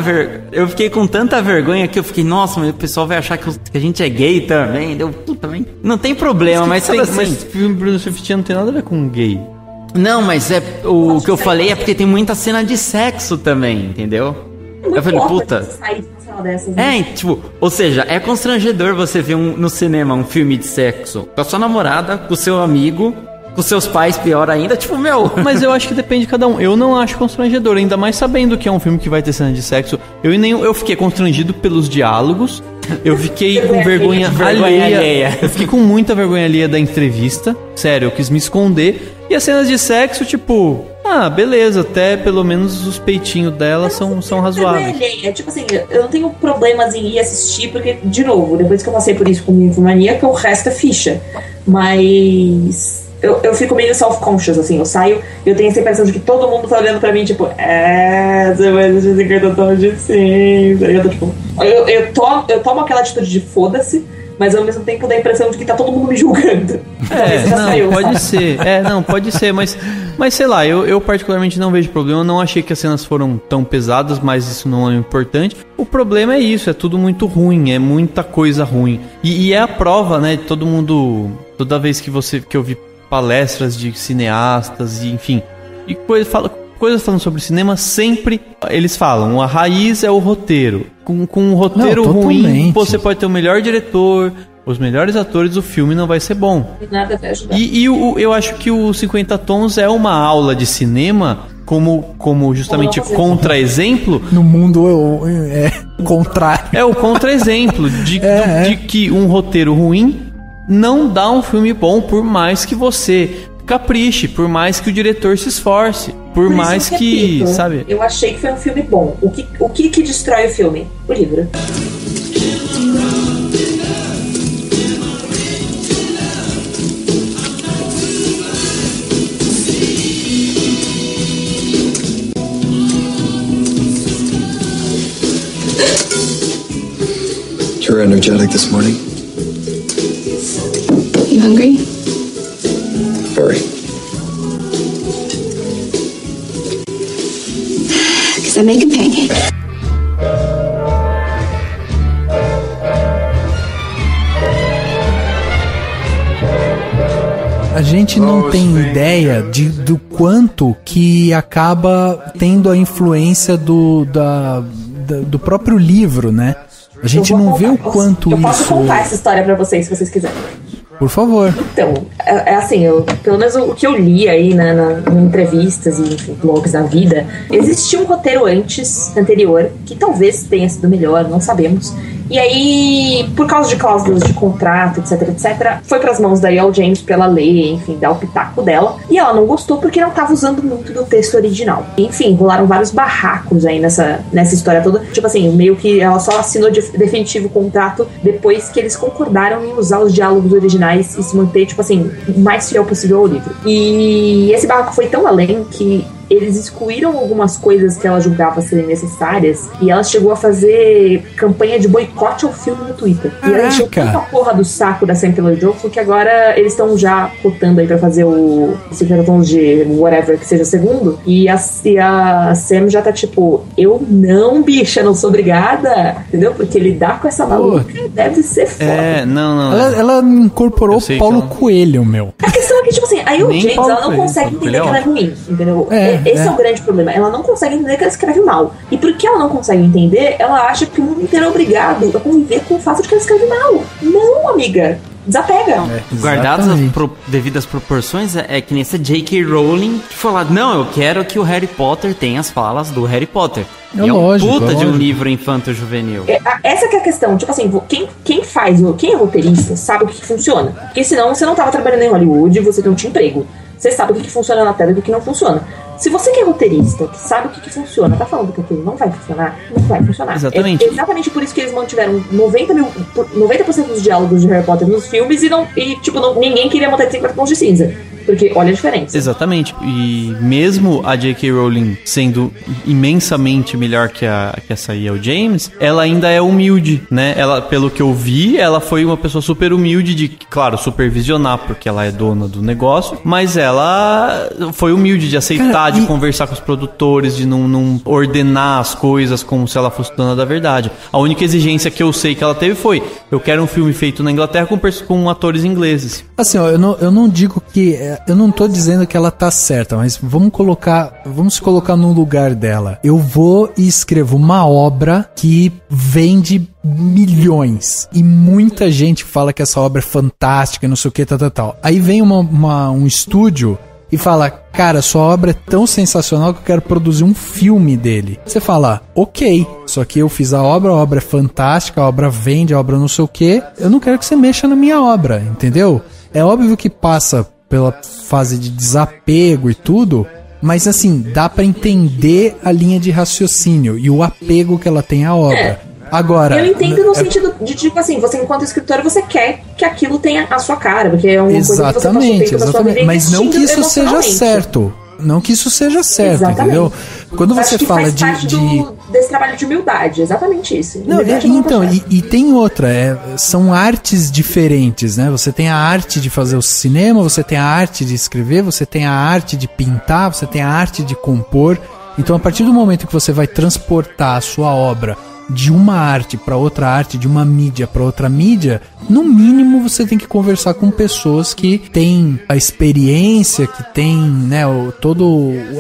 vergonha que eu fiquei, nossa, mas o pessoal vai achar que a gente é gay também. Também. Não tem problema, mas sabe assim. Mas o filme Bruna Surfista não tem nada a ver com gay. Não, mas o que eu falei é porque tem muita cena de sexo também, entendeu? Eu falei, puta. Dessas, né? Tipo, ou seja, é constrangedor você ver no cinema um filme de sexo com a sua namorada, com o seu amigo, com seus pais, pior ainda, tipo, meu. Mas eu acho que depende de cada um. Eu não acho constrangedor, ainda mais sabendo que é um filme que vai ter cena de sexo. Eu fiquei constrangido pelos diálogos. Eu fiquei com vergonha alheia. Eu fiquei com muita vergonha alheia da entrevista. Sério, eu quis me esconder. E as cenas de sexo, tipo, beleza, até pelo menos os peitinhos dela são razoáveis. É tipo assim, eu não tenho problemas em ir assistir, porque, de novo, depois que eu passei por isso com Ninfomaníaca, o resto é ficha. Mas eu fico meio self-conscious, assim, eu saio e eu tenho essa impressão de que todo mundo tá olhando pra mim, tipo, você vai assistir 50 Tons de Cinza. Eu tô tipo, eu tomo aquela atitude de foda-se, mas ao mesmo tempo dá a impressão de que tá todo mundo me julgando. Pode ser, mas sei lá, eu particularmente não vejo problema, não achei que as cenas foram tão pesadas, mas isso não é importante. O problema é isso, é tudo muito ruim, é muita coisa ruim. E é a prova, né, de todo mundo, toda vez que eu vi palestras de cineastas, e enfim, e coisas falando sobre cinema, sempre eles falam, a raiz é o roteiro. Com um roteiro ruim, você pode ter o melhor diretor, os melhores atores, o filme não vai ser bom. Nada vai ajudar. Eu acho que o 50 Tons é uma aula de cinema como justamente contra-exemplo. No mundo é contrário. É o contra-exemplo de que um roteiro ruim não dá um filme bom, por mais que você capriche, por mais que o diretor se esforce, por mais que, sabe? Eu achei que foi um filme bom. O que destrói o filme? O livro. You're energetic this morning. You hungry? Very. Because I'm making pancake. A gente não tem ideia do quanto que acaba tendo a influência do próprio livro, né? A gente não vê o quanto isso... Eu posso contar essa história pra vocês, se vocês quiserem. Por favor. Então, é assim, pelo menos o que eu li aí em entrevistas e enfim, blogs da vida, existia um roteiro anterior, que talvez tenha sido melhor, não sabemos. E aí, por causa de cláusulas de contrato, etc, foi pras mãos da E.L. James pra ela ler, enfim, dar o pitaco dela. E ela não gostou porque não tava usando muito do texto original. Enfim, rolaram vários barracos aí nessa história toda. Tipo assim, meio que ela só assinou definitivo o contrato depois que eles concordaram em usar os diálogos originais e se manter, tipo assim, o mais fiel possível ao livro. E esse barraco foi tão além que eles excluíram algumas coisas que ela julgava serem necessárias e ela chegou a fazer campanha de boicote ao filme no Twitter. E ela encheu tanta porra do saco da Sam Taylor Johnson que agora eles estão já cotando aí pra fazer o 50 Tons de whatever que seja segundo. E a Sam já tá tipo, eu não, bicha, não sou obrigada, entendeu? Porque lidar com essa maluca deve ser foda. Não. Ela incorporou o Paulo Coelho, meu. A questão é que, tipo assim, aí o James, ela não consegue entender que ela é ruim, entendeu? Esse é o grande problema. Ela não consegue entender que ela escreve mal. E porque ela não consegue entender, ela acha que o mundo inteiro é obrigado a conviver com o fato de que ela escreve mal. Não, amiga. Desapega. Guardadas as devidas proporções, é que nessa J.K. Rowling falar, não, eu quero que o Harry Potter tenha as falas do Harry Potter. É lógico, puta de um livro infanto-juvenil. Essa que é a questão. Tipo assim, quem é roteirista sabe o que funciona. Porque senão você não tava trabalhando em Hollywood, você não tinha emprego. Você sabe o que funciona na tela e o que não funciona. Se você que é roteirista, que sabe o que funciona, tá falando que aquilo não vai funcionar, não vai funcionar. Exatamente. É exatamente por isso que eles mantiveram 90% dos diálogos de Harry Potter nos filmes ninguém queria manter 50 Tons de Cinza. Porque olha a diferença. Exatamente. E mesmo a J.K. Rowling sendo imensamente melhor que essa E.L. James, ela ainda é humilde, né? Ela, pelo que eu vi, ela foi uma pessoa super humilde de, claro, supervisionar, porque ela é dona do negócio, mas ela foi humilde de aceitar, de conversar com os produtores, de não ordenar as coisas como se ela fosse dona da verdade. A única exigência que eu sei que ela teve foi, eu quero um filme feito na Inglaterra com atores ingleses. Assim, ó, eu não digo que... Eu não tô dizendo que ela tá certa, mas vamos se colocar no lugar dela. Eu vou e escrevo uma obra que vende milhões e muita gente fala que essa obra é fantástica, não sei o que, tal. Aí vem um estúdio e fala, cara, sua obra é tão sensacional que eu quero produzir um filme dele. Você fala, ok, só que eu fiz a obra é fantástica, a obra vende, a obra não sei o que, eu não quero que você mexa na minha obra, entendeu? É óbvio que passa pela fase de desapego e tudo, mas assim, dá pra entender a linha de raciocínio e o apego que ela tem à obra. Agora, eu entendo no sentido de, tipo assim, você enquanto escritora, você quer que aquilo tenha a sua cara, porque é uma coisa que você passou feito da sua vida, mas não que isso seja certo. Não que isso seja certo, exatamente. Entendeu? Quando você fala desse trabalho de humildade, exatamente isso. Não, então, e tem outra, são artes diferentes, né? Você tem a arte de fazer o cinema, você tem a arte de escrever, você tem a arte de pintar, você tem a arte de compor. Então, a partir do momento que você vai transportar a sua obra de uma arte para outra arte, de uma mídia para outra mídia, no mínimo você tem que conversar com pessoas que têm a experiência, que têm, né, toda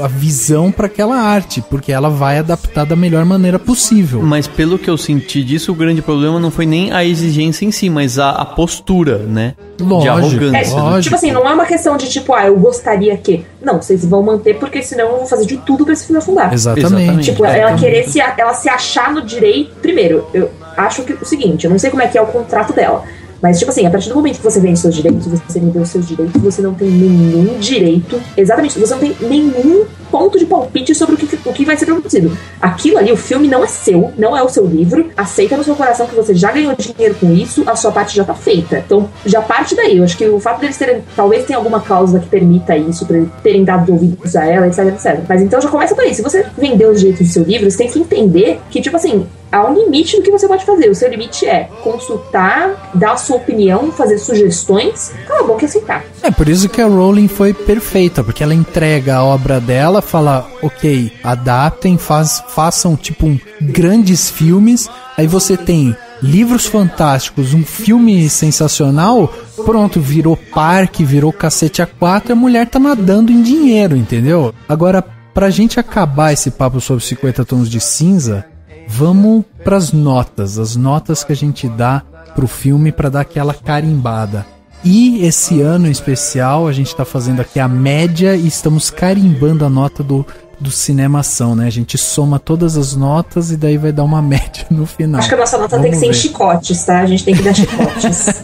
a visão para aquela arte, porque ela vai adaptar da melhor maneira possível. Mas pelo que eu senti disso, o grande problema não foi nem a exigência em si, mas a postura, né? Lógico, de arrogância. lógico. Tipo assim, não é uma questão de tipo, eu gostaria que... Não, vocês vão manter porque senão eu vou fazer de tudo pra esse filme afundar. Exatamente. Tipo, ela querer ela se achar no direito... Primeiro, eu acho que o seguinte, eu não sei como é que é o contrato dela, mas, tipo assim, a partir do momento que você vende seus direitos, você vendeu seus direitos, você não tem nenhum direito, exatamente, você não tem nenhum ponto de palpite sobre o que vai ser produzido. Aquilo ali, o filme não é seu, não é o seu livro, aceita no seu coração que você já ganhou dinheiro com isso, a sua parte já tá feita. Então, já parte daí. Eu acho que o fato deles terem, talvez tenha alguma cláusula que permita isso, pra eles terem dado ouvidos a ela, etc, etc. Mas então já começa por aí. Se você vendeu os direitos do seu livro, você tem que entender que, tipo assim, há um limite do que você pode fazer. O seu limite é consultar, dar a sua opinião, fazer sugestões. Cala a boca e aceitar. É por isso que a Rowling foi perfeita, porque ela entrega a obra dela, fala, ok, adaptem, façam tipo grandes filmes, aí você tem livros fantásticos, um filme sensacional, pronto, virou parque, virou cacete A4, a mulher tá nadando em dinheiro, entendeu? Agora, pra gente acabar esse papo sobre 50 Tons de Cinza, vamos pras notas, as notas que a gente dá pro filme pra dar aquela carimbada. E esse ano em especial a gente tá fazendo aqui a média e estamos carimbando a nota do Cinemação, né? A gente soma todas as notas e daí vai dar uma média no final. Acho que a nossa nota tem que ser em chicotes, tá? A gente tem que dar chicotes.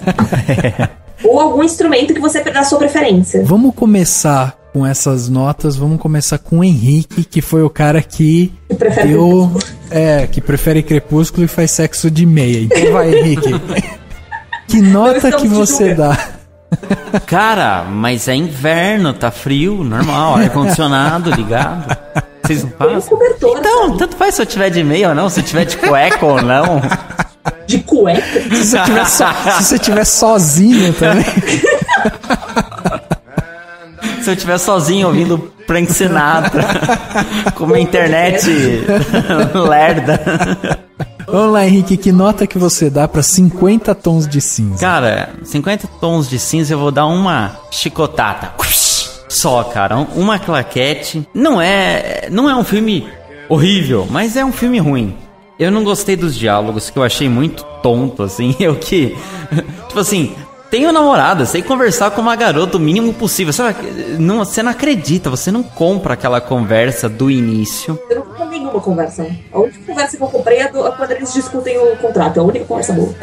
Ou algum instrumento que você dá a sua preferência. Vamos começar com essas notas, vamos começar com o Henrique, que foi o cara que que prefere Crepúsculo e faz sexo de meia. Então vai, Henrique. Que nota que você dá? Cara, mas é inverno, tá frio, normal, ar-condicionado ligado. Vocês não fazem? Então, tanto faz se eu tiver de meia ou não, se eu tiver de cueca ou não. De cueca? Se você tiver sozinho também. Se eu estiver sozinho ouvindo Frank Sinatra com uma internet lerda. Vamos lá, Henrique, que nota que você dá pra 50 Tons de Cinza? Cara, 50 Tons de Cinza eu vou dar uma chicotata. Só, cara, uma claquete. Não é um filme horrível, mas é um filme ruim. Eu não gostei dos diálogos, que eu achei muito tonto, assim. Tipo assim, tenho namorada, sei conversar com uma garota o mínimo possível. Você não acredita, você não compra aquela conversa do início. Eu não comprei nenhuma conversa. A única conversa que eu comprei é quando eles discutem o contrato. É a única conversa boa.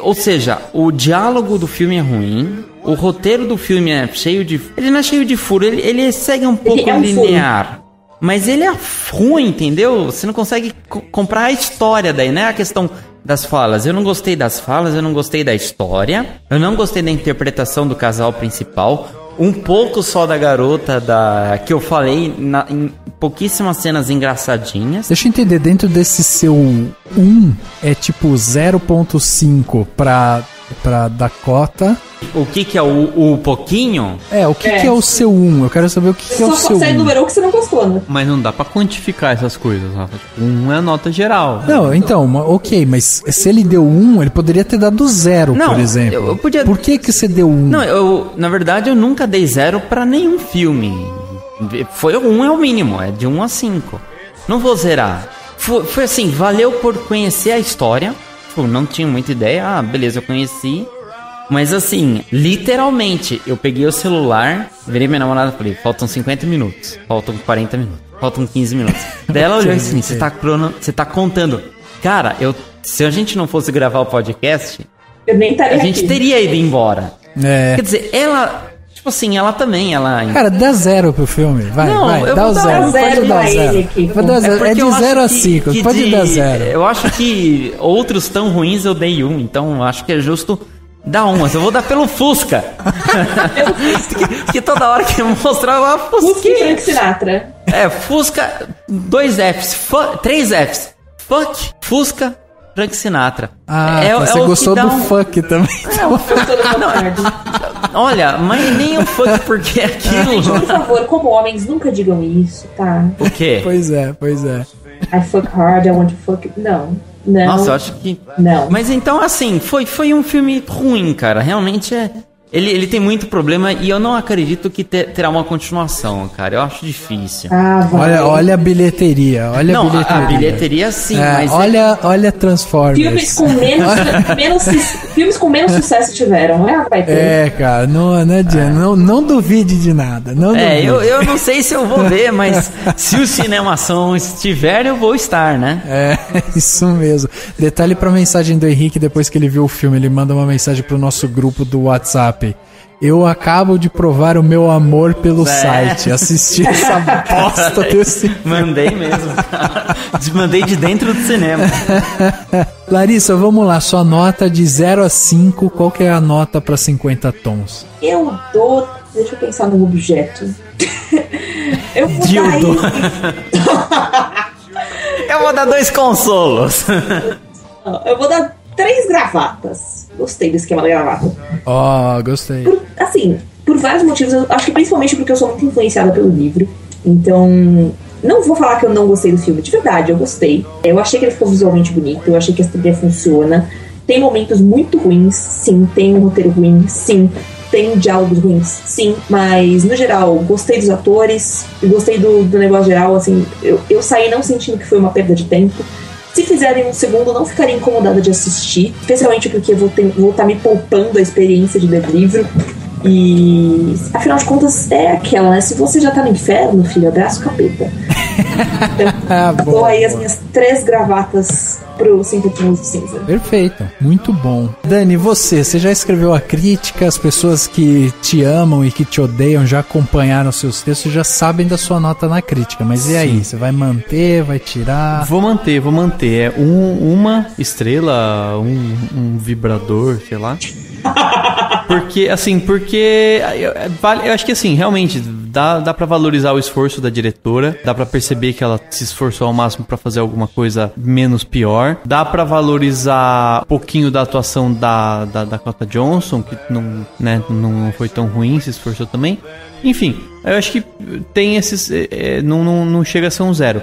Ou seja, o diálogo do filme é ruim. O roteiro do filme é cheio de... Ele não é cheio de furo, ele segue um pouco linear. Furo. Mas ele é ruim, entendeu? Você não consegue comprar a história daí, né? A questão das falas. Eu não gostei das falas, eu não gostei da história. Eu não gostei da interpretação do casal principal. Um pouco só da garota que eu falei em pouquíssimas cenas engraçadinhas. Deixa eu entender, dentro desse seu 1 é tipo 0.5 pra Dakota. O que é o pouquinho? O que é o seu 1? Eu quero saber o que é o seu 1. Você enumerou que você não gostou, né? Mas não dá pra quantificar essas coisas, Rafa. Tipo, 1 é a nota geral. Não, então, ok, mas se ele deu 1, ele poderia ter dado 0, por exemplo. Eu podia... Por que você deu 1? Não, na verdade, eu nunca dei 0 pra nenhum filme. Foi 1 é o mínimo, é de 1 a 5. Não vou zerar. Foi assim, valeu por conhecer a história. Não tinha muita ideia. Beleza, eu conheci. Mas assim, literalmente, eu peguei o celular, virei minha namorada e falei, faltam 50 minutos, faltam 40 minutos, faltam 15 minutos. Daí ela olhou assim, você tá contando. Cara, se a gente não fosse gravar o podcast, eu nem estaria a gente aqui. Teria ido embora. Quer dizer, ela... Tipo assim, ela também, Cara, dá 0 pro filme. Vai, dá o 0. Pode dar 0. Pode dar 0. É de 0 a 5. Pode dar 0. Eu acho que outros tão ruins eu dei 1. Então eu acho que é justo dar 1. Mas eu vou dar pelo Fusca. que toda hora que eu mostrar uma Fusca. Fusca e Frank Sinatra. Fusca, 2 Fs, 3 Fs. Fuck, Fusca, Frank Sinatra. Você gostou do fuck também. Olha, mas nem o fuck, porque aquilo... Gente, por favor, como homens, nunca digam isso, tá? O quê? Pois é. I fuck hard, I want to fuck... Não. Não. Nossa, eu acho que... Não. Mas então, assim, foi um filme ruim, cara. Realmente é... Ele tem muito problema e eu não acredito que terá uma continuação, cara. Eu acho difícil. Olha a bilheteria. A bilheteria sim, mas... Olha Transformers. Filmes com menos sucesso tiveram, né, rapaz? Cara, não adianta. Não duvide de nada. Eu não sei se eu vou ver, mas se o Cinemação estiver, eu vou estar, né? Isso mesmo. Detalhe pra mensagem do Henrique depois que ele viu o filme. Ele manda uma mensagem pro nosso grupo do WhatsApp. Eu acabo de provar o meu amor pelo site. Assisti essa bosta desse... Mandei mesmo. Mandei de dentro do cinema. Larissa, vamos lá. Sua nota de 0 a 5. Qual que é a nota pra 50 tons? Eu dou... Deixa eu pensar num objeto. Eu vou Eu vou dar 2 consolos. Eu vou dar 3 gravatas. Gostei do esquema da gravata. Gostei. Por vários motivos. Eu acho que principalmente porque eu sou muito influenciada pelo livro. Então, não vou falar que eu não gostei do filme. De verdade, eu gostei. Eu achei que ele ficou visualmente bonito. Eu achei que a trilha funciona. Tem momentos muito ruins, sim. Tem um roteiro ruim, sim. Tem diálogos ruins, sim. Mas, no geral, gostei dos atores. Gostei do negócio geral. Assim, eu saí não sentindo que foi uma perda de tempo. Se fizerem um segundo, não ficaria incomodada de assistir. Especialmente porque vou estar me poupando a experiência de ler livro. E, afinal de contas, é aquela, né? Se você já tá no inferno, filho, abraço capeta. Então, dou aí as minhas 3 gravatas pro 5 Tons de Cinza. Perfeito, muito bom. Dani, você já escreveu a crítica, as pessoas que te amam e que te odeiam já acompanharam seus textos, já sabem da sua nota na crítica, mas e aí? Você vai manter, vai tirar? Vou manter. É uma estrela, um vibrador, sei lá. Porque eu acho que assim, realmente dá pra valorizar o esforço da diretora, dá pra perceber que ela se esforçou ao máximo pra fazer alguma coisa menos pior, dá pra valorizar um pouquinho da atuação da Dakota Johnson, que não foi tão ruim, se esforçou também. Enfim, eu acho que tem esses... não chega a ser um 0.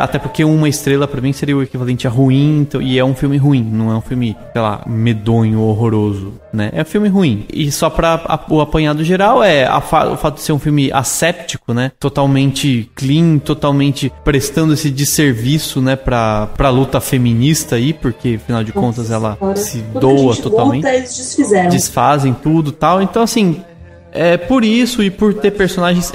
Até porque uma estrela pra mim seria o equivalente a ruim, então, e é um filme ruim, não é um filme, sei lá, medonho, horroroso, né? É um filme ruim. E só pra o apanhado geral o fato de ser um filme asséptico, né? Totalmente clean, totalmente prestando esse desserviço, né, pra luta feminista aí, porque afinal de contas ela se doa totalmente. Luta, eles desfizeram. Desfazem tudo e tal. Então assim, por isso e por ter personagens...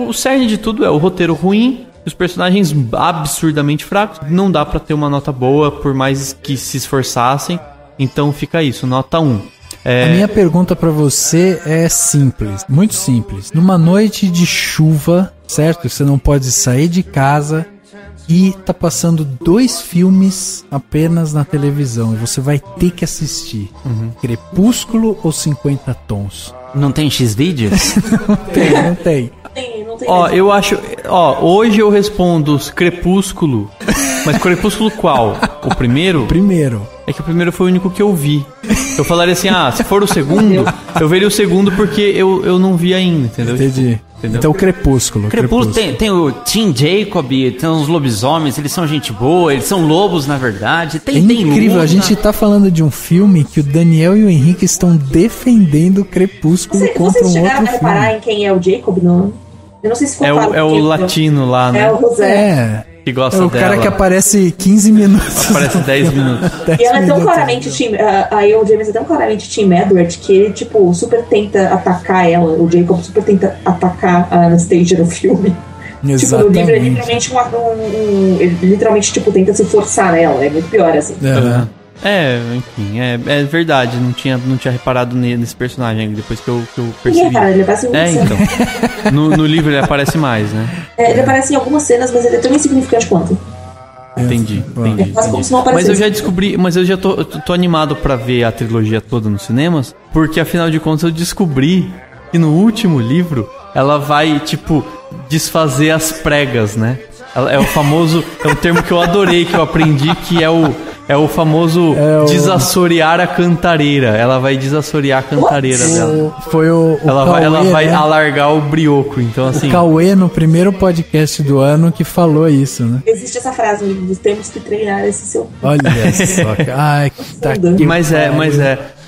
O cerne de tudo é o roteiro ruim, os personagens absurdamente fracos. Não dá pra ter uma nota boa, por mais que se esforçassem. Então fica isso, nota 1. A minha pergunta pra você é simples, muito simples. Numa noite de chuva, certo? Você não pode sair de casa e tá passando 2 filmes apenas na televisão e você vai ter que assistir. Crepúsculo ou 50 Tons? Não tem X-Vídeos? Não tem. Eu acho... hoje eu respondo Crepúsculo. Mas Crepúsculo qual? O primeiro? Primeiro. É que o primeiro foi o único que eu vi. Eu falaria assim, se for o segundo, eu veria o segundo porque eu não vi ainda, entendeu? Entendi. Entendeu? Então Crepúsculo. Tem o Tim Jacob, tem os lobisomens, eles são gente boa, eles são lobos na verdade. Tem incrível, luna. A gente tá falando de um filme que o Daniel e o Henrique estão defendendo Crepúsculo contra um outro filme. Vocês chegaram a reparar em quem é o Jacob, não? Eu não sei se ficou claro. É o latino lá, né? É o José. Que gosta o dela. Cara que aparece 15 minutos. Aparece 10 minutos. E ela é tão claramente o James é tão claramente Team Edward que ele, tipo, super tenta atacar ela. O Jacob super tenta atacar a Anastasia no filme. Exatamente. Tipo, no livro ele literalmente, tipo, tenta se forçar nela. É muito pior, assim. Enfim, é verdade. Não tinha reparado nesse personagem depois que eu percebi. Ele aparece muito então. No livro ele aparece mais, né? Ele aparece em algumas cenas, mas ele é tão insignificante quanto. Entendi. É quase como se não aparecesse. Mas eu já descobri, eu já tô animado pra ver a trilogia toda nos cinemas, porque afinal de contas eu descobri que no último livro ela vai, tipo, desfazer as pregas, né? É o famoso, é um termo que eu adorei, que eu aprendi, que é o É o famoso desassorear a cantareira. Ela vai desassorear a cantareira dela. Foi o ela Cauê, vai né? alargar o brioco. Então, assim. O Cauê, no primeiro podcast do ano, que falou isso, né? Existe essa frase, temos que treinar esse seu. Olha só. Ai, tá aqui. Mas é.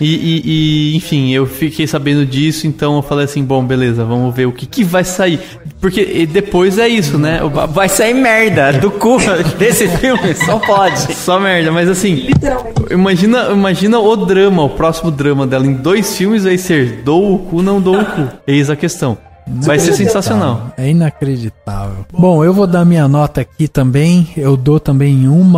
E, enfim, eu fiquei sabendo disso, então eu falei assim, bom, beleza, vamos ver o que vai sair. Porque depois é isso, né? Vai sair merda do cu desse filme, só pode. Só merda, mas assim, imagina o drama, o próximo drama dela em 2 filmes vai ser dou o cu, não dou o cu. Eis a questão. Vai ser sensacional. É inacreditável. Bom, eu vou dar minha nota aqui também. Eu dou também 1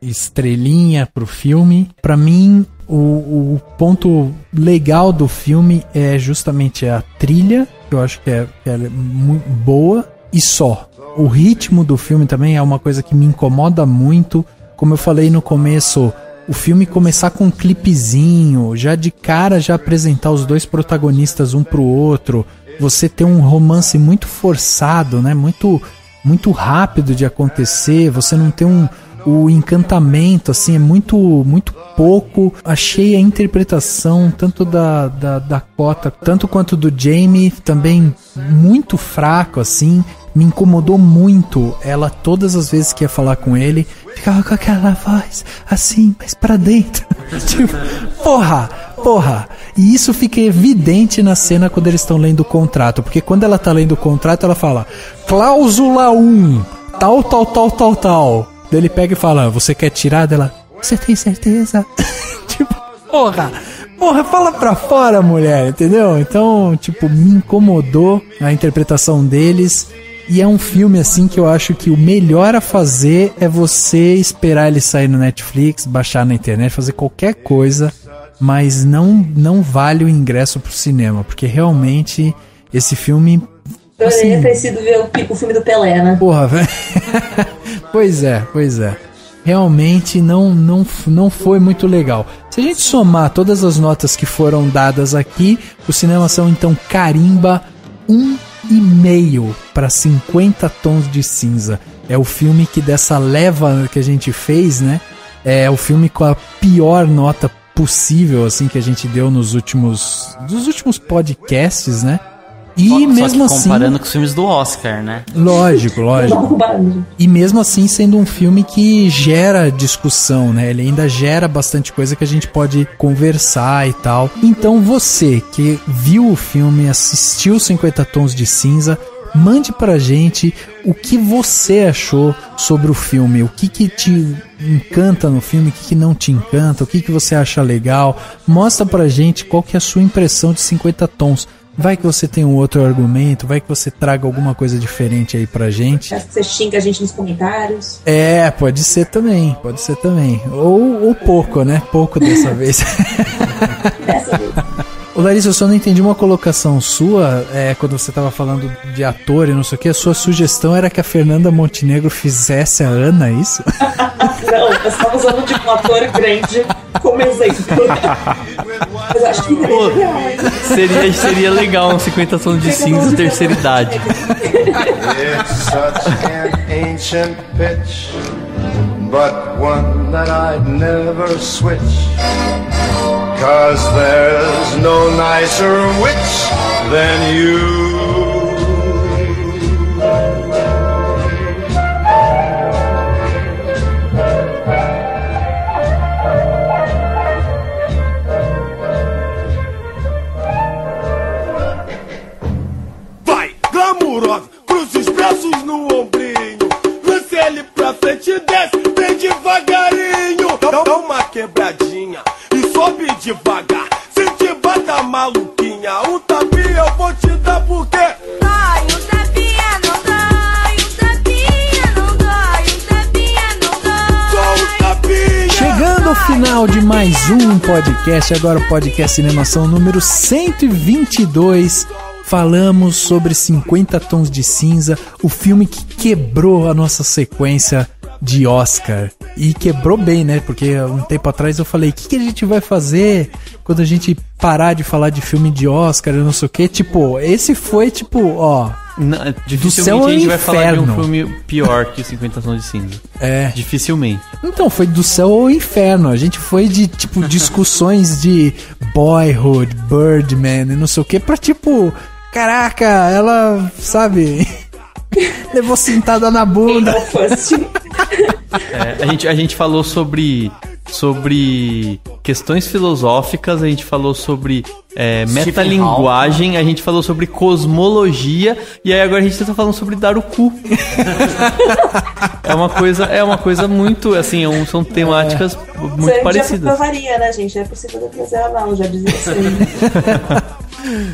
estrelinha pro filme. Pra mim, o ponto legal do filme é justamente a trilha, que eu acho que é muito boa, e só. O ritmo do filme também é uma coisa que me incomoda muito. Como eu falei no começo, o filme começar com um clipezinho, já de cara já apresentar os 2 protagonistas um pro outro, você ter um romance muito forçado, né? Muito rápido de acontecer, você não tem o encantamento, assim, é muito pouco. Achei a interpretação tanto da Dakota, tanto quanto do Jamie, também muito fraco, assim. Me incomodou muito. Ela, todas as vezes que ia falar com ele, ficava com aquela voz assim, mais pra dentro. Tipo, porra. E isso fica evidente na cena quando eles estão lendo o contrato. Porque quando ela tá lendo o contrato, ela fala cláusula 1, tal. Daí ele pega e fala, você quer tirar dela? Você tem certeza? Tipo, porra, fala pra fora, mulher, entendeu? Então, tipo, me incomodou a interpretação deles. E é um filme, assim, que eu acho que o melhor a fazer é você esperar ele sair no Netflix, baixar na internet, fazer qualquer coisa, mas não vale o ingresso pro cinema, porque realmente esse filme... Eu teria preciso ver o filme do Pelé, né? Porra, velho. Pois é. Realmente não foi muito legal. Se a gente somar todas as notas que foram dadas aqui, o Cinema Ação então carimba 1,5 para 50 Tons de Cinza. É o filme que dessa leva que a gente fez, né? É o filme com a pior nota possível, assim, que a gente deu dos últimos podcasts, né? E só mesmo que comparando com os filmes do Oscar, né? Lógico. E mesmo assim sendo um filme que gera discussão, né? Ele ainda gera bastante coisa que a gente pode conversar e tal. Então você que viu o filme, assistiu 50 Tons de Cinza, mande pra gente o que você achou sobre o filme, o que te encanta no filme, o que não te encanta, o que você acha legal. Mostra pra gente qual que é a sua impressão de 50 Tons. Vai que você tem um outro argumento, vai que você traga alguma coisa diferente aí pra gente. Acho que você xinga a gente nos comentários. É, pode ser também. Ou pouco, né? Pouco dessa vez. Dessa vez. Ô Larissa, eu só não entendi uma colocação sua, quando você tava falando de ator e não sei o que, a sua sugestão era que a Fernanda Montenegro fizesse a Ana, é isso? Não, eu estava usando de um ator grande como exemplo. Mas acho que seria legal, hein? Seria legal um 50 Tons de Cinza terceira idade. It's such an ancient pitch, but one that I'd never switch. 'Cause there's no nicer witch than you. Vai, glamurosa, cruza os braços no ombrinho, lance ele pra frente e desce bem devagarinho. Dá uma quebradinha e sobe devagar. Se te bata maluquinha, um tapinha eu vou te dar porque Dói, um tapinha não dói, um tapinha não dói, um tapinha não dói. só um tapinha. Chegando ao final de mais um podcast, agora o podcast Cinemação número 122. Falamos sobre 50 Tons de Cinza, o filme que quebrou a nossa sequência de Oscar. E quebrou bem, né? Porque um tempo atrás eu falei, o que a gente vai fazer quando a gente parar de falar de filme de Oscar e não sei o que? Tipo, esse foi tipo, ó, Dificilmente a gente vai falar de um filme pior que 50 Tons de Cinza. Dificilmente. Então, foi do céu ao inferno. A gente foi de, tipo, discussões de Boyhood, Birdman e não sei o que, pra, tipo, caraca, ela, sabe, levou sentada na bunda. A gente falou sobre questões filosóficas, a gente falou sobre metalinguagem, a gente falou sobre cosmologia, e aí agora a gente tá falando sobre dar o cu. É uma coisa muito, assim, são temáticas muito parecidas. Já provaria, né, gente? É possível trazer ela não, já dizia assim.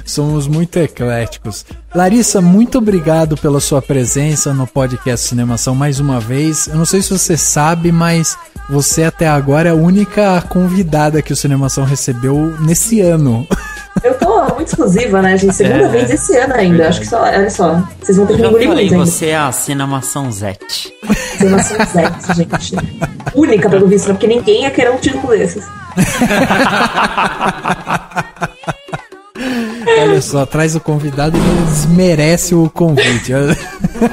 Somos muito ecléticos. Larissa, muito obrigado pela sua presença no podcast Cinemação mais uma vez. Eu não sei se você sabe, mas você até agora é a única convidada que o Cinemação recebeu nesse ano. Eu tô muito exclusiva, né, gente? Segunda vez esse ano ainda. Verdade. Acho que olha só, vocês vão ter que me engolir muito ainda. Você é a Cinemação Zete. Cinemação Zete, gente. Única, pelo visto, né? Porque ninguém ia querer um título desses. Olha só, traz o convidado e ele desmerece o convite. É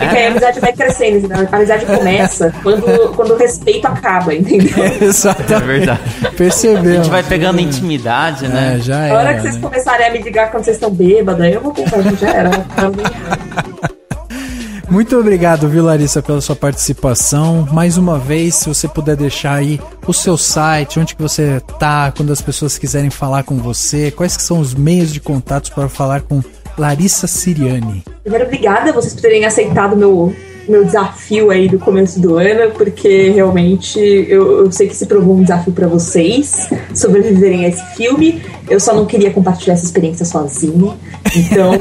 que a amizade vai crescendo, né? A amizade começa quando o respeito acaba, entendeu? Exato. É verdade. Percebeu. A gente vai pegando intimidade, né? Já era. A hora que vocês começarem a me ligar quando vocês estão bêbados, aí eu vou pensar, gente, já era. Muito obrigado, viu, Larissa, pela sua participação. Mais uma vez, se você puder deixar aí o seu site, onde que você tá, quando as pessoas quiserem falar com você, quais que são os meios de contatos para falar com Larissa Siriani. Primeiro, obrigada vocês por terem aceitado meu desafio aí do começo do ano, porque realmente eu sei que se provou um desafio para vocês sobreviverem a esse filme. Eu só não queria compartilhar essa experiência sozinha. Então,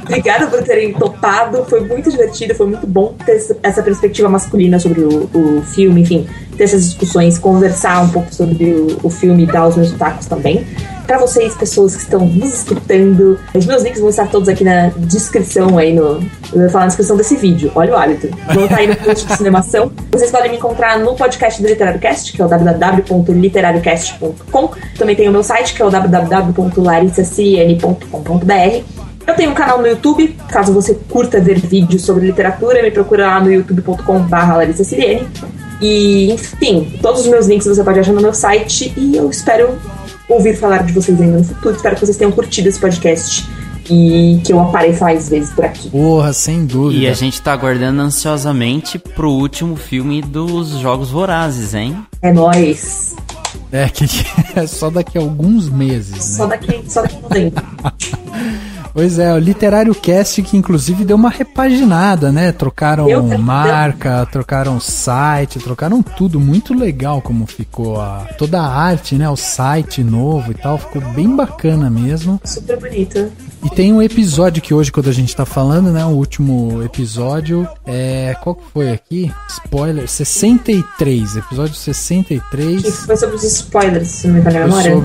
obrigada por terem topado. Foi muito divertido, foi muito bom ter essa perspectiva masculina sobre o filme, enfim, ter essas discussões, conversar um pouco sobre o filme e dar os meus pitacos também. Para vocês, pessoas que estão nos escutando, os meus links vão estar todos aqui na descrição, aí eu vou falar na descrição desse vídeo. Olha o hábito. Vão estar aí no post de Cinemação. Vocês podem me encontrar no podcast do Literário Cast, que é o www.literariocast.com. Também tem o meu site, que é o www.larissasiriani.com.br. Eu tenho um canal no YouTube, caso você curta ver vídeos sobre literatura, me procura lá no youtube.com/LarissaSiriani. E, enfim, todos os meus links você pode achar no meu site, e eu espero ouvir falar de vocês ainda no futuro. Espero que vocês tenham curtido esse podcast e que eu apareça mais vezes por aqui. Porra, sem dúvida. E a gente tá aguardando ansiosamente pro último filme dos Jogos Vorazes, hein? É nóis. É, que é só daqui a alguns meses, né? Só daqui a um tempo. Pois é, o Literário Cast, que inclusive deu uma repaginada, né? Trocaram marca, trocaram site, trocaram tudo. Muito legal como ficou toda a arte, né? O site novo e tal, ficou bem bacana mesmo. Super bonito. E tem um episódio que hoje, quando a gente tá falando, né? O último episódio, qual que foi aqui? Spoiler, 63, episódio 63. Que foi sobre os spoilers, se não me engano a memória.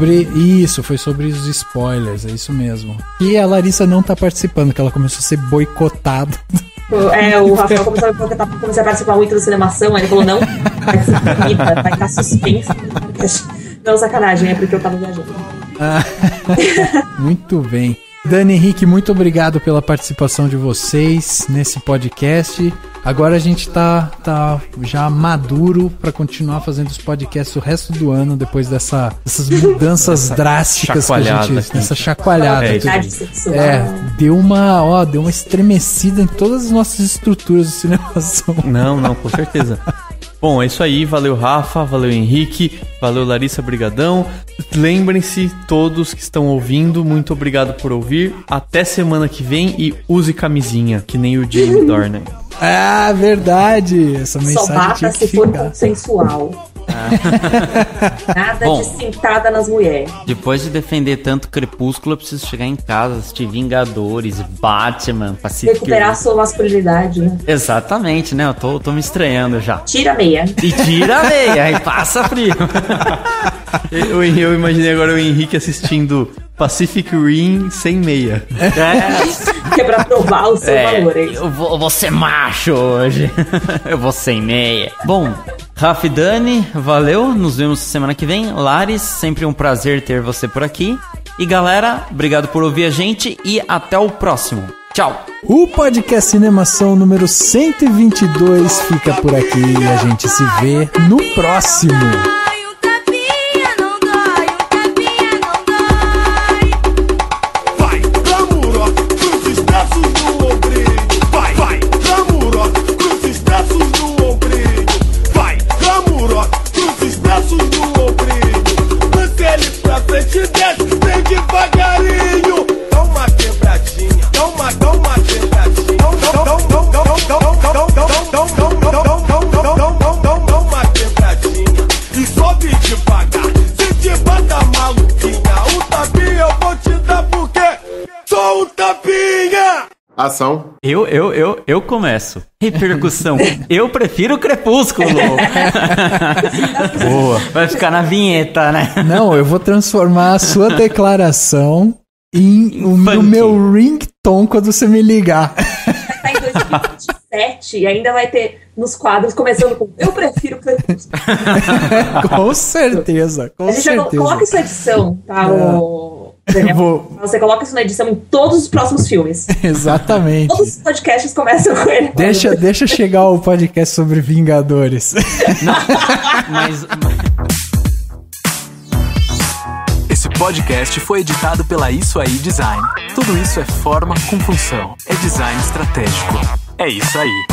Foi sobre os spoilers, é isso mesmo. E a Larissa não tá participando, que ela começou a ser boicotada. O Rafael começou a participar muito da Cinemação, aí ele falou, não, vai estar suspensa. Não, sacanagem, é porque eu tava viajando. Muito bem. Dani Henrique, muito obrigado pela participação de vocês nesse podcast. Agora a gente tá já maduro para continuar fazendo os podcasts o resto do ano, depois dessas mudanças drásticas que a gente... Essa chacoalhada. Deu uma estremecida em todas as nossas estruturas de cinemação. Não, com certeza. Bom, é isso aí, valeu Rafa, valeu Henrique, valeu Larissa, brigadão. Lembrem-se, todos que estão ouvindo, muito obrigado por ouvir. Até semana que vem e use camisinha, que nem o Jamie Dornan. Ah, verdade! Essa mensagem só bata se for consensual. Nada de sentada nas mulheres. Depois de defender tanto Crepúsculo, eu preciso chegar em casa, assistir Vingadores, Batman, Pacific recuperar a sua masculinidade, né? Exatamente, né? Eu tô me estranhando já. Tira a meia. E tira a meia, aí passa frio. Eu imaginei agora o Henrique assistindo Pacific Rim sem meia. Que é pra provar o seu valor. Eu vou ser macho hoje. Eu vou sem meia. Bom, Rafa e Dani, valeu. Nos vemos semana que vem. Laris, sempre um prazer ter você por aqui. E galera, obrigado por ouvir a gente e até o próximo. Tchau. O podcast Cinemação número 122 fica por aqui e a gente se vê no próximo. Vai, glamurosa, cruzes braços no ombrinho. Vai, glamurosa, cruzes braços no ombrinho. Vai, glamurosa, cruzes braços no ombrinho. Lance ele pra frente e desce, vem devagarinho. Dá uma quebradinha, dá uma quebradinha. Dá uma quebradinha e sobe devagar. Se te bata maluquinha, o tapinha eu vou te dar porque sou um tapinha. Ação. Eu começo. Repercussão. Eu prefiro Crepúsculo. Boa. Vai ficar na vinheta, né? Não, eu vou transformar a sua declaração no meu ringtone quando você me ligar. Tá em 2027 e ainda vai ter nos quadros começando com eu prefiro Crepúsculo. Com certeza, com A gente certeza. já coloca isso na edição, tá? Você coloca isso na edição em todos os próximos filmes. Exatamente. Todos os podcasts começam com ele. Deixa chegar o podcast sobre Vingadores. Mas... Esse podcast foi editado pela Isso Aí Design. Tudo isso é forma com função. É design estratégico. É isso aí.